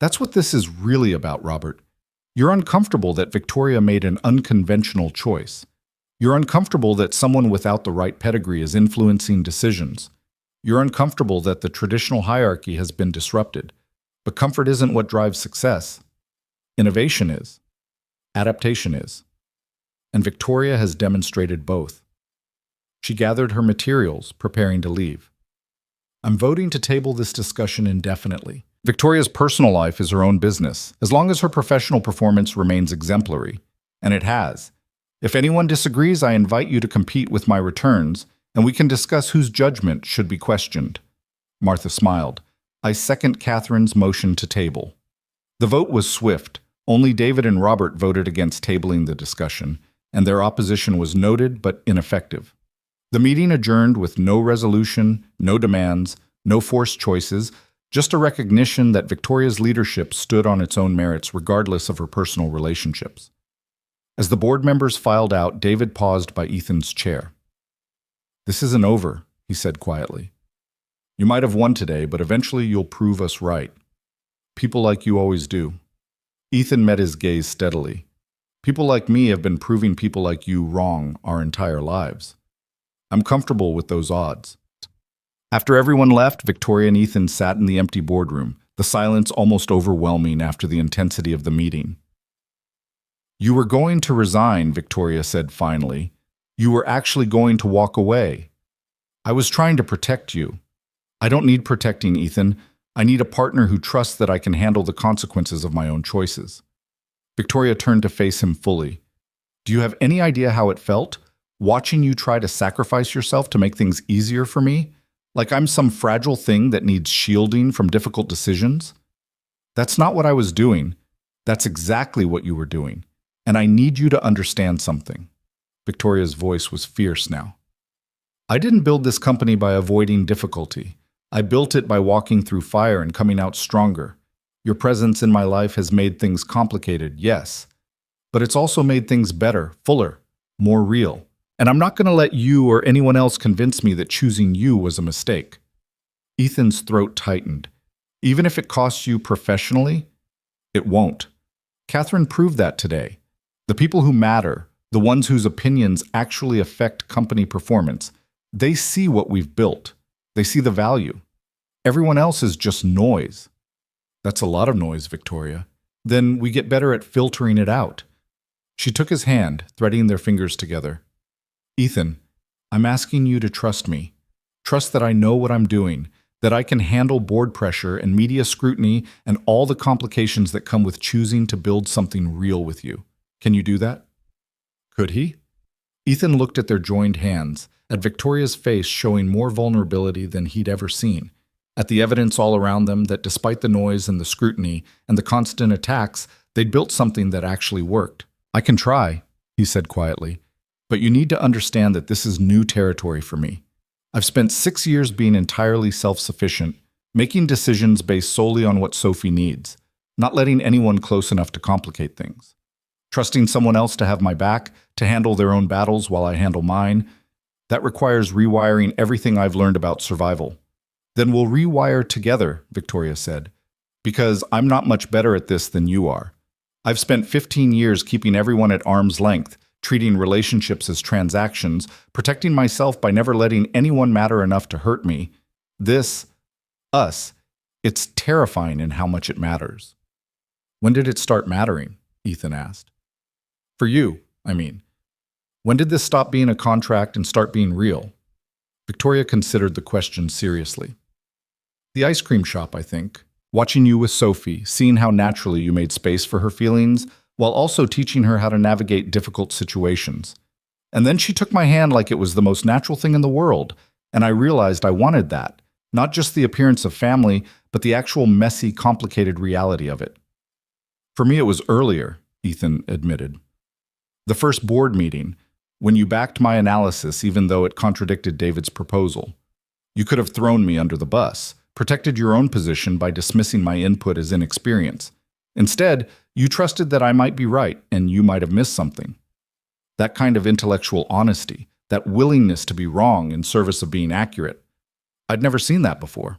That's what this is really about, Robert. You're uncomfortable that Victoria made an unconventional choice. You're uncomfortable that someone without the right pedigree is influencing decisions. You're uncomfortable that the traditional hierarchy has been disrupted. But comfort isn't what drives success. Innovation is. Adaptation is. And Victoria has demonstrated both. She gathered her materials, preparing to leave. I'm voting to table this discussion indefinitely. Victoria's personal life is her own business, as long as her professional performance remains exemplary. And it has. If anyone disagrees, I invite you to compete with my returns, and we can discuss whose judgment should be questioned. Martha smiled. I second Catherine's motion to table. The vote was swift. Only David and Robert voted against tabling the discussion, and their opposition was noted but ineffective. The meeting adjourned with no resolution, no demands, no forced choices, just a recognition that Victoria's leadership stood on its own merits regardless of her personal relationships. As the board members filed out, David paused by Ethan's chair. This isn't over, he said quietly. You might have won today, but eventually you'll prove us right. People like you always do. Ethan met his gaze steadily. People like me have been proving people like you wrong our entire lives. I'm comfortable with those odds. After everyone left, Victoria and Ethan sat in the empty boardroom, the silence almost overwhelming after the intensity of the meeting. You were going to resign, Victoria said finally. You were actually going to walk away. I was trying to protect you. I don't need protecting, Ethan. I need a partner who trusts that I can handle the consequences of my own choices. Victoria turned to face him fully. Do you have any idea how it felt, watching you try to sacrifice yourself to make things easier for me? Like I'm some fragile thing that needs shielding from difficult decisions? That's not what I was doing. That's exactly what you were doing. And I need you to understand something. Victoria's voice was fierce now. I didn't build this company by avoiding difficulty. I built it by walking through fire and coming out stronger. Your presence in my life has made things complicated, yes. But it's also made things better, fuller, more real. And I'm not going to let you or anyone else convince me that choosing you was a mistake. Ethan's throat tightened. Even if it costs you professionally, it won't. Catherine proved that today. The people who matter, the ones whose opinions actually affect company performance, they see what we've built. They see the value. Everyone else is just noise. That's a lot of noise, Victoria. Then we get better at filtering it out. She took his hand, threading their fingers together. Ethan, I'm asking you to trust me. Trust that I know what I'm doing, that I can handle board pressure and media scrutiny and all the complications that come with choosing to build something real with you. Can you do that? Could he? Ethan looked at their joined hands, at Victoria's face showing more vulnerability than he'd ever seen, at the evidence all around them that despite the noise and the scrutiny and the constant attacks, they'd built something that actually worked. I can try, he said quietly, but you need to understand that this is new territory for me. I've spent 6 years being entirely self-sufficient, making decisions based solely on what Sophie needs, not letting anyone close enough to complicate things. Trusting someone else to have my back, to handle their own battles while I handle mine, that requires rewiring everything I've learned about survival. Then we'll rewire together, Victoria said, because I'm not much better at this than you are. I've spent 15 years keeping everyone at arm's length, treating relationships as transactions, protecting myself by never letting anyone matter enough to hurt me. This, us, it's terrifying in how much it matters. When did it start mattering? Ethan asked. For you, I mean. When did this stop being a contract and start being real? Victoria considered the question seriously. The ice cream shop, I think. Watching you with Sophie, seeing how naturally you made space for her feelings, while also teaching her how to navigate difficult situations. And then she took my hand like it was the most natural thing in the world, and I realized I wanted that, not just the appearance of family, but the actual messy, complicated reality of it. For me, it was earlier, Ethan admitted. The first board meeting, when you backed my analysis even though it contradicted David's proposal. You could have thrown me under the bus, protected your own position by dismissing my input as inexperience. Instead, you trusted that I might be right and you might have missed something. That kind of intellectual honesty, that willingness to be wrong in service of being accurate, I'd never seen that before.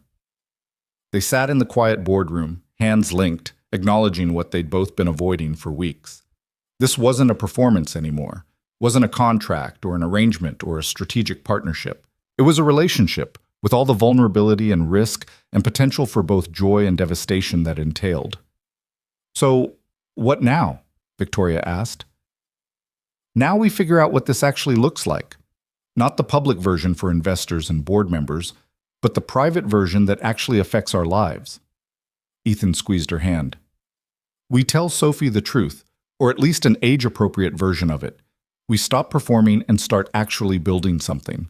They sat in the quiet boardroom, hands linked, acknowledging what they'd both been avoiding for weeks. This wasn't a performance anymore, wasn't a contract or an arrangement or a strategic partnership. It was a relationship, with all the vulnerability and risk and potential for both joy and devastation that entailed. So, what now? Victoria asked. Now we figure out what this actually looks like. Not the public version for investors and board members, but the private version that actually affects our lives. Ethan squeezed her hand. We tell Sophie the truth, or at least an age-appropriate version of it. We stop performing and start actually building something.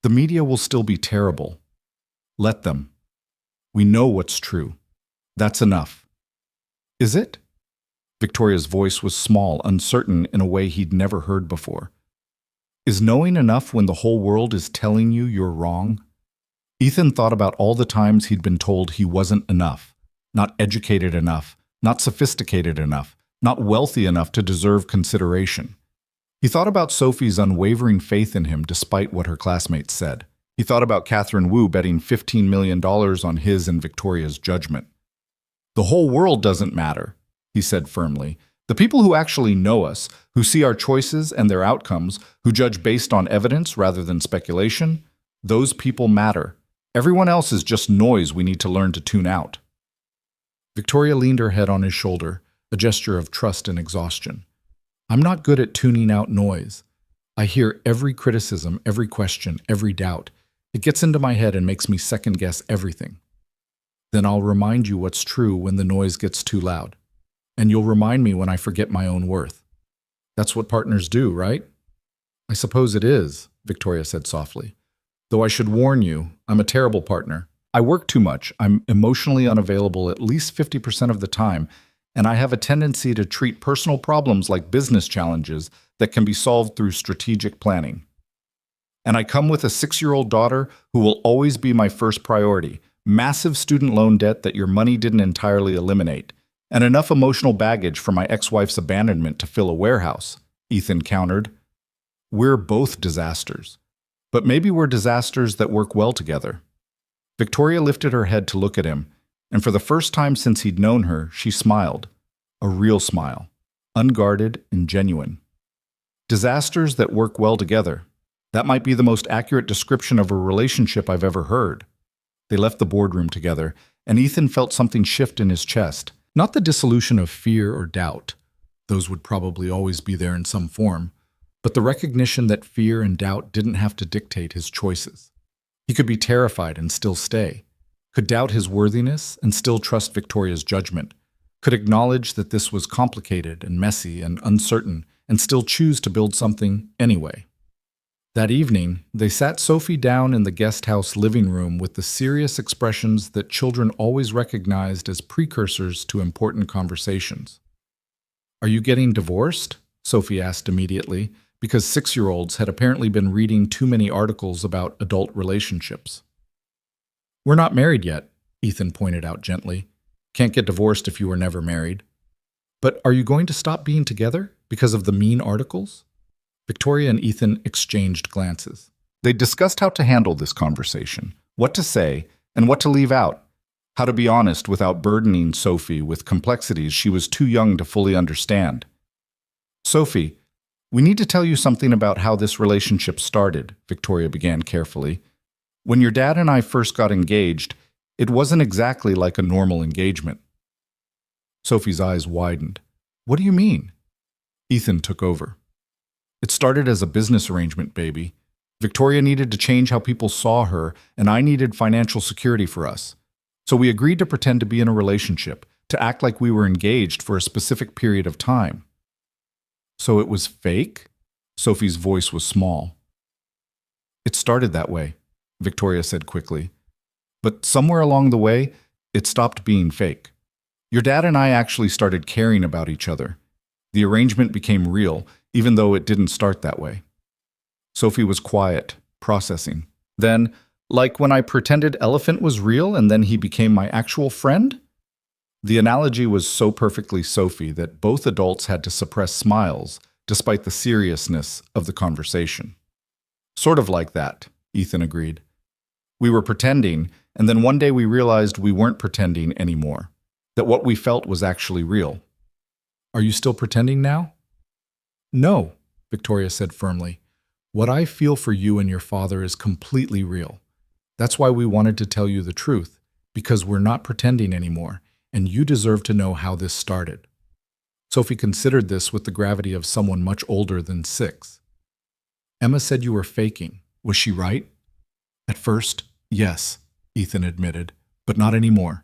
The media will still be terrible. Let them. We know what's true. That's enough. Is it? Victoria's voice was small, uncertain in a way he'd never heard before. Is knowing enough when the whole world is telling you you're wrong? Ethan thought about all the times he'd been told he wasn't enough, not educated enough, not sophisticated enough, not wealthy enough to deserve consideration. He thought about Sophie's unwavering faith in him despite what her classmates said. He thought about Catherine Wu betting $15 million on his and Victoria's judgment. The whole world doesn't matter, he said firmly. The people who actually know us, who see our choices and their outcomes, who judge based on evidence rather than speculation, those people matter. Everyone else is just noise we need to learn to tune out. Victoria leaned her head on his shoulder, a gesture of trust and exhaustion. I'm not good at tuning out noise. I hear every criticism, every question, every doubt. It gets into my head and makes me second-guess everything. Then I'll remind you what's true when the noise gets too loud. And you'll remind me when I forget my own worth. That's what partners do, right? I suppose it is, Victoria said softly. Though I should warn you, I'm a terrible partner. I work too much. I'm emotionally unavailable at least 50% of the time, and I have a tendency to treat personal problems like business challenges that can be solved through strategic planning. And I come with a 6-year-old daughter who will always be my first priority, massive student loan debt that your money didn't entirely eliminate, and enough emotional baggage from my ex-wife's abandonment to fill a warehouse, Ethan countered. We're both disasters. But maybe we're disasters that work well together. Victoria lifted her head to look at him, and for the first time since he'd known her, she smiled. A real smile, unguarded and genuine. Disasters that work well together. That might be the most accurate description of a relationship I've ever heard. They left the boardroom together, and Ethan felt something shift in his chest. Not the dissolution of fear or doubt. Those would probably always be there in some form. But the recognition that fear and doubt didn't have to dictate his choices. He could be terrified and still stay. Could doubt his worthiness and still trust Victoria's judgment. Could acknowledge that this was complicated and messy and uncertain and still choose to build something anyway. That evening, they sat Sophie down in the guest house living room with the serious expressions that children always recognized as precursors to important conversations. Are you getting divorced? Sophie asked immediately, because 6-year-olds had apparently been reading too many articles about adult relationships. We're not married yet, Ethan pointed out gently. Can't get divorced if you were never married. But are you going to stop being together because of the mean articles? Victoria and Ethan exchanged glances. They discussed how to handle this conversation, what to say, and what to leave out, how to be honest without burdening Sophie with complexities she was too young to fully understand. Sophie, We need to tell you something about how this relationship started, Victoria began carefully. When your dad and I first got engaged, it wasn't exactly like a normal engagement. Sophie's eyes widened. What do you mean? Ethan took over. It started as a business arrangement, baby. Victoria needed to change how people saw her, and I needed financial security for us. So we agreed to pretend to be in a relationship, to act like we were engaged for a specific period of time. So it was fake? Sophie's voice was small. It started that way, Victoria said quickly. But somewhere along the way, it stopped being fake. Your dad and I actually started caring about each other. The arrangement became real, even though it didn't start that way. Sophie was quiet, processing. Then, like when I pretended Elephant was real and then he became my actual friend? The analogy was so perfectly Sophie that both adults had to suppress smiles, despite the seriousness of the conversation. Sort of like that, Ethan agreed. We were pretending, and then one day we realized we weren't pretending anymore, that what we felt was actually real. Are you still pretending now? No, Victoria said firmly. What I feel for you and your father is completely real. That's why we wanted to tell you the truth, because we're not pretending anymore, and you deserve to know how this started. Sophie considered this with the gravity of someone much older than 6. Emma said you were faking. Was she right? At first, yes, Ethan admitted, but not anymore.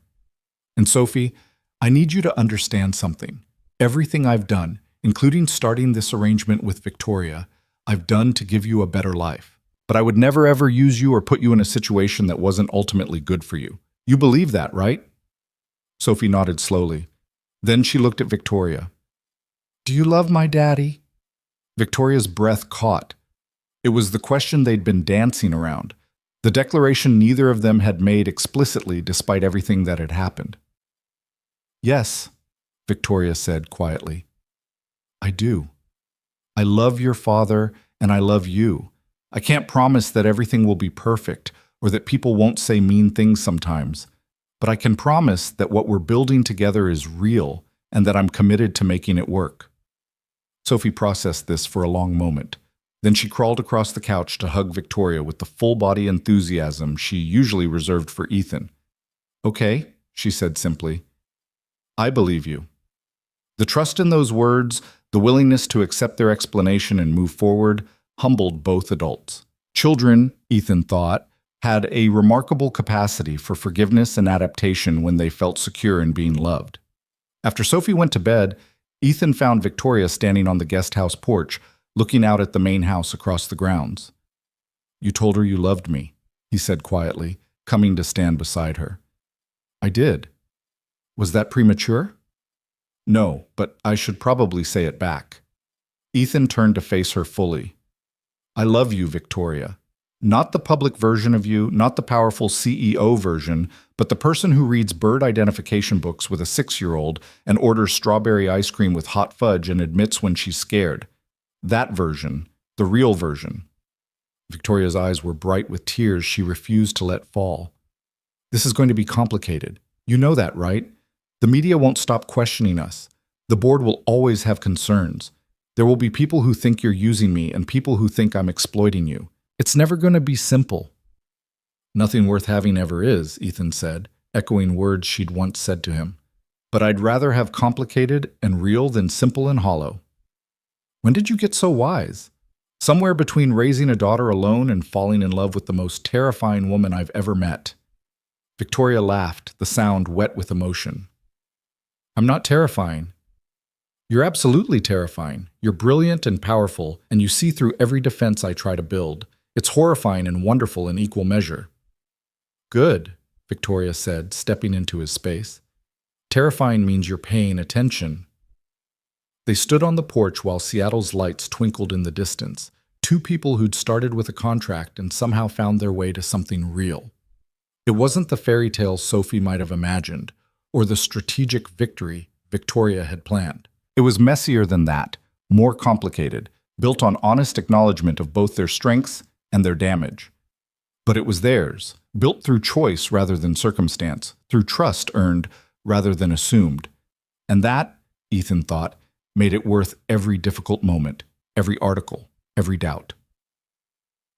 And Sophie, I need you to understand something. Everything I've done, including starting this arrangement with Victoria, I've done to give you a better life. But I would never ever use you or put you in a situation that wasn't ultimately good for you. You believe that, right? Sophie nodded slowly. Then she looked at Victoria. Do you love my daddy? Victoria's breath caught. It was the question they'd been dancing around, the declaration neither of them had made explicitly despite everything that had happened. Yes, Victoria said quietly. I do. I love your father and I love you. I can't promise that everything will be perfect or that people won't say mean things sometimes, but I can promise that what we're building together is real and that I'm committed to making it work. Sophie processed this for a long moment. Then she crawled across the couch to hug Victoria with the full-body enthusiasm she usually reserved for Ethan. Okay, she said simply. I believe you. The trust in those words, the willingness to accept their explanation and move forward, humbled both adults. Children, Ethan thought, had a remarkable capacity for forgiveness and adaptation when they felt secure in being loved. After Sophie went to bed, Ethan found Victoria standing on the guest house porch, looking out at the main house across the grounds. You told her you loved me, he said quietly, coming to stand beside her. I did. Was that premature? No, but I should probably say it back. Ethan turned to face her fully. I love you, Victoria. Not the public version of you, not the powerful CEO version, but the person who reads bird identification books with a 6-year-old and orders strawberry ice cream with hot fudge and admits when she's scared. That version, the real version. Victoria's eyes were bright with tears she refused to let fall. This is going to be complicated. You know that, right? The media won't stop questioning us. The board will always have concerns. There will be people who think you're using me and people who think I'm exploiting you. It's never going to be simple. Nothing worth having ever is, Ethan said, echoing words she'd once said to him. But I'd rather have complicated and real than simple and hollow. When did you get so wise? Somewhere between raising a daughter alone and falling in love with the most terrifying woman I've ever met. Victoria laughed, the sound wet with emotion. I'm not terrifying. You're absolutely terrifying. You're brilliant and powerful, and you see through every defense I try to build. It's horrifying and wonderful in equal measure. Good, Victoria said, stepping into his space. Terrifying means you're paying attention. They stood on the porch while Seattle's lights twinkled in the distance, two people who'd started with a contract and somehow found their way to something real. It wasn't the fairy tale Sophie might have imagined, or the strategic victory Victoria had planned. It was messier than that, more complicated, built on honest acknowledgement of both their strengths and their damage. But it was theirs, built through choice rather than circumstance, through trust earned rather than assumed. And that, Ethan thought, made it worth every difficult moment, every article, every doubt.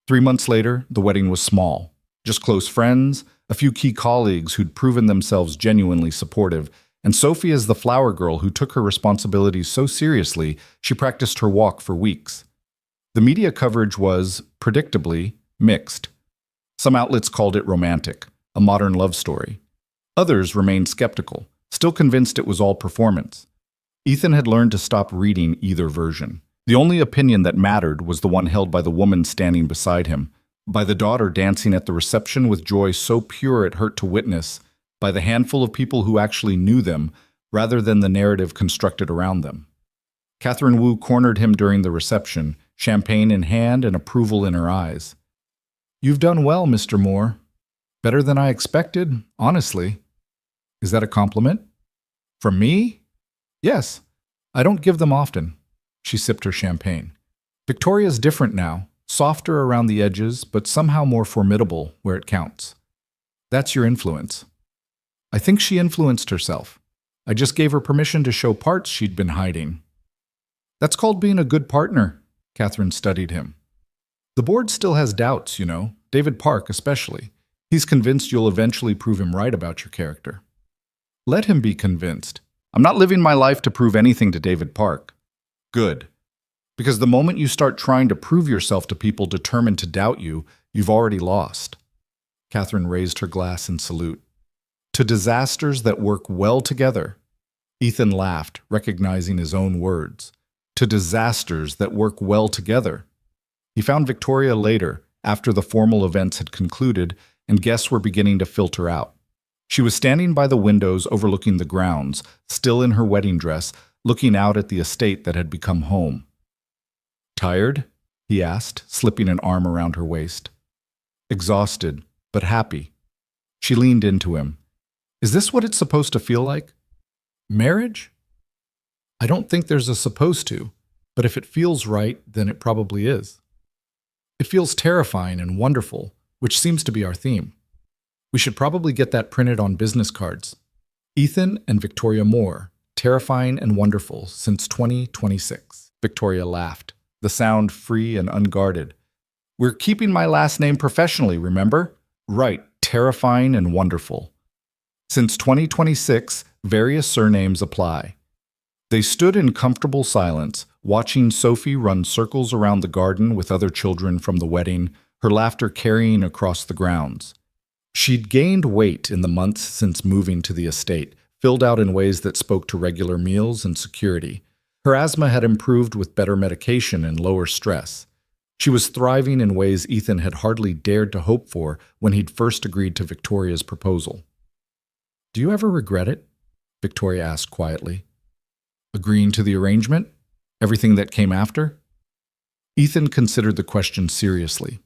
3 months later, the wedding was small. Just close friends, a few key colleagues who'd proven themselves genuinely supportive, and Sophie as the flower girl who took her responsibilities so seriously she practiced her walk for weeks. The media coverage was, predictably, mixed. Some outlets called it romantic, a modern love story. Others remained skeptical, still convinced it was all performance. Ethan had learned to stop reading either version. The only opinion that mattered was the one held by the woman standing beside him, by the daughter dancing at the reception with joy so pure it hurt to witness, by the handful of people who actually knew them, rather than the narrative constructed around them. Catherine Wu cornered him during the reception, champagne in hand and approval in her eyes. "You've done well, Mr. Moore. Better than I expected, honestly." "Is that a compliment?" "From me?" "Yes. I don't give them often." She sipped her champagne. "Victoria's different now, softer around the edges, but somehow more formidable where it counts. That's your influence." "I think she influenced herself. I just gave her permission to show parts she'd been hiding." "That's called being a good partner." Catherine studied him. "The board still has doubts, you know, David Park especially. He's convinced you'll eventually prove him right about your character." "Let him be convinced. I'm not living my life to prove anything to David Park." "Good. Because the moment you start trying to prove yourself to people determined to doubt you, you've already lost." Catherine raised her glass in salute. "To disasters that work well together." Ethan laughed, recognizing his own words. "To disasters that work well together." He found Victoria later, after the formal events had concluded and guests were beginning to filter out. She was standing by the windows overlooking the grounds, still in her wedding dress, looking out at the estate that had become home. "Tired?" he asked, slipping an arm around her waist. "Exhausted, but happy." She leaned into him. "Is this what it's supposed to feel like? Marriage? I don't think there's a supposed to, but if it feels right, then it probably is. It feels terrifying and wonderful, which seems to be our theme. We should probably get that printed on business cards. Ethan and Victoria Moore, terrifying and wonderful since 2026. Victoria laughed, the sound free and unguarded. "We're keeping my last name professionally, remember? Right, terrifying and wonderful. Since 2026, various surnames apply." They stood in comfortable silence, watching Sophie run circles around the garden with other children from the wedding, her laughter carrying across the grounds. She'd gained weight in the months since moving to the estate, filled out in ways that spoke to regular meals and security. Her asthma had improved with better medication and lower stress. She was thriving in ways Ethan had hardly dared to hope for when he'd first agreed to Victoria's proposal. "Do you ever regret it?" Victoria asked quietly. "Agreeing to the arrangement? Everything that came after?" Ethan considered the question seriously.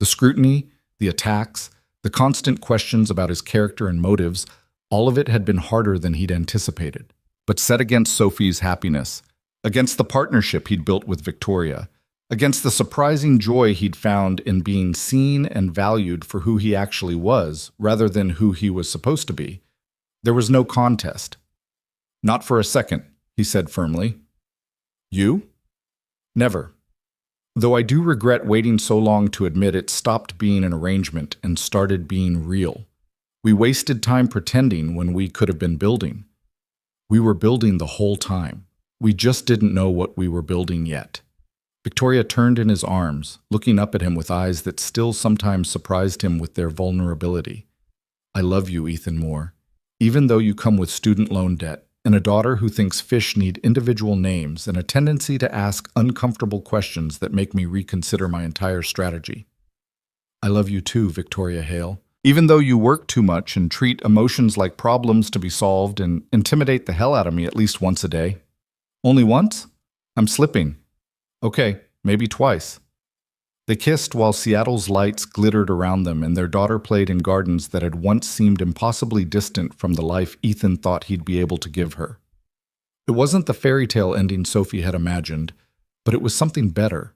The scrutiny, the attacks, the constant questions about his character and motives, all of it had been harder than he'd anticipated. But set against Sophie's happiness, against the partnership he'd built with Victoria, against the surprising joy he'd found in being seen and valued for who he actually was, rather than who he was supposed to be, there was no contest. "Not for a second," he said firmly. "You?" "Never. Though I do regret waiting so long to admit it stopped being an arrangement and started being real. We wasted time pretending when we could have been building. We were building the whole time. We just didn't know what we were building yet." Victoria turned in his arms, looking up at him with eyes that still sometimes surprised him with their vulnerability. "I love you, Ethan Moore. Even though you come with student loan debt, and a daughter who thinks fish need individual names and a tendency to ask uncomfortable questions that make me reconsider my entire strategy. I love you too, Victoria Hale. Even though you work too much and treat emotions like problems to be solved and intimidate the hell out of me at least once a day." "Only once? I'm slipping." "Okay, maybe twice." They kissed while Seattle's lights glittered around them and their daughter played in gardens that had once seemed impossibly distant from the life Ethan thought he'd be able to give her. It wasn't the fairy tale ending Sophie had imagined, but it was something better.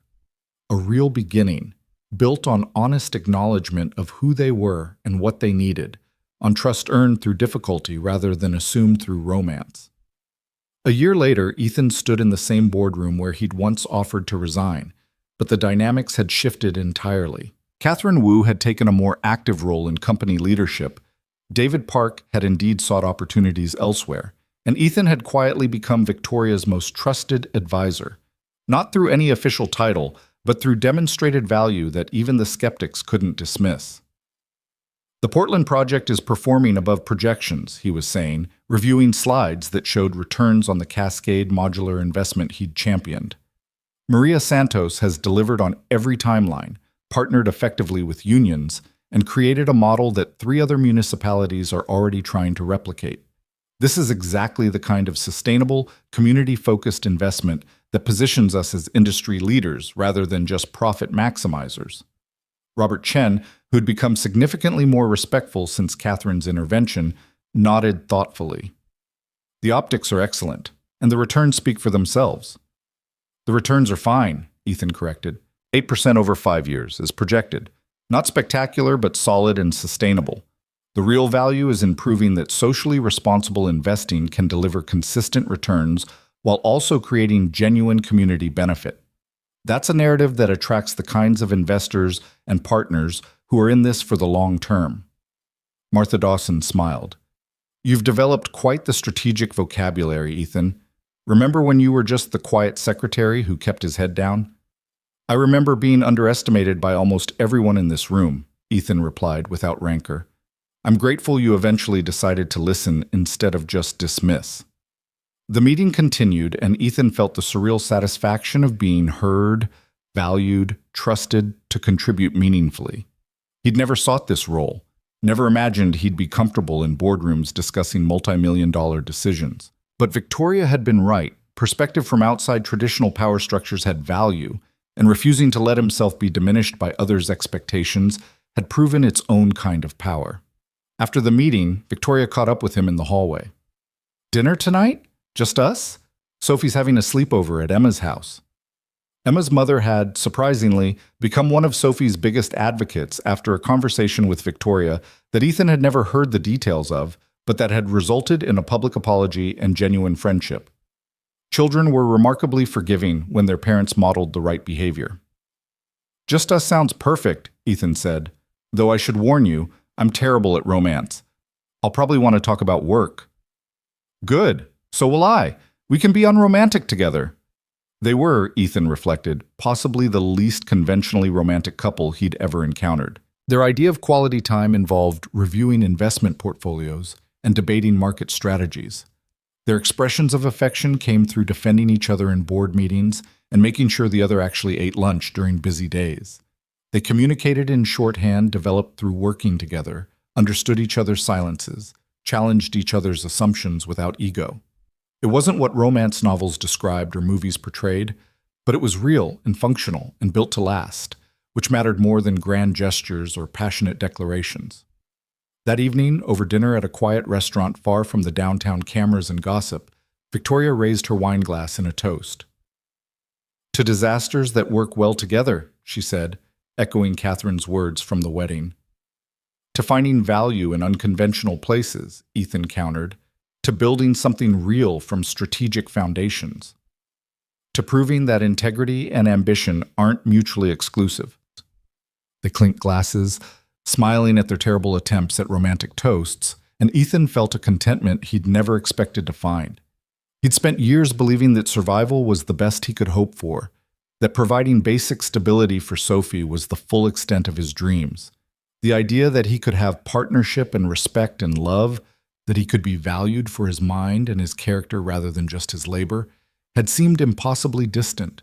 A real beginning, built on honest acknowledgement of who they were and what they needed, on trust earned through difficulty rather than assumed through romance. A year later, Ethan stood in the same boardroom where he'd once offered to resign, but the dynamics had shifted entirely. Catherine Wu had taken a more active role in company leadership. David Park had indeed sought opportunities elsewhere, and Ethan had quietly become Victoria's most trusted advisor, not through any official title, but through demonstrated value that even the skeptics couldn't dismiss. The Portland project is performing above projections, he was saying, reviewing slides that showed returns on the Cascade modular investment he'd championed. Maria Santos has delivered on every timeline, partnered effectively with unions, and created a model that 3 other municipalities are already trying to replicate. This is exactly the kind of sustainable, community-focused investment that positions us as industry leaders rather than just profit maximizers. Robert Chen, who'd become significantly more respectful since Catherine's intervention, nodded thoughtfully. The optics are excellent, and the returns speak for themselves. The returns are fine, Ethan corrected. 8% over 5 years, as projected. Not spectacular, but solid and sustainable. The real value is in proving that socially responsible investing can deliver consistent returns while also creating genuine community benefit. That's a narrative that attracts the kinds of investors and partners who are in this for the long term. Martha Dawson smiled. You've developed quite the strategic vocabulary, Ethan. Remember when you were just the quiet secretary who kept his head down? I remember being underestimated by almost everyone in this room, Ethan replied without rancor. I'm grateful you eventually decided to listen instead of just dismiss. The meeting continued, and Ethan felt the surreal satisfaction of being heard, valued, trusted to contribute meaningfully. He'd never sought this role, never imagined he'd be comfortable in boardrooms discussing multi-million-dollar decisions. But Victoria had been right. Perspective from outside traditional power structures had value, and refusing to let himself be diminished by others' expectations had proven its own kind of power. After the meeting, Victoria caught up with him in the hallway. Dinner tonight? Just us? Sophie's having a sleepover at Emma's house. Emma's mother had, surprisingly, become one of Sophie's biggest advocates after a conversation with Victoria that Ethan had never heard the details of, but that had resulted in a public apology and genuine friendship. Children were remarkably forgiving when their parents modeled the right behavior. Just us sounds perfect, Ethan said, though I should warn you, I'm terrible at romance. I'll probably want to talk about work. Good. So will I. We can be unromantic together. They were, Ethan reflected, possibly the least conventionally romantic couple he'd ever encountered. Their idea of quality time involved reviewing investment portfolios and debating market strategies. Their expressions of affection came through defending each other in board meetings and making sure the other actually ate lunch during busy days. They communicated in shorthand developed through working together, understood each other's silences, challenged each other's assumptions without ego. It wasn't what romance novels described or movies portrayed, but it was real and functional and built to last, which mattered more than grand gestures or passionate declarations. That evening, over dinner at a quiet restaurant far from the downtown cameras and gossip, Victoria raised her wine glass in a toast. To disasters that work well together, she said, echoing Catherine's words from the wedding. To finding value in unconventional places, Ethan countered, to building something real from strategic foundations, to proving that integrity and ambition aren't mutually exclusive. They clinked glasses, smiling at their terrible attempts at romantic toasts, and Ethan felt a contentment he'd never expected to find. He'd spent years believing that survival was the best he could hope for, that providing basic stability for Sophie was the full extent of his dreams. The idea that he could have partnership and respect and love, that he could be valued for his mind and his character rather than just his labor, had seemed impossibly distant.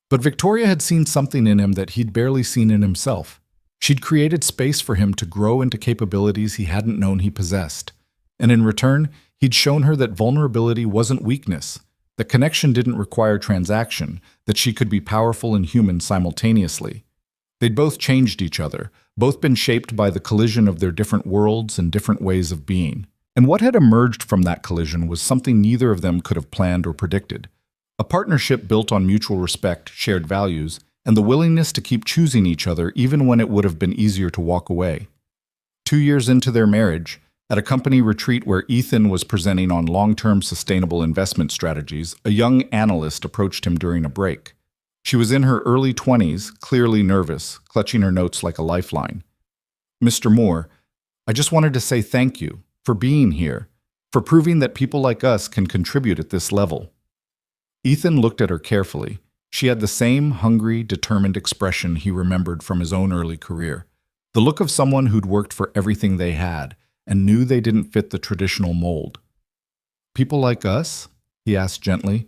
But Victoria had seen something in him that he'd barely seen in himself. She'd created space for him to grow into capabilities he hadn't known he possessed. And in return, he'd shown her that vulnerability wasn't weakness, that connection didn't require transaction, that she could be powerful and human simultaneously. They'd both changed each other, both been shaped by the collision of their different worlds and different ways of being. And what had emerged from that collision was something neither of them could have planned or predicted. A partnership built on mutual respect, shared values, and the willingness to keep choosing each other even when it would have been easier to walk away. 2 years into their marriage, At a company retreat where Ethan was presenting on long-term sustainable investment strategies, a young analyst approached him during a break. She was in her early 20s, clearly nervous, clutching her notes like a lifeline. "Mr. Moore, I just wanted to say thank you for being here, for proving that people like us can contribute at this level." Ethan looked at her carefully. She had the same hungry, determined expression he remembered from his own early career. The look of someone who'd worked for everything they had and knew they didn't fit the traditional mold. "People like us?" he asked gently.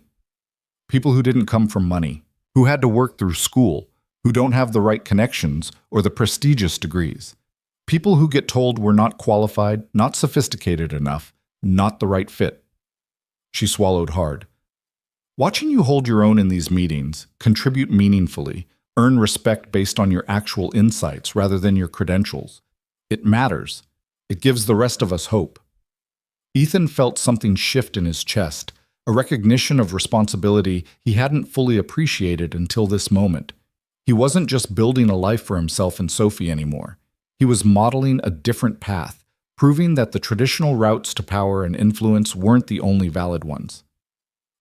"People who didn't come from money, who had to work through school, who don't have the right connections or the prestigious degrees. People who get told we're not qualified, not sophisticated enough, not the right fit." She swallowed hard. "Watching you hold your own in these meetings, contribute meaningfully, earn respect based on your actual insights rather than your credentials, it matters. It gives the rest of us hope." Ethan felt something shift in his chest, a recognition of responsibility he hadn't fully appreciated until this moment. He wasn't just building a life for himself and Sophie anymore. He was modeling a different path, proving that the traditional routes to power and influence weren't the only valid ones.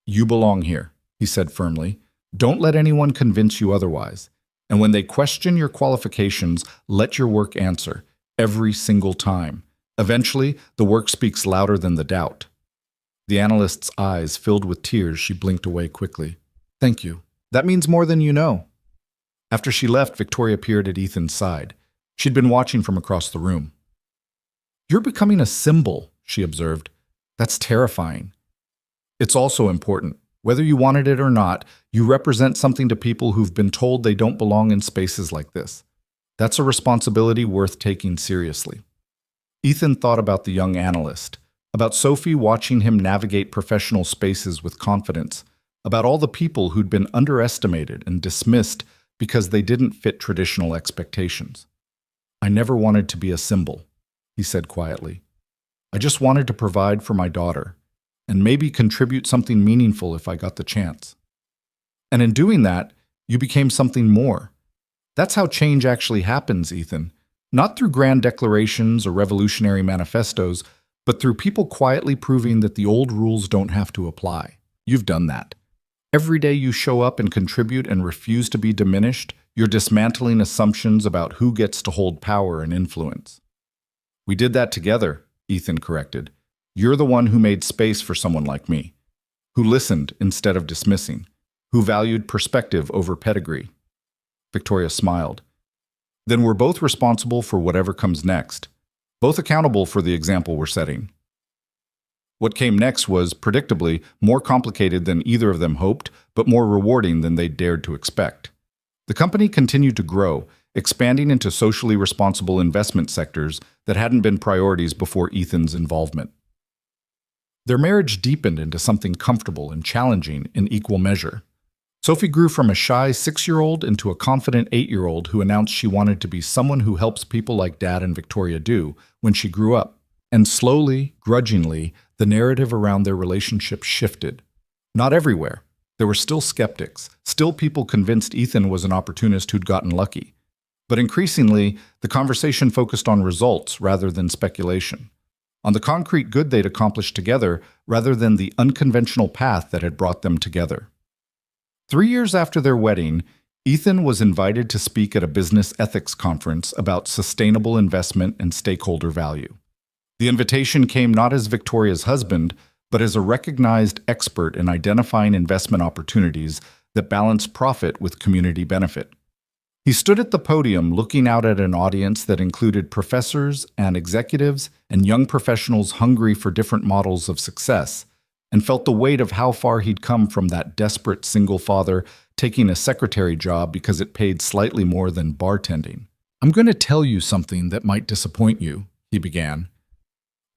"You belong here," he said firmly. "Don't let anyone convince you otherwise. And when they question your qualifications, let your work answer, every single time. Eventually, the work speaks louder than the doubt." The analyst's eyes filled with tears. She blinked away quickly. "Thank you. That means more than you know." After she left, Victoria appeared at Ethan's side. She'd been watching from across the room. "You're becoming a symbol," she observed. "That's terrifying. It's also important. Whether you wanted it or not, you represent something to people who've been told they don't belong in spaces like this. That's a responsibility worth taking seriously." Ethan thought about the young analyst, about Sophie watching him navigate professional spaces with confidence, about all the people who'd been underestimated and dismissed because they didn't fit traditional expectations. "I never wanted to be a symbol," he said quietly. "I just wanted to provide for my daughter, and maybe contribute something meaningful if I got the chance. And in doing that, you became something more. That's how change actually happens, Ethan. Not through grand declarations or revolutionary manifestos, but through people quietly proving that the old rules don't have to apply. You've done that. Every day you show up and contribute and refuse to be diminished, you're dismantling assumptions about who gets to hold power and influence." "We did that together," Ethan corrected. "You're the one who made space for someone like me, who listened instead of dismissing, who valued perspective over pedigree." Victoria smiled. "Then we're both responsible for whatever comes next, both accountable for the example we're setting." What came next was, predictably, more complicated than either of them hoped, but more rewarding than they dared to expect. The company continued to grow, expanding into socially responsible investment sectors that hadn't been priorities before Ethan's involvement. Their marriage deepened into something comfortable and challenging in equal measure. Sophie grew from a shy 6-year-old into a confident 8-year-old who announced she wanted to be someone who helps people like Dad and Victoria do when she grew up. And slowly, grudgingly, the narrative around their relationship shifted. Not everywhere. There were still skeptics, still people convinced Ethan was an opportunist who'd gotten lucky. But increasingly, the conversation focused on results rather than speculation, on the concrete good they'd accomplished together rather than the unconventional path that had brought them together. 3 years after their wedding, Ethan was invited to speak at a business ethics conference about sustainable investment and stakeholder value. The invitation came not as Victoria's husband, but as a recognized expert in identifying investment opportunities that balance profit with community benefit. He stood at the podium looking out at an audience that included professors and executives and young professionals hungry for different models of success, and felt the weight of how far he'd come from that desperate single father taking a secretary job because it paid slightly more than bartending. "I'm going to tell you something that might disappoint you," he began.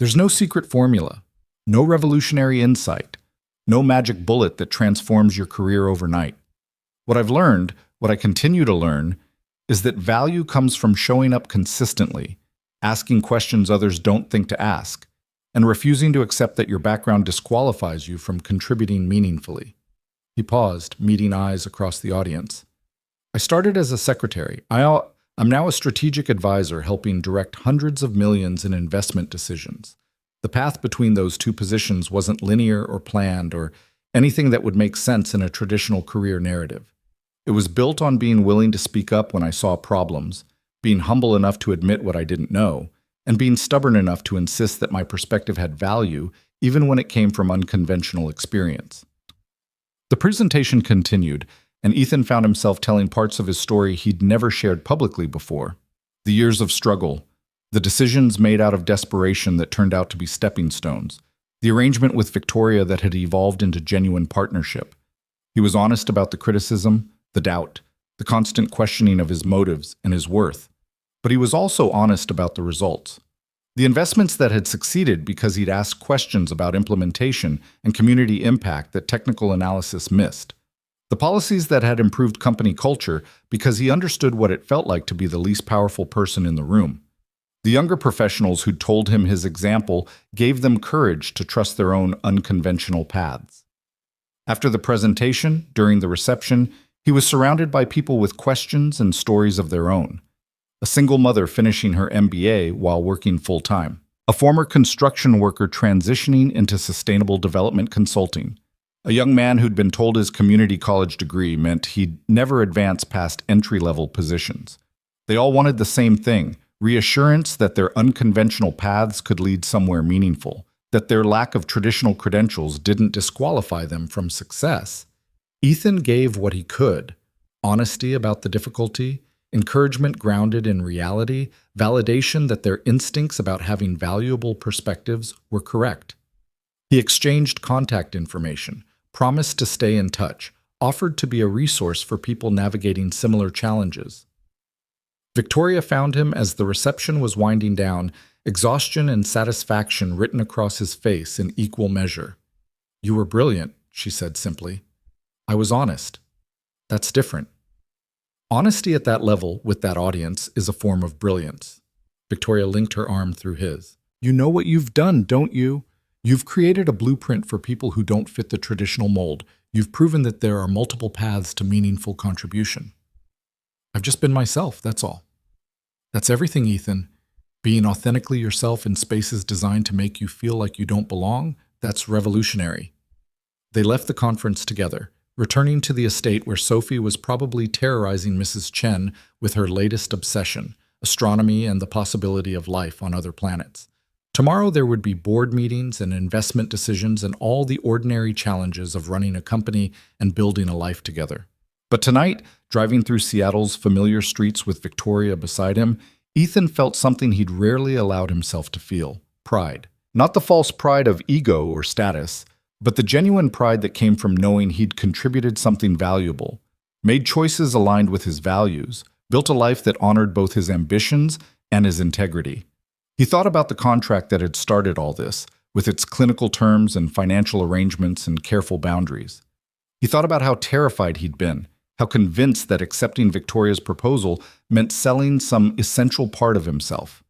"There's no secret formula, no revolutionary insight, no magic bullet that transforms your career overnight. What I've learned, what I continue to learn, is that value comes from showing up consistently, asking questions others don't think to ask, and refusing to accept that your background disqualifies you from contributing meaningfully." He paused, meeting eyes across the audience. "I started as a secretary. I I'm now a strategic advisor helping direct hundreds of millions in investment decisions. The path between those two positions wasn't linear or planned or anything that would make sense in a traditional career narrative. It was built on being willing to speak up when I saw problems, being humble enough to admit what I didn't know, and being stubborn enough to insist that my perspective had value even when it came from unconventional experience. The presentation continued, and Ethan found himself telling parts of his story he'd never shared publicly before. The years of struggle, the decisions made out of desperation that turned out to be stepping stones, the arrangement with Victoria that had evolved into genuine partnership. He was honest about the criticism, the doubt, the constant questioning of his motives and his worth. But he was also honest about the results. The investments that had succeeded because he'd asked questions about implementation and community impact that technical analysis missed. The policies that had improved company culture because he understood what it felt like to be the least powerful person in the room. The younger professionals who'd told him his example gave them courage to trust their own unconventional paths. After the presentation, during the reception, he was surrounded by people with questions and stories of their own. A single mother finishing her MBA while working full-time. A former construction worker transitioning into sustainable development consulting. A young man who'd been told his community college degree meant he'd never advance past entry-level positions. They all wanted the same thing, reassurance that their unconventional paths could lead somewhere meaningful, that their lack of traditional credentials didn't disqualify them from success. Ethan gave what he could: honesty about the difficulty, encouragement grounded in reality, validation that their instincts about having valuable perspectives were correct. He exchanged contact information, promised to stay in touch, offered to be a resource for people navigating similar challenges. Victoria found him as the reception was winding down, exhaustion and satisfaction written across his face in equal measure. "You were brilliant," she said simply. "I was honest. That's different." Honesty at that level, with that audience, is a form of brilliance. Victoria linked her arm through his. "You know what you've done, don't you? You've created a blueprint for people who don't fit the traditional mold. You've proven that there are multiple paths to meaningful contribution." "I've just been myself, that's all." "That's everything, Ethan. Being authentically yourself in spaces designed to make you feel like you don't belong, that's revolutionary." They left the conference together, returning to the estate where Sophie was probably terrorizing Mrs. Chen with her latest obsession, astronomy and the possibility of life on other planets. Tomorrow there would be board meetings and investment decisions and all the ordinary challenges of running a company and building a life together. But tonight, driving through Seattle's familiar streets with Victoria beside him, Ethan felt something he'd rarely allowed himself to feel: pride. Not the false pride of ego or status, but the genuine pride that came from knowing he'd contributed something valuable, made choices aligned with his values, built a life that honored both his ambitions and his integrity. He thought about the contract that had started all this, with its clinical terms and financial arrangements and careful boundaries. He thought about how terrified he'd been, how convinced that accepting Victoria's proposal meant selling some essential part of himself.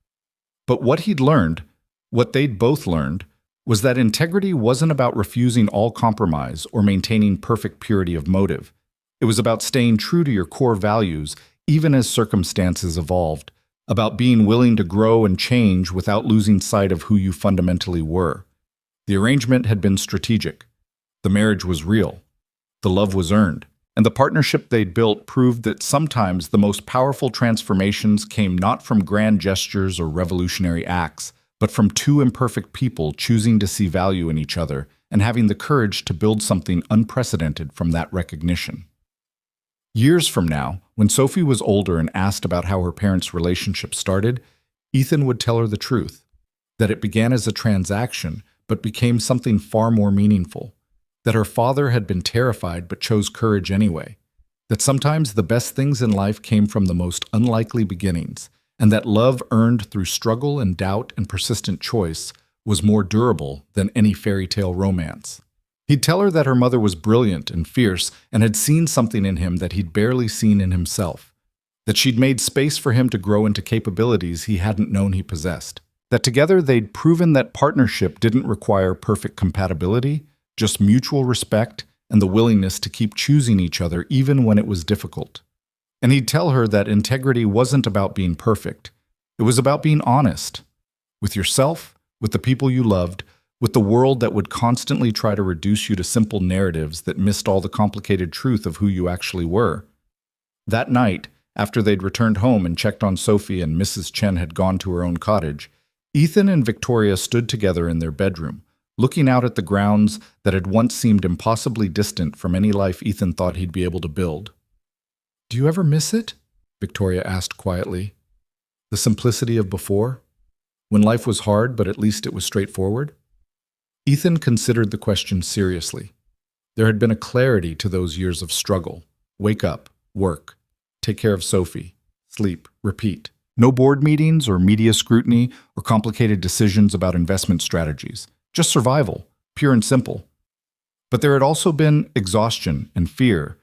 But what he'd learned, what they'd both learned, was that integrity wasn't about refusing all compromise or maintaining perfect purity of motive. It was about staying true to your core values, even as circumstances evolved, about being willing to grow and change without losing sight of who you fundamentally were. The arrangement had been strategic. The marriage was real. The love was earned. And the partnership they'd built proved that sometimes the most powerful transformations came not from grand gestures or revolutionary acts, but from two imperfect people choosing to see value in each other and having the courage to build something unprecedented from that recognition. Years from now, when Sophie was older and asked about how her parents' relationship started, Ethan would tell her the truth, that it began as a transaction but became something far more meaningful, that her father had been terrified but chose courage anyway, that sometimes the best things in life came from the most unlikely beginnings, and that love earned through struggle and doubt and persistent choice was more durable than any fairy tale romance. He'd tell her that her mother was brilliant and fierce and had seen something in him that he'd barely seen in himself, that she'd made space for him to grow into capabilities he hadn't known he possessed, that together they'd proven that partnership didn't require perfect compatibility, just mutual respect and the willingness to keep choosing each other even when it was difficult. And he'd tell her that integrity wasn't about being perfect. It was about being honest. With yourself, with the people you loved, with the world that would constantly try to reduce you to simple narratives that missed all the complicated truth of who you actually were. That night, after they'd returned home and checked on Sophie and Mrs. Chen had gone to her own cottage, Ethan and Victoria stood together in their bedroom, looking out at the grounds that had once seemed impossibly distant from any life Ethan thought he'd be able to build. "Do you ever miss it?" Victoria asked quietly. "The simplicity of before? When life was hard, but at least it was straightforward?" Ethan considered the question seriously. There had been a clarity to those years of struggle. Wake up, work, take care of Sophie, sleep, repeat. No board meetings or media scrutiny or complicated decisions about investment strategies. Just survival, pure and simple. But there had also been exhaustion and fear,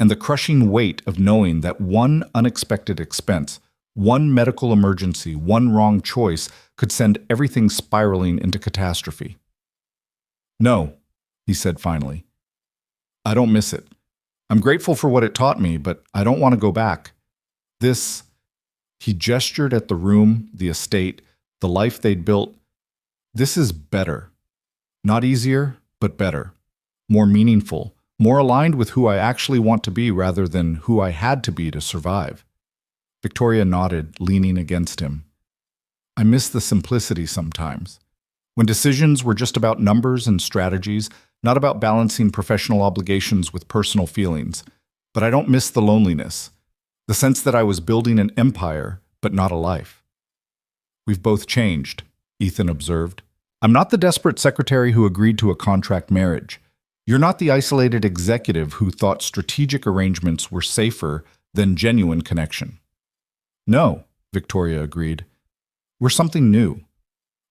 and the crushing weight of knowing that one unexpected expense, one medical emergency, one wrong choice could send everything spiraling into catastrophe. "No," he said finally. "I don't miss it. I'm grateful for what it taught me, but I don't want to go back. This," he gestured at the room, the estate, the life they'd built, "this is better. Not easier, but better. More meaningful, more aligned with who I actually want to be rather than who I had to be to survive." Victoria nodded, leaning against him. "I miss the simplicity sometimes. When decisions were just about numbers and strategies, not about balancing professional obligations with personal feelings. But I don't miss the loneliness, the sense that I was building an empire, but not a life." "We've both changed," Ethan observed. "I'm not the desperate secretary who agreed to a contract marriage. You're not the isolated executive who thought strategic arrangements were safer than genuine connection." "No," Victoria agreed. "We're something new.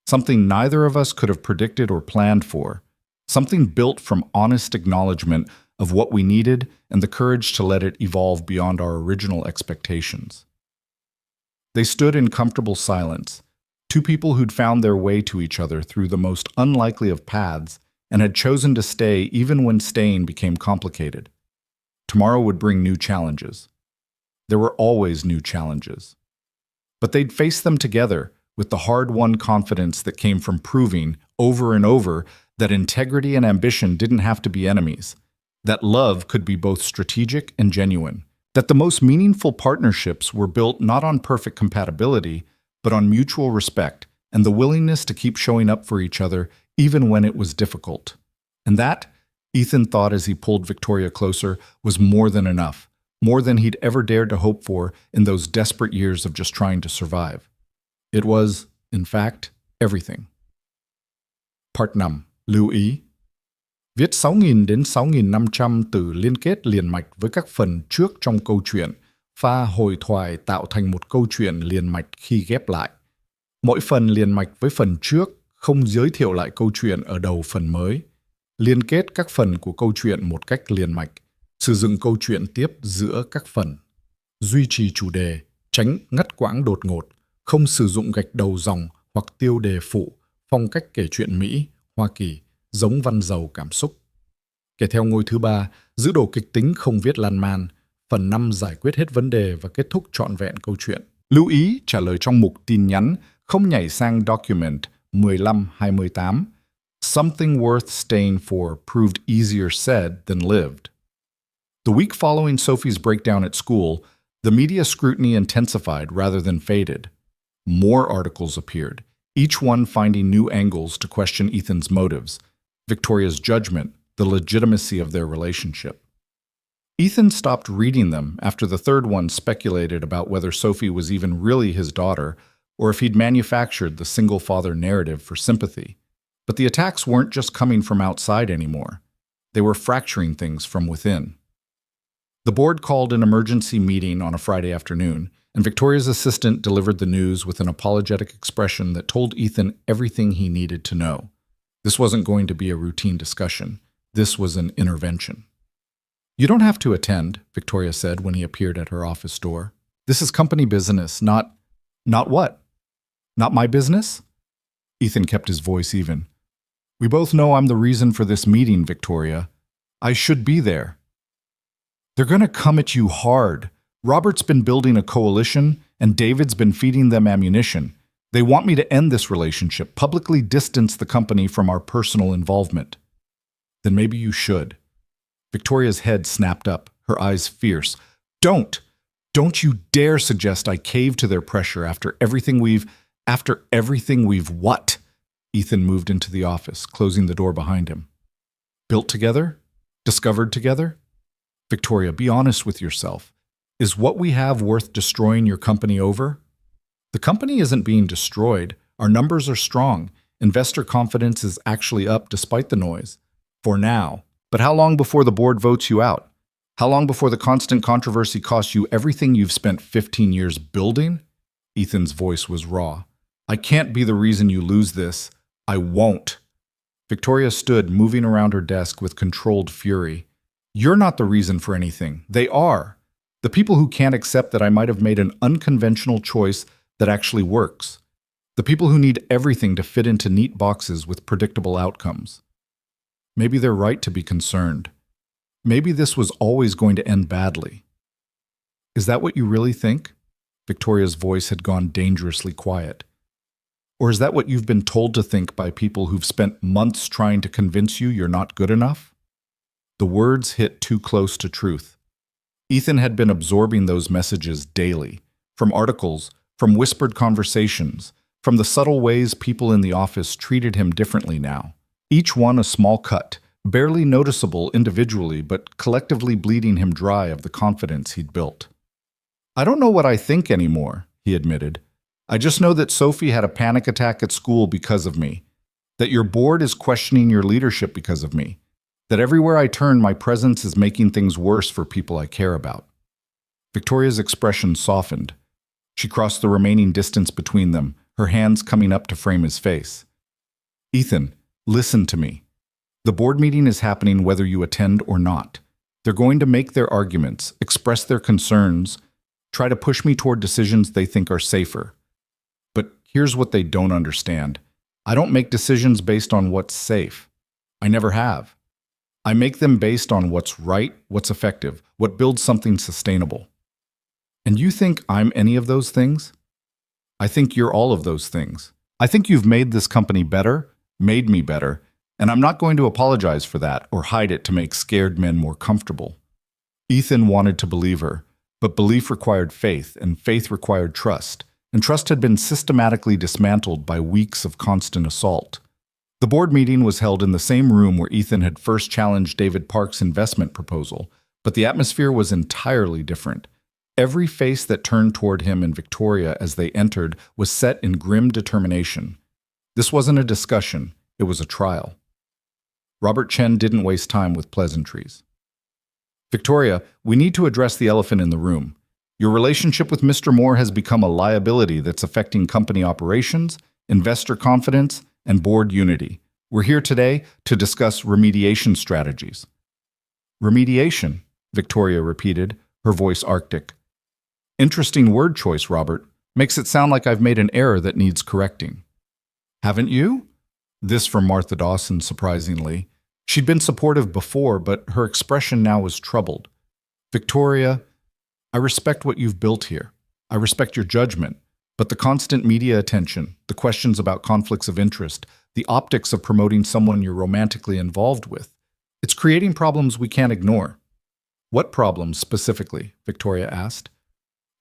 Something neither of us could have predicted or planned for. Something built from honest acknowledgement of what we needed and the courage to let it evolve beyond our original expectations." They stood in comfortable silence, two people who'd found their way to each other through the most unlikely of paths and had chosen to stay even when staying became complicated. Tomorrow would bring new challenges. There were always new challenges. But they'd face them together with the hard-won confidence that came from proving, over and over, that integrity and ambition didn't have to be enemies, that love could be both strategic and genuine, that the most meaningful partnerships were built not on perfect compatibility, but on mutual respect and the willingness to keep showing up for each other even when it was difficult. And that, Ethan thought as he pulled Victoria closer, was more than enough, more than he'd ever dared to hope for in those desperate years of just trying to survive. It was, in fact, everything. Part 5. Lưu ý. Viết 6.000 đến 6.500 từ liên kết liền mạch với các phần trước trong câu chuyện, pha hồi thoại tạo thành một câu chuyện liền mạch khi ghép lại. Mỗi phần liền mạch với phần trước, không giới thiệu lại câu chuyện ở đầu phần mới. Liên kết các phần của câu chuyện một cách liền mạch, sử dụng câu chuyện tiếp giữa các phần. Duy trì chủ đề, tránh ngắt quãng đột ngột, không sử dụng gạch đầu dòng hoặc tiêu đề phụ, phong cách kể chuyện Mỹ, Hoa Kỳ, giống văn giàu cảm xúc. Kể theo ngôi thứ 3, giữ đồ kịch tính không viết lan man, phần 5 giải quyết hết vấn đề và kết thúc trọn vẹn câu chuyện. Lưu ý trả lời trong mục tin nhắn, không nhảy sang document 1528. Something worth staying for proved easier said than lived. The week following Sophie's breakdown at school, the media scrutiny intensified rather than faded. More articles appeared, each one finding new angles to question Ethan's motives, Victoria's judgment, the legitimacy of their relationship. Ethan stopped reading them after the third one speculated about whether Sophie was even really his daughter or if he'd manufactured the single-father narrative for sympathy. But the attacks weren't just coming from outside anymore. They were fracturing things from within. The board called an emergency meeting on a Friday afternoon, and Victoria's assistant delivered the news with an apologetic expression that told Ethan everything he needed to know. This wasn't going to be a routine discussion. This was an intervention. "You don't have to attend," Victoria said when he appeared at her office door. "This is company business, not..." "Not what? Not my business?" Ethan kept his voice even. "We both know I'm the reason for this meeting, Victoria. I should be there." "They're going to come at you hard. Robert's been building a coalition, and David's been feeding them ammunition. They want me to end this relationship, publicly distance the company from our personal involvement. Then maybe you should. Victoria's head snapped up, her eyes fierce. Don't! Don't you dare suggest I cave to their pressure after everything we've what? Ethan moved into the office, closing the door behind him. Built together? Discovered together? Victoria, be honest with yourself. Is what we have worth destroying your company over? The company isn't being destroyed. Our numbers are strong. Investor confidence is actually up despite the noise. For now. But how long before the board votes you out? How long before the constant controversy costs you everything you've spent 15 years building? Ethan's voice was raw. I can't be the reason you lose this. I won't. Victoria stood, moving around her desk with controlled fury. You're not the reason for anything. They are. The people who can't accept that I might have made an unconventional choice that actually works. The people who need everything to fit into neat boxes with predictable outcomes. Maybe they're right to be concerned. Maybe this was always going to end badly. Is that what you really think? Victoria's voice had gone dangerously quiet. Or is that what you've been told to think by people who've spent months trying to convince you you're not good enough? The words hit too close to truth. Ethan had been absorbing those messages daily, from articles, from whispered conversations, from the subtle ways people in the office treated him differently now. Each one a small cut, barely noticeable individually, but collectively bleeding him dry of the confidence he'd built. I don't know what I think anymore, he admitted. I just know that Sophie had a panic attack at school because of me, that your board is questioning your leadership because of me, that everywhere I turn, my presence is making things worse for people I care about. Victoria's expression softened. She crossed the remaining distance between them, her hands coming up to frame his face. Ethan, listen to me. The board meeting is happening whether you attend or not. They're going to make their arguments, express their concerns, try to push me toward decisions they think are safer. But here's what they don't understand. I don't make decisions based on what's safe. I never have. I make them based on what's right, what's effective, what builds something sustainable. And you think I'm any of those things? I think you're all of those things. I think you've made this company better, made me better, and I'm not going to apologize for that or hide it to make scared men more comfortable. Ethan wanted to believe her, but belief required faith, and faith required trust, and trust had been systematically dismantled by weeks of constant assault. The board meeting was held in the same room where Ethan had first challenged David Park's investment proposal, but the atmosphere was entirely different. Every face that turned toward him and Victoria as they entered was set in grim determination. This wasn't a discussion, it was a trial. Robert Chen didn't waste time with pleasantries. Victoria, we need to address the elephant in the room. Your relationship with Mr. Moore has become a liability that's affecting company operations, investor confidence, and board unity. We're here today to discuss remediation strategies. Remediation, Victoria repeated, her voice arctic. Interesting word choice, Robert. Makes it sound like I've made an error that needs correcting. Haven't you? This from Martha Dawson, surprisingly. She'd been supportive before, but her expression now was troubled. Victoria, I respect what you've built here. I respect your judgment, but the constant media attention, the questions about conflicts of interest, the optics of promoting someone you're romantically involved with, it's creating problems we can't ignore. What problems specifically? Victoria asked.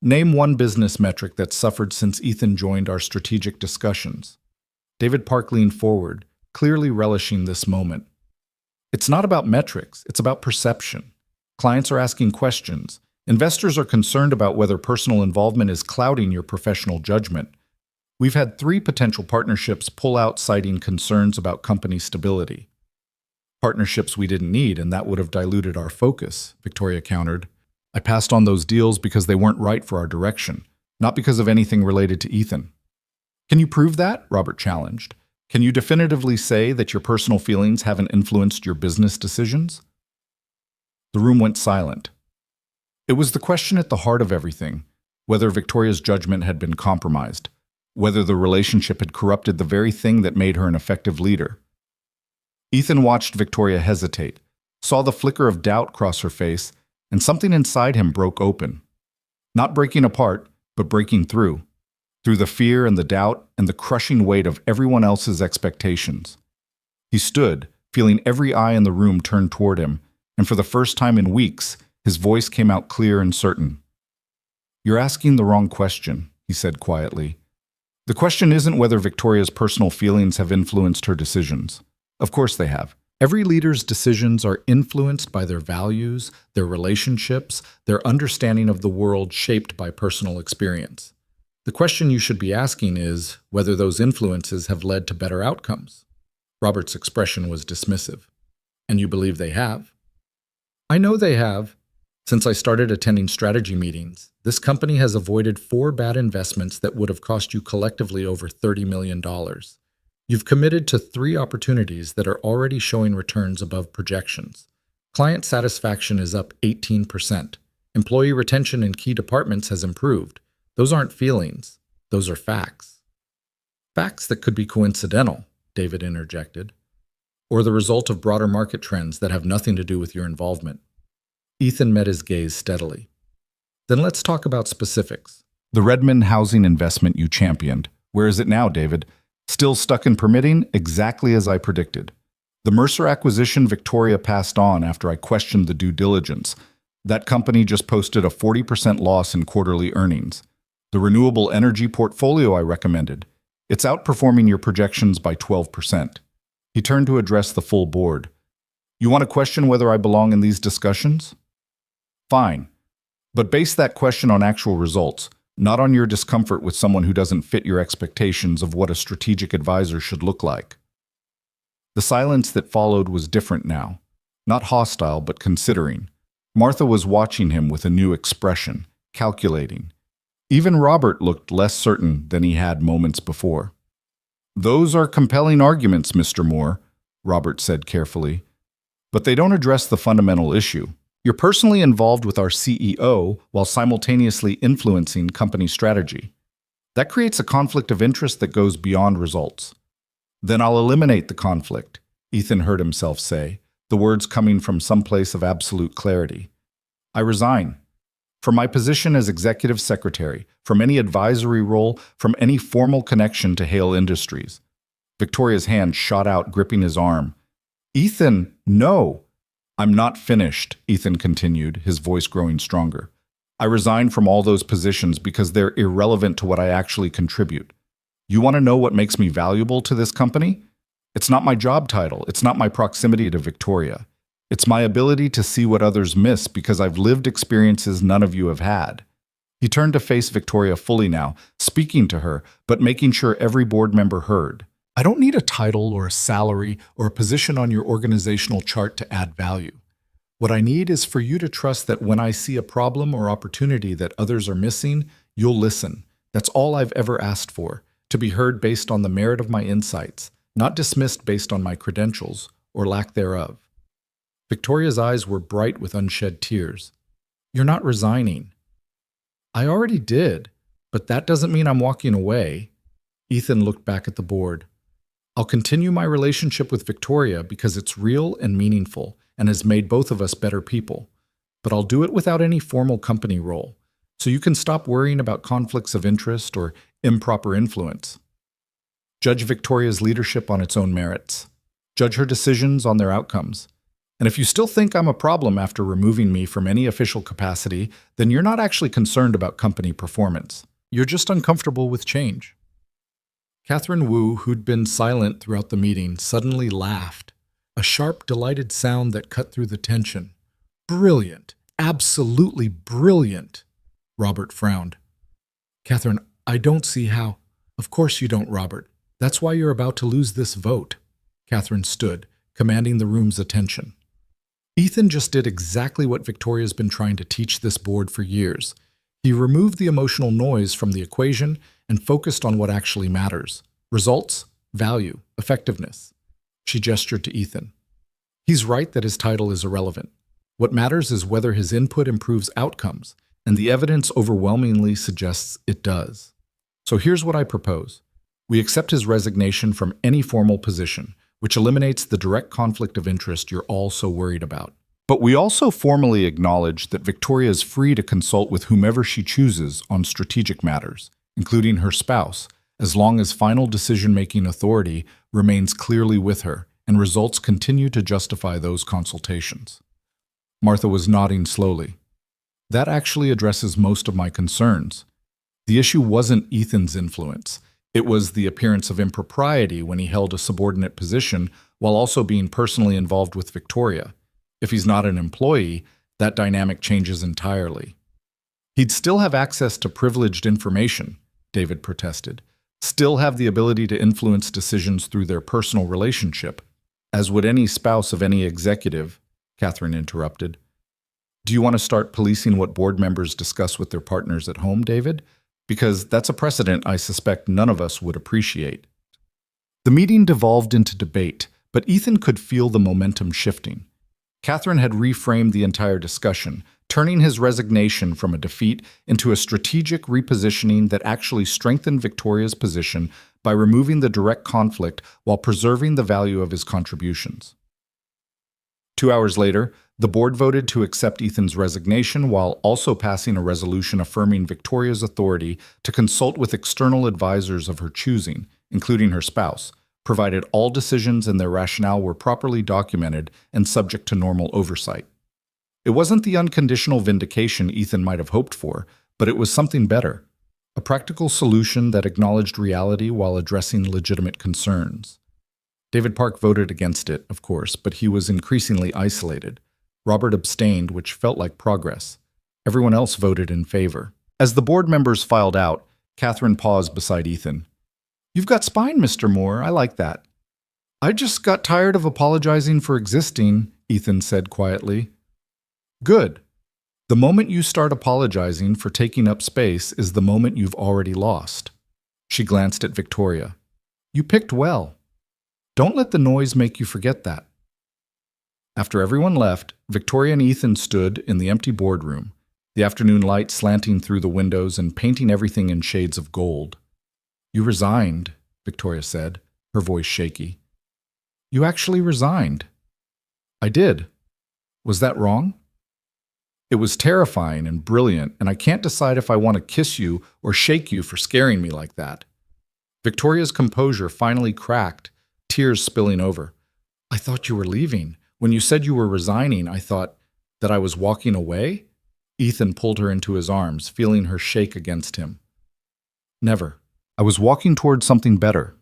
Name one business metric that's suffered since Ethan joined our strategic discussions. David Park leaned forward, clearly relishing this moment. It's not about metrics, it's about perception. Clients are asking questions. Investors are concerned about whether personal involvement is clouding your professional judgment. We've had 3 potential partnerships pull out citing concerns about company stability. Partnerships we didn't need, and that would have diluted our focus, Victoria countered. I passed on those deals because they weren't right for our direction, not because of anything related to Ethan. Can you prove that? Robert challenged. Can you definitively say that your personal feelings haven't influenced your business decisions? The room went silent. It was the question at the heart of everything, whether Victoria's judgment had been compromised, whether the relationship had corrupted the very thing that made her an effective leader. Ethan watched Victoria hesitate, saw the flicker of doubt cross her face, and something inside him broke open. Not breaking apart, but breaking through the fear and the doubt and the crushing weight of everyone else's expectations. He stood, feeling every eye in the room turned toward him, and for the first time in weeks, his voice came out clear and certain. "You're asking the wrong question," he said quietly. "The question isn't whether Victoria's personal feelings have influenced her decisions. Of course they have. Every leader's decisions are influenced by their values, their relationships, their understanding of the world shaped by personal experience. The question you should be asking is whether those influences have led to better outcomes." Robert's expression was dismissive. "And you believe they have?" "I know they have. Since I started attending strategy meetings, this company has avoided 4 bad investments that would have cost you collectively over $30 million. You've committed to 3 opportunities that are already showing returns above projections. Client satisfaction is up 18%. Employee retention in key departments has improved. Those aren't feelings. Those are facts." "Facts that could be coincidental," David interjected, "or the result of broader market trends that have nothing to do with your involvement." Ethan met his gaze steadily. "Then let's talk about specifics. The Redmond housing investment you championed. Where is it now, David? Still stuck in permitting, exactly as I predicted. The Mercer acquisition Victoria passed on after I questioned the due diligence. That company just posted a 40% loss in quarterly earnings. The renewable energy portfolio I recommended. It's outperforming your projections by 12%. He turned to address the full board. "You want to question whether I belong in these discussions? Fine. But base that question on actual results, not on your discomfort with someone who doesn't fit your expectations of what a strategic advisor should look like." The silence that followed was different now. Not hostile, but considering. Martha was watching him with a new expression, calculating. Even Robert looked less certain than he had moments before. "Those are compelling arguments, Mr. Moore," Robert said carefully. "But they don't address the fundamental issue. You're personally involved with our CEO while simultaneously influencing company strategy. That creates a conflict of interest that goes beyond results." "Then I'll eliminate the conflict," Ethan heard himself say, the words coming from some place of absolute clarity. "I resign. From my position as executive secretary, from any advisory role, from any formal connection to Hale Industries." Victoria's hand shot out, gripping his arm. "Ethan, no!" "I'm not finished," Ethan continued, his voice growing stronger. "I resign from all those positions because they're irrelevant to what I actually contribute. You want to know what makes me valuable to this company? It's not my job title. It's not my proximity to Victoria. It's my ability to see what others miss because I've lived experiences none of you have had." He turned to face Victoria fully now, speaking to her, but making sure every board member heard. "I don't need a title or a salary or a position on your organizational chart to add value. What I need is for you to trust that when I see a problem or opportunity that others are missing, you'll listen. That's all I've ever asked for, to be heard based on the merit of my insights, not dismissed based on my credentials or lack thereof." Victoria's eyes were bright with unshed tears. "You're not resigning." "I already did, but that doesn't mean I'm walking away." Ethan looked back at the board. "I'll continue my relationship with Victoria because it's real and meaningful and has made both of us better people. But I'll do it without any formal company role, so you can stop worrying about conflicts of interest or improper influence. Judge Victoria's leadership on its own merits. Judge her decisions on their outcomes. And if you still think I'm a problem after removing me from any official capacity, then you're not actually concerned about company performance. You're just uncomfortable with change." Catherine Wu, who'd been silent throughout the meeting, suddenly laughed, a sharp, delighted sound that cut through the tension. "Brilliant! Absolutely brilliant!" Robert frowned. "Catherine, I don't see how—" "Of course you don't, Robert. That's why you're about to lose this vote." Catherine stood, commanding the room's attention. Ethan just did exactly what Victoria's been trying to teach this board for years. He removed the emotional noise from the equation and focused on what actually matters. Results, value, effectiveness. She gestured to Ethan. He's right that his title is irrelevant. What matters is whether his input improves outcomes, and the evidence overwhelmingly suggests it does. So here's what I propose. We accept his resignation from any formal position, which eliminates the direct conflict of interest you're all so worried about. But we also formally acknowledge that Victoria is free to consult with whomever she chooses on strategic matters, including her spouse, as long as final decision-making authority remains clearly with her and results continue to justify those consultations. Martha was nodding slowly. That actually addresses most of my concerns. The issue wasn't Ethan's influence. It was the appearance of impropriety when he held a subordinate position while also being personally involved with Victoria. If he's not an employee, that dynamic changes entirely. He'd still have access to privileged information, David protested, still have the ability to influence decisions through their personal relationship, as would any spouse of any executive, Catherine interrupted. Do you want to start policing what board members discuss with their partners at home, David? Because that's a precedent I suspect none of us would appreciate. The meeting devolved into debate, but Ethan could feel the momentum shifting. Catherine had reframed the entire discussion, turning his resignation from a defeat into a strategic repositioning that actually strengthened Victoria's position by removing the direct conflict while preserving the value of his contributions. 2 hours later, the board voted to accept Ethan's resignation while also passing a resolution affirming Victoria's authority to consult with external advisors of her choosing, including her spouse, provided all decisions and their rationale were properly documented and subject to normal oversight. It wasn't the unconditional vindication Ethan might have hoped for, but it was something better, a practical solution that acknowledged reality while addressing legitimate concerns. David Park voted against it, of course, but he was increasingly isolated. Robert abstained, which felt like progress. Everyone else voted in favor. As the board members filed out, Catherine paused beside Ethan. You've got spine, Mr. Moore. I like that. I just got tired of apologizing for existing, Ethan said quietly. Good. The moment you start apologizing for taking up space is the moment you've already lost. She glanced at Victoria. You picked well. Don't let the noise make you forget that. After everyone left, Victoria and Ethan stood in the empty boardroom, the afternoon light slanting through the windows and painting everything in shades of gold. You resigned, Victoria said, her voice shaky. You actually resigned. I did. Was that wrong? It was terrifying and brilliant, and I can't decide if I want to kiss you or shake you for scaring me like that. Victoria's composure finally cracked, tears spilling over. I thought you were leaving. When you said you were resigning, I thought that I was walking away? Ethan pulled her into his arms, feeling her shake against him. Never. I was walking toward something better.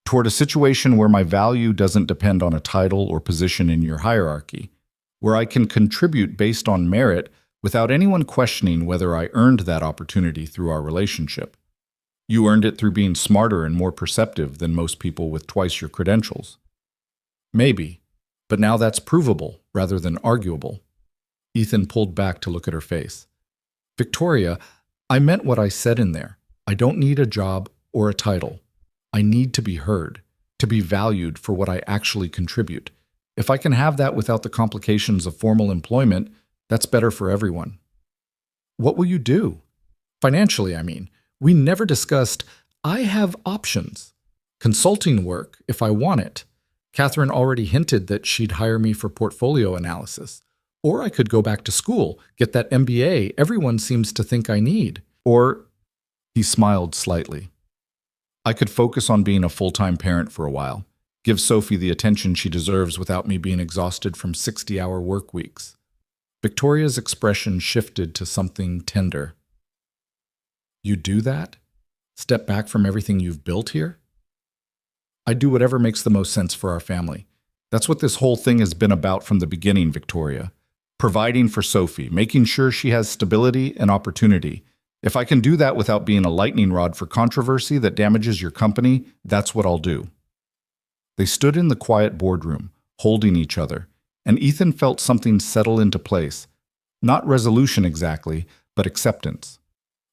Toward a situation where my value doesn't depend on a title or position in your hierarchy, where I can contribute based on merit without anyone questioning whether I earned that opportunity through our relationship. You earned it through being smarter and more perceptive than most people with twice your credentials. Maybe, but now that's provable rather than arguable. Ethan pulled back to look at her face. Victoria, I meant what I said in there. I don't need a job or a title. I need to be heard, to be valued for what I actually contribute. If I can have that without the complications of formal employment, that's better for everyone. What will you do? Financially, I mean. We never discussed, I have options. Consulting work, if I want it. Catherine already hinted that she'd hire me for portfolio analysis. Or I could go back to school, get that MBA everyone seems to think I need. Or, he smiled slightly. I could focus on being a full-time parent for a while. Give Sophie the attention she deserves without me being exhausted from 60-hour work weeks. Victoria's expression shifted to something tender. You do that? Step back from everything you've built here? I do whatever makes the most sense for our family. That's what this whole thing has been about from the beginning, Victoria. Providing for Sophie, making sure she has stability and opportunity. If I can do that without being a lightning rod for controversy that damages your company, that's what I'll do. They stood in the quiet boardroom, holding each other, and Ethan felt something settle into place. Not resolution exactly, but acceptance.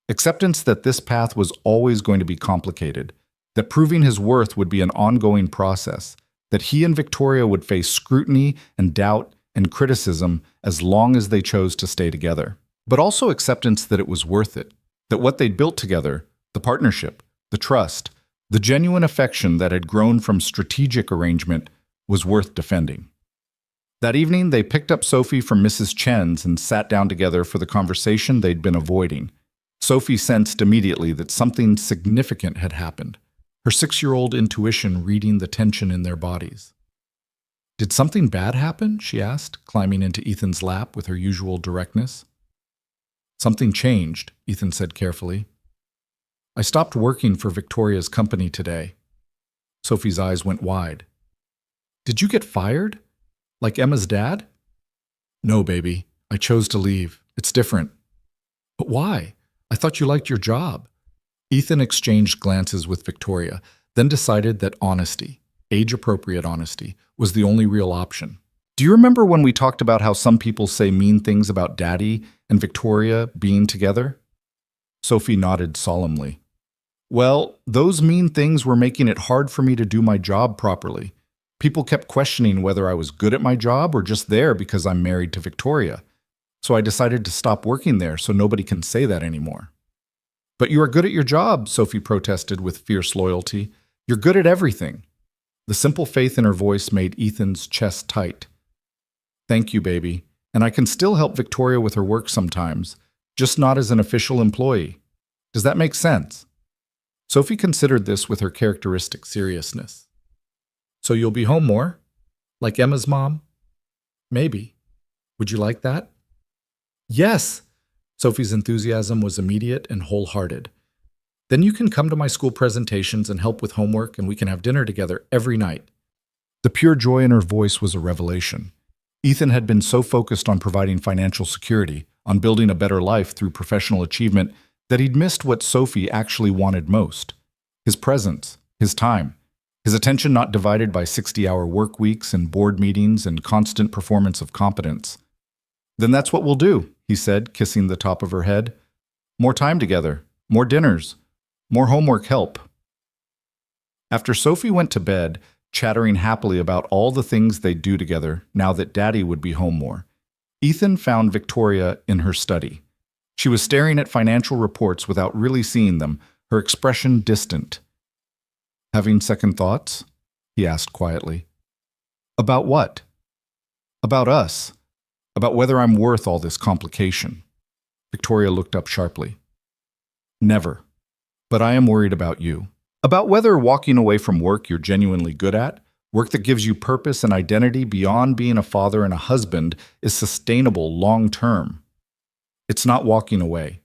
Acceptance that this path was always going to be complicated, that proving his worth would be an ongoing process, that he and Victoria would face scrutiny and doubt and criticism as long as they chose to stay together. But also acceptance that it was worth it, that what they'd built together, the partnership, the trust, the genuine affection that had grown from strategic arrangement, was worth defending. That evening, they picked up Sophie from Mrs. Chen's and sat down together for the conversation they'd been avoiding. Sophie sensed immediately that something significant had happened, her 6-year-old intuition reading the tension in their bodies. "Did something bad happen?" she asked, climbing into Ethan's lap with her usual directness. "Something changed," Ethan said carefully. "I stopped working for Victoria's company today." Sophie's eyes went wide. "Did you get fired? Like Emma's dad?" "No, baby. I chose to leave. It's different." "But why? I thought you liked your job." Ethan exchanged glances with Victoria, then decided that honesty, age-appropriate honesty, was the only real option. "Do you remember when we talked about how some people say mean things about Daddy and Victoria being together?" Sophie nodded solemnly. "Well, those mean things were making it hard for me to do my job properly. People kept questioning whether I was good at my job or just there because I'm married to Victoria. So I decided to stop working there so nobody can say that anymore." "But you are good at your job," Sophie protested with fierce loyalty. "You're good at everything." The simple faith in her voice made Ethan's chest tight. "Thank you, baby. And I can still help Victoria with her work sometimes, just not as an official employee. Does that make sense?" Sophie considered this with her characteristic seriousness. "So you'll be home more? Like Emma's mom?" "Maybe. Would you like that?" "Yes!" Sophie's enthusiasm was immediate and wholehearted. "Then you can come to my school presentations and help with homework, and we can have dinner together every night." The pure joy in her voice was a revelation. Ethan had been so focused on providing financial security, on building a better life through professional achievement, that he'd missed what Sophie actually wanted most: his presence, his time, his attention not divided by 60-hour work weeks and board meetings and constant performance of competence. "Then that's what we'll do," he said, kissing the top of her head. "More time together, more dinners, more homework help." After Sophie went to bed, chattering happily about all the things they'd do together now that Daddy would be home more, Ethan found Victoria in her study. She was staring at financial reports without really seeing them, her expression distant. "Having second thoughts?" he asked quietly. "About what?" "About us. About whether I'm worth all this complication." Victoria looked up sharply. "Never. But I am worried about you. About whether walking away from work you're genuinely good at, work that gives you purpose and identity beyond being a father and a husband, is sustainable long-term. It's not walking away.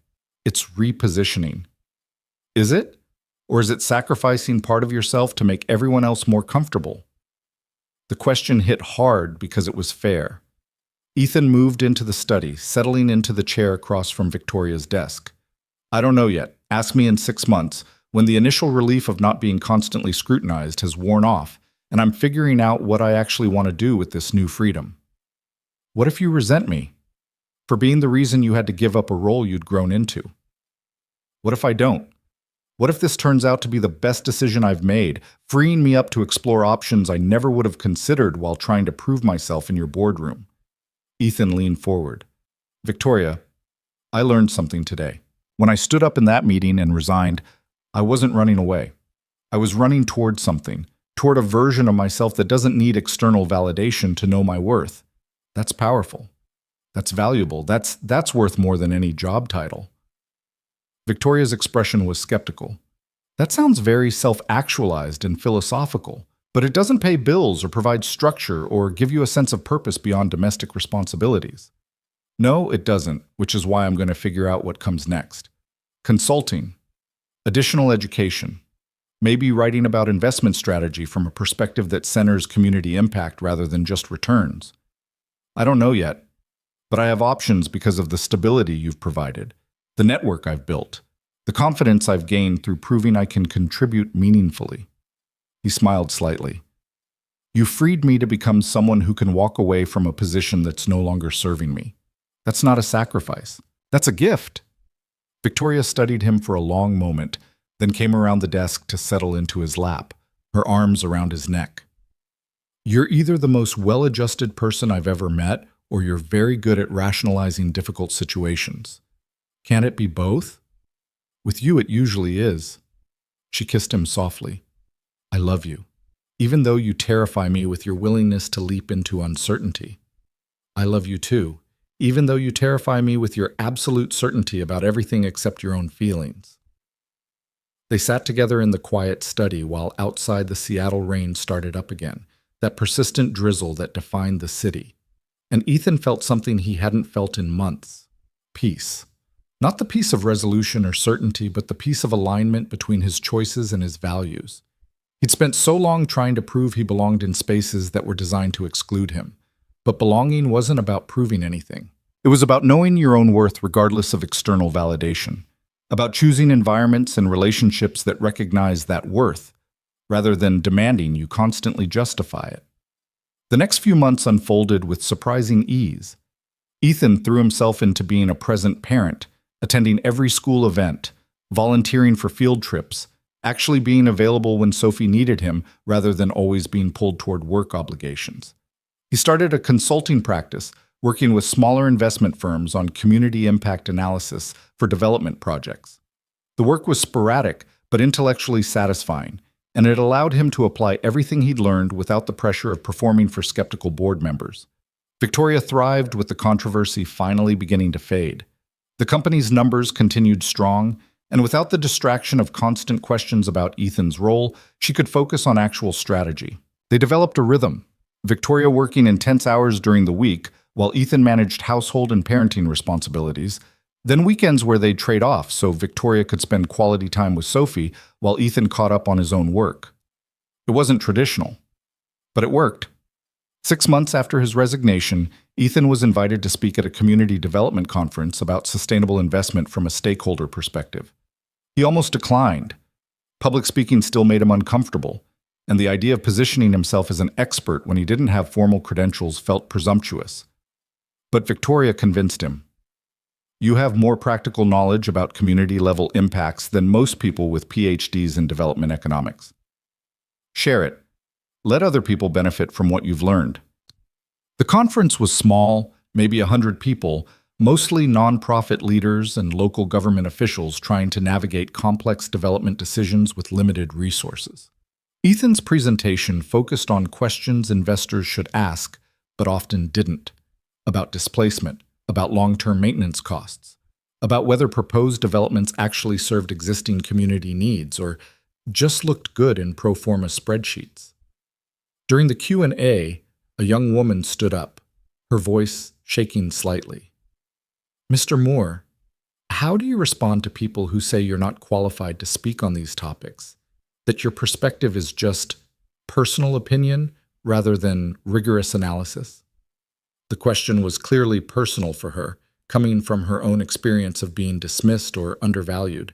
It's repositioning. Is it? Or is it sacrificing part of yourself to make everyone else more comfortable?" The question hit hard because it was fair. Ethan moved into the study, settling into the chair across from Victoria's desk. "I don't know yet. Ask me in 6 months, when the initial relief of not being constantly scrutinized has worn off, and I'm figuring out what I actually want to do with this new freedom." "What if you resent me? For being the reason you had to give up a role you'd grown into?" "What if I don't? What if this turns out to be the best decision I've made, freeing me up to explore options I never would have considered while trying to prove myself in your boardroom?" Ethan leaned forward. "Victoria, I learned something today. When I stood up in that meeting and resigned, I wasn't running away. I was running toward something, toward a version of myself that doesn't need external validation to know my worth. That's powerful. That's valuable. That's worth more than any job title." Victoria's expression was skeptical. "That sounds very self-actualized and philosophical, but it doesn't pay bills or provide structure or give you a sense of purpose beyond domestic responsibilities." "No, it doesn't, which is why I'm going to figure out what comes next. Consulting, additional education, maybe writing about investment strategy from a perspective that centers community impact rather than just returns. I don't know yet, but I have options because of the stability you've provided, the network I've built, the confidence I've gained through proving I can contribute meaningfully." He smiled slightly. "You freed me to become someone who can walk away from a position that's no longer serving me. That's not a sacrifice. That's a gift." Victoria studied him for a long moment, then came around the desk to settle into his lap, her arms around his neck. "You're either the most well-adjusted person I've ever met, or you're very good at rationalizing difficult situations. Can't it be both? With you, it usually is." She kissed him softly. "I love you, even though you terrify me with your willingness to leap into uncertainty." I love you too, even though you terrify me with your absolute certainty about everything except your own feelings. They sat together in the quiet study while outside the Seattle rain started up again, that persistent drizzle that defined the city. And Ethan felt something he hadn't felt in months: peace. Not the peace of resolution or certainty, but the peace of alignment between his choices and his values. He'd spent so long trying to prove he belonged in spaces that were designed to exclude him. But belonging wasn't about proving anything. It was about knowing your own worth regardless of external validation, about choosing environments and relationships that recognize that worth, rather than demanding you constantly justify it. The next few months unfolded with surprising ease. Ethan threw himself into being a present parent, attending every school event, volunteering for field trips, actually being available when Sophie needed him rather than always being pulled toward work obligations. He started a consulting practice, working with smaller investment firms on community impact analysis for development projects. The work was sporadic but intellectually satisfying, and it allowed him to apply everything he'd learned without the pressure of performing for skeptical board members. Victoria thrived with the controversy finally beginning to fade. The company's numbers continued strong, and without the distraction of constant questions about Ethan's role, she could focus on actual strategy. They developed a rhythm, Victoria working intense hours during the week, while Ethan managed household and parenting responsibilities, then weekends where they'd trade off so Victoria could spend quality time with Sophie while Ethan caught up on his own work. It wasn't traditional, but it worked. 6 months after his resignation, Ethan was invited to speak at a community development conference about sustainable investment from a stakeholder perspective. He almost declined. Public speaking still made him uncomfortable, and the idea of positioning himself as an expert when he didn't have formal credentials felt presumptuous. But Victoria convinced him. You have more practical knowledge about community-level impacts than most people with PhDs in development economics. Share it. Let other people benefit from what you've learned. The conference was small, maybe 100 people, mostly nonprofit leaders and local government officials trying to navigate complex development decisions with limited resources. Ethan's presentation focused on questions investors should ask, but often didn't, about displacement, about long-term maintenance costs, about whether proposed developments actually served existing community needs or just looked good in pro forma spreadsheets. During the Q&A, a young woman stood up, her voice shaking slightly. Mr. Moore, how do you respond to people who say you're not qualified to speak on these topics, that your perspective is just personal opinion rather than rigorous analysis? The question was clearly personal for her, coming from her own experience of being dismissed or undervalued.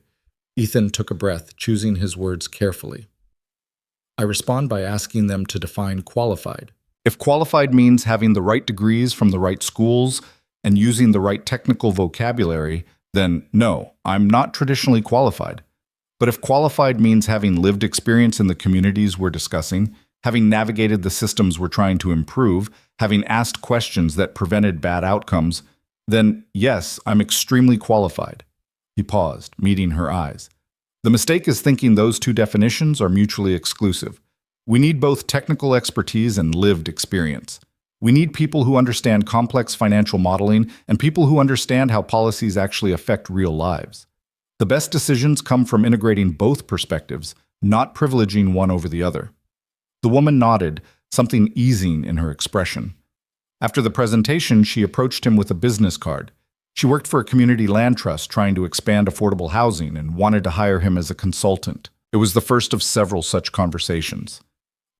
Ethan took a breath, choosing his words carefully. I respond by asking them to define qualified. If qualified means having the right degrees from the right schools and using the right technical vocabulary, then no, I'm not traditionally qualified. But if qualified means having lived experience in the communities we're discussing, having navigated the systems we're trying to improve, having asked questions that prevented bad outcomes, then yes, I'm extremely qualified. He paused, meeting her eyes. The mistake is thinking those two definitions are mutually exclusive. We need both technical expertise and lived experience. We need people who understand complex financial modeling and people who understand how policies actually affect real lives. The best decisions come from integrating both perspectives, not privileging one over the other. The woman nodded, something easing in her expression. After the presentation, she approached him with a business card. She worked for a community land trust trying to expand affordable housing and wanted to hire him as a consultant. It was the first of several such conversations.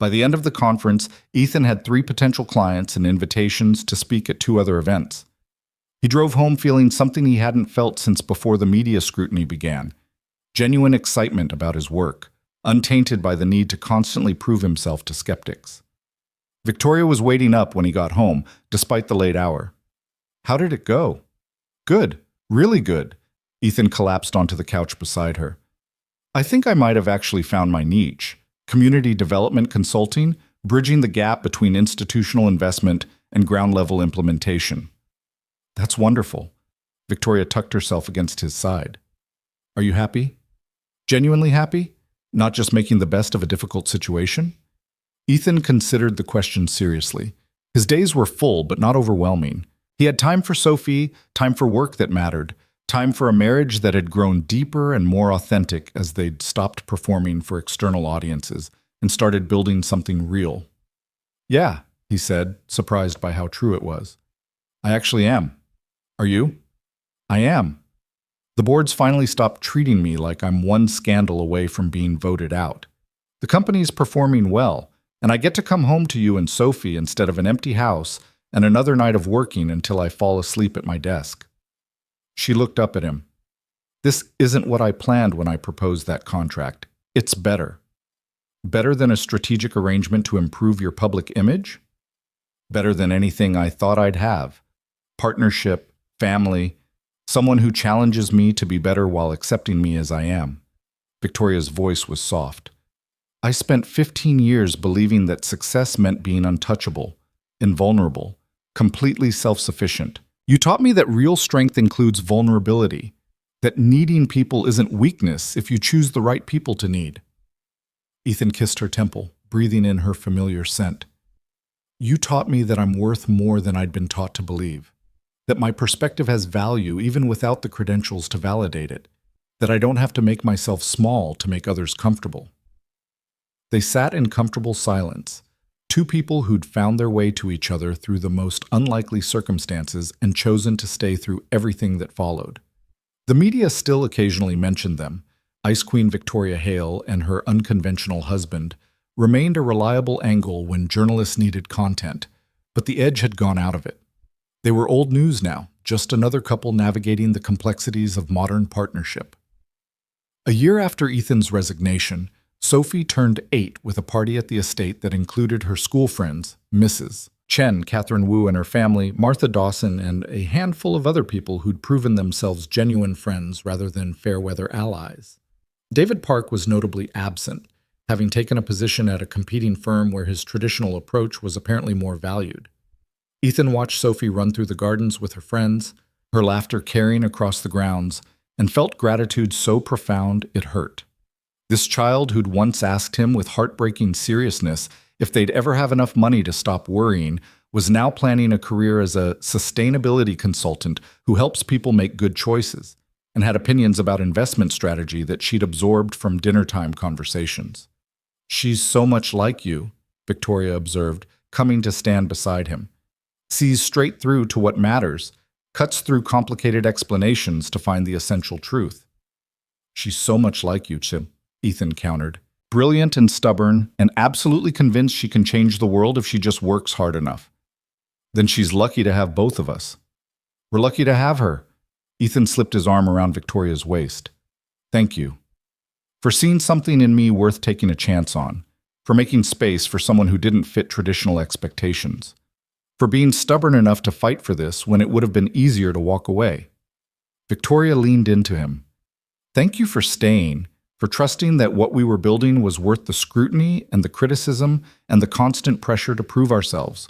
By the end of the conference, Ethan had 3 potential clients and invitations to speak at 2 other events. He drove home feeling something he hadn't felt since before the media scrutiny began: genuine excitement about his work, untainted by the need to constantly prove himself to skeptics. Victoria was waiting up when he got home, despite the late hour. How did it go? Good, really good. Ethan collapsed onto the couch beside her. I think I might have actually found my niche: community development consulting, bridging the gap between institutional investment and ground-level implementation. That's wonderful. Victoria tucked herself against his side. Are you happy? Genuinely happy? Not just making the best of a difficult situation? Ethan considered the question seriously. His days were full but not overwhelming. He had time for Sophie, time for work that mattered, time for a marriage that had grown deeper and more authentic as they'd stopped performing for external audiences and started building something real. "Yeah," he said, surprised by how true it was. "I actually am. Are you?" "I am. The boards finally stopped treating me like I'm one scandal away from being voted out. The company's performing well, and I get to come home to you and Sophie instead of an empty house and another night of working until I fall asleep at my desk." She looked up at him. "This isn't what I planned when I proposed that contract. It's better. Better than a strategic arrangement to improve your public image? Better than anything I thought I'd have. Partnership, family, someone who challenges me to be better while accepting me as I am." Victoria's voice was soft. "I spent 15 years believing that success meant being untouchable, invulnerable, completely self-sufficient. You taught me that real strength includes vulnerability, that needing people isn't weakness if you choose the right people to need." Ethan kissed her temple, breathing in her familiar scent. "You taught me that I'm worth more than I'd been taught to believe, that my perspective has value even without the credentials to validate it, that I don't have to make myself small to make others comfortable." They sat in comfortable silence, two people who'd found their way to each other through the most unlikely circumstances and chosen to stay through everything that followed. The media still occasionally mentioned them. Ice Queen Victoria Hale and her unconventional husband remained a reliable angle when journalists needed content, but the edge had gone out of it. They were old news now, just another couple navigating the complexities of modern partnership. A year after Ethan's resignation, Sophie turned 8 with a party at the estate that included her school friends, Mrs. Chen, Catherine Wu and her family, Martha Dawson, and a handful of other people who'd proven themselves genuine friends rather than fair-weather allies. David Park was notably absent, having taken a position at a competing firm where his traditional approach was apparently more valued. Ethan watched Sophie run through the gardens with her friends, her laughter carrying across the grounds, and felt gratitude so profound it hurt. This child who'd once asked him with heartbreaking seriousness if they'd ever have enough money to stop worrying was now planning a career as a sustainability consultant who helps people make good choices, and had opinions about investment strategy that she'd absorbed from dinner-time conversations. "She's so much like you," Victoria observed, coming to stand beside him. "Sees straight through to what matters, cuts through complicated explanations to find the essential truth." "She's so much like you, Chim," Ethan countered. "Brilliant and stubborn, and absolutely convinced she can change the world if she just works hard enough." "Then she's lucky to have both of us." "We're lucky to have her." Ethan slipped his arm around Victoria's waist. "Thank you. For seeing something in me worth taking a chance on. For making space for someone who didn't fit traditional expectations. For being stubborn enough to fight for this when it would have been easier to walk away." Victoria leaned into him. "Thank you for staying. For trusting that what we were building was worth the scrutiny and the criticism and the constant pressure to prove ourselves.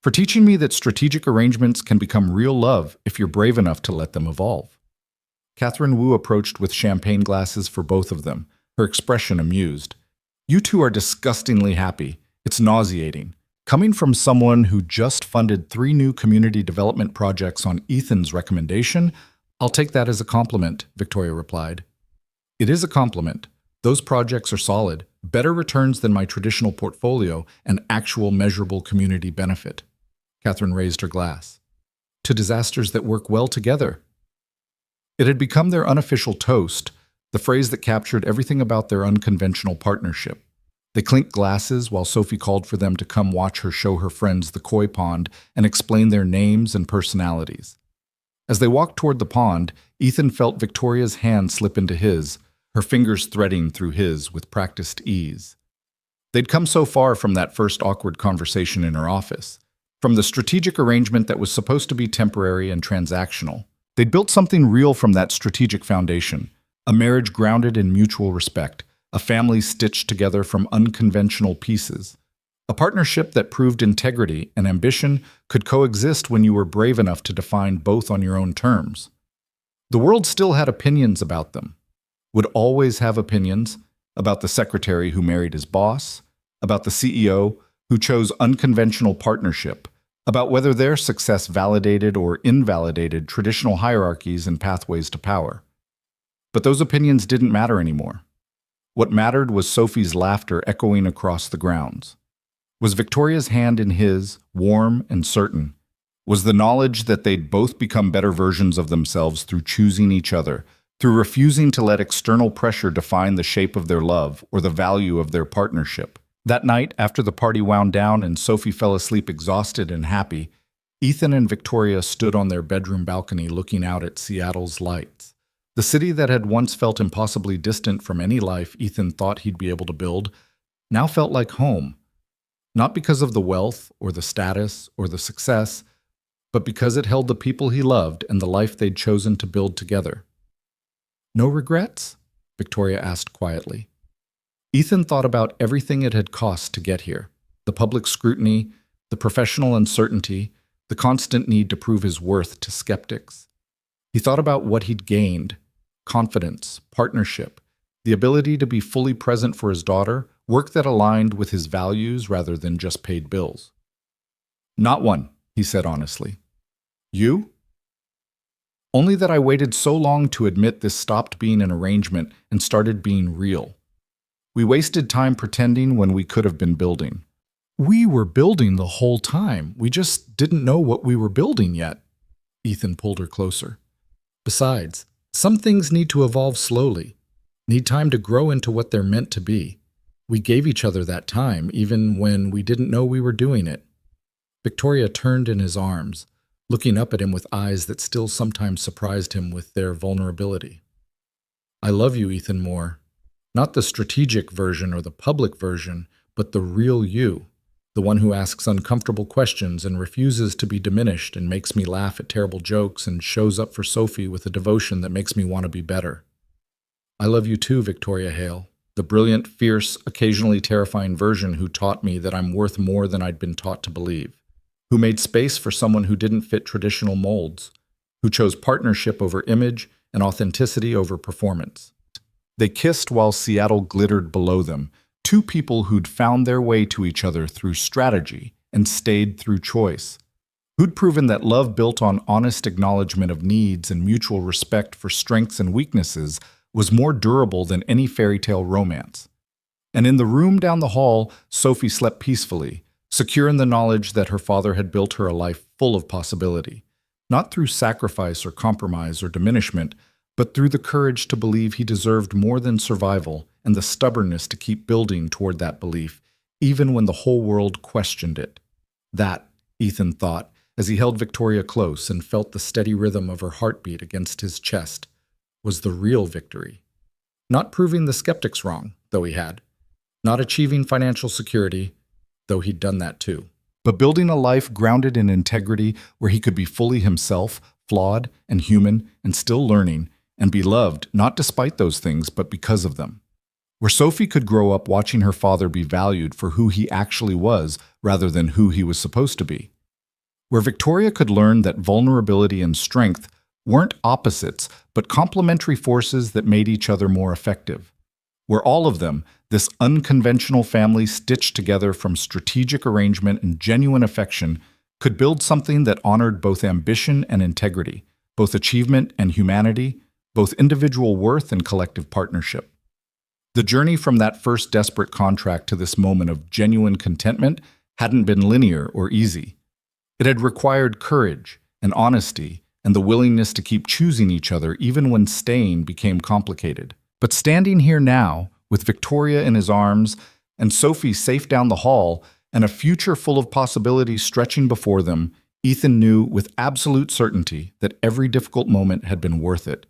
For teaching me that strategic arrangements can become real love if you're brave enough to let them evolve." Catherine Wu approached with champagne glasses for both of them, her expression amused. "You two are disgustingly happy. It's nauseating. Coming from someone who just funded 3 new community development projects on Ethan's recommendation, I'll take that as a compliment," Victoria replied. "It is a compliment. Those projects are solid, better returns than my traditional portfolio, and actual measurable community benefit." Catherine raised her glass. "To disasters that work well together." It had become their unofficial toast, the phrase that captured everything about their unconventional partnership. They clinked glasses while Sophie called for them to come watch her show her friends the koi pond and explain their names and personalities. As they walked toward the pond, Ethan felt Victoria's hand slip into his, her fingers threading through his with practiced ease. They'd come so far from that first awkward conversation in her office, from the strategic arrangement that was supposed to be temporary and transactional. They'd built something real from that strategic foundation, a marriage grounded in mutual respect, a family stitched together from unconventional pieces, a partnership that proved integrity and ambition could coexist when you were brave enough to define both on your own terms. The world still had opinions about them, would always have opinions about the secretary who married his boss, about the CEO who chose unconventional partnership, about whether their success validated or invalidated traditional hierarchies and pathways to power. But those opinions didn't matter anymore. What mattered was Sophie's laughter echoing across the grounds. Was Victoria's hand in his, warm and certain? Was the knowledge that they'd both become better versions of themselves through choosing each other, through refusing to let external pressure define the shape of their love or the value of their partnership? That night, after the party wound down and Sophie fell asleep exhausted and happy, Ethan and Victoria stood on their bedroom balcony looking out at Seattle's lights. The city that had once felt impossibly distant from any life Ethan thought he'd be able to build now felt like home. Not because of the wealth or the status or the success, but because it held the people he loved and the life they'd chosen to build together. "No regrets?" Victoria asked quietly. Ethan thought about everything it had cost to get here: the public scrutiny, the professional uncertainty, the constant need to prove his worth to skeptics. He thought about what he'd gained: confidence, partnership, the ability to be fully present for his daughter, work that aligned with his values rather than just paid bills. "Not one," he said honestly. "You?" "Only that I waited so long to admit this stopped being an arrangement and started being real. We wasted time pretending when we could have been building." "We were building the whole time. We just didn't know what we were building yet." Ethan pulled her closer. "Besides, some things need to evolve slowly, need time to grow into what they're meant to be. We gave each other that time, even when we didn't know we were doing it." Victoria turned in his arms, looking up at him with eyes that still sometimes surprised him with their vulnerability. "I love you, Ethan Moore. Not the strategic version or the public version, but the real you, the one who asks uncomfortable questions and refuses to be diminished and makes me laugh at terrible jokes and shows up for Sophie with a devotion that makes me want to be better. I love you too, Victoria Hale, the brilliant, fierce, occasionally terrifying version who taught me that I'm worth more than I'd been taught to believe, who made space for someone who didn't fit traditional molds, who chose partnership over image and authenticity over performance." They kissed while Seattle glittered below them, two people who'd found their way to each other through strategy and stayed through choice, who'd proven that love built on honest acknowledgement of needs and mutual respect for strengths and weaknesses was more durable than any fairy tale romance. And in the room down the hall, Sophie slept peacefully, secure in the knowledge that her father had built her a life full of possibility, not through sacrifice or compromise or diminishment, but through the courage to believe he deserved more than survival and the stubbornness to keep building toward that belief, even when the whole world questioned it. That, Ethan thought, as he held Victoria close and felt the steady rhythm of her heartbeat against his chest, was the real victory. Not proving the skeptics wrong, though he had. Not achieving financial security, though he'd done that too. But building a life grounded in integrity where he could be fully himself, flawed and human and still learning, and be loved not despite those things but because of them. Where Sophie could grow up watching her father be valued for who he actually was rather than who he was supposed to be. Where Victoria could learn that vulnerability and strength weren't opposites but complementary forces that made each other more effective. Where all of them, this unconventional family stitched together from strategic arrangement and genuine affection, could build something that honored both ambition and integrity, both achievement and humanity, both individual worth and collective partnership. The journey from that first desperate contract to this moment of genuine contentment hadn't been linear or easy. It had required courage and honesty and the willingness to keep choosing each other even when staying became complicated. But standing here now, with Victoria in his arms and Sophie safe down the hall and a future full of possibilities stretching before them, Ethan knew with absolute certainty that every difficult moment had been worth it.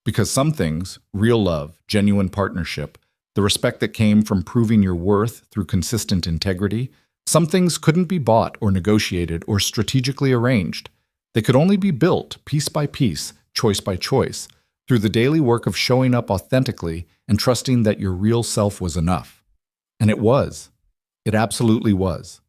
Because some things, real love, genuine partnership, the respect that came from proving your worth through consistent integrity, some things couldn't be bought or negotiated or strategically arranged. They could only be built piece by piece, choice by choice, through the daily work of showing up authentically and trusting that your real self was enough. And it was. It absolutely was.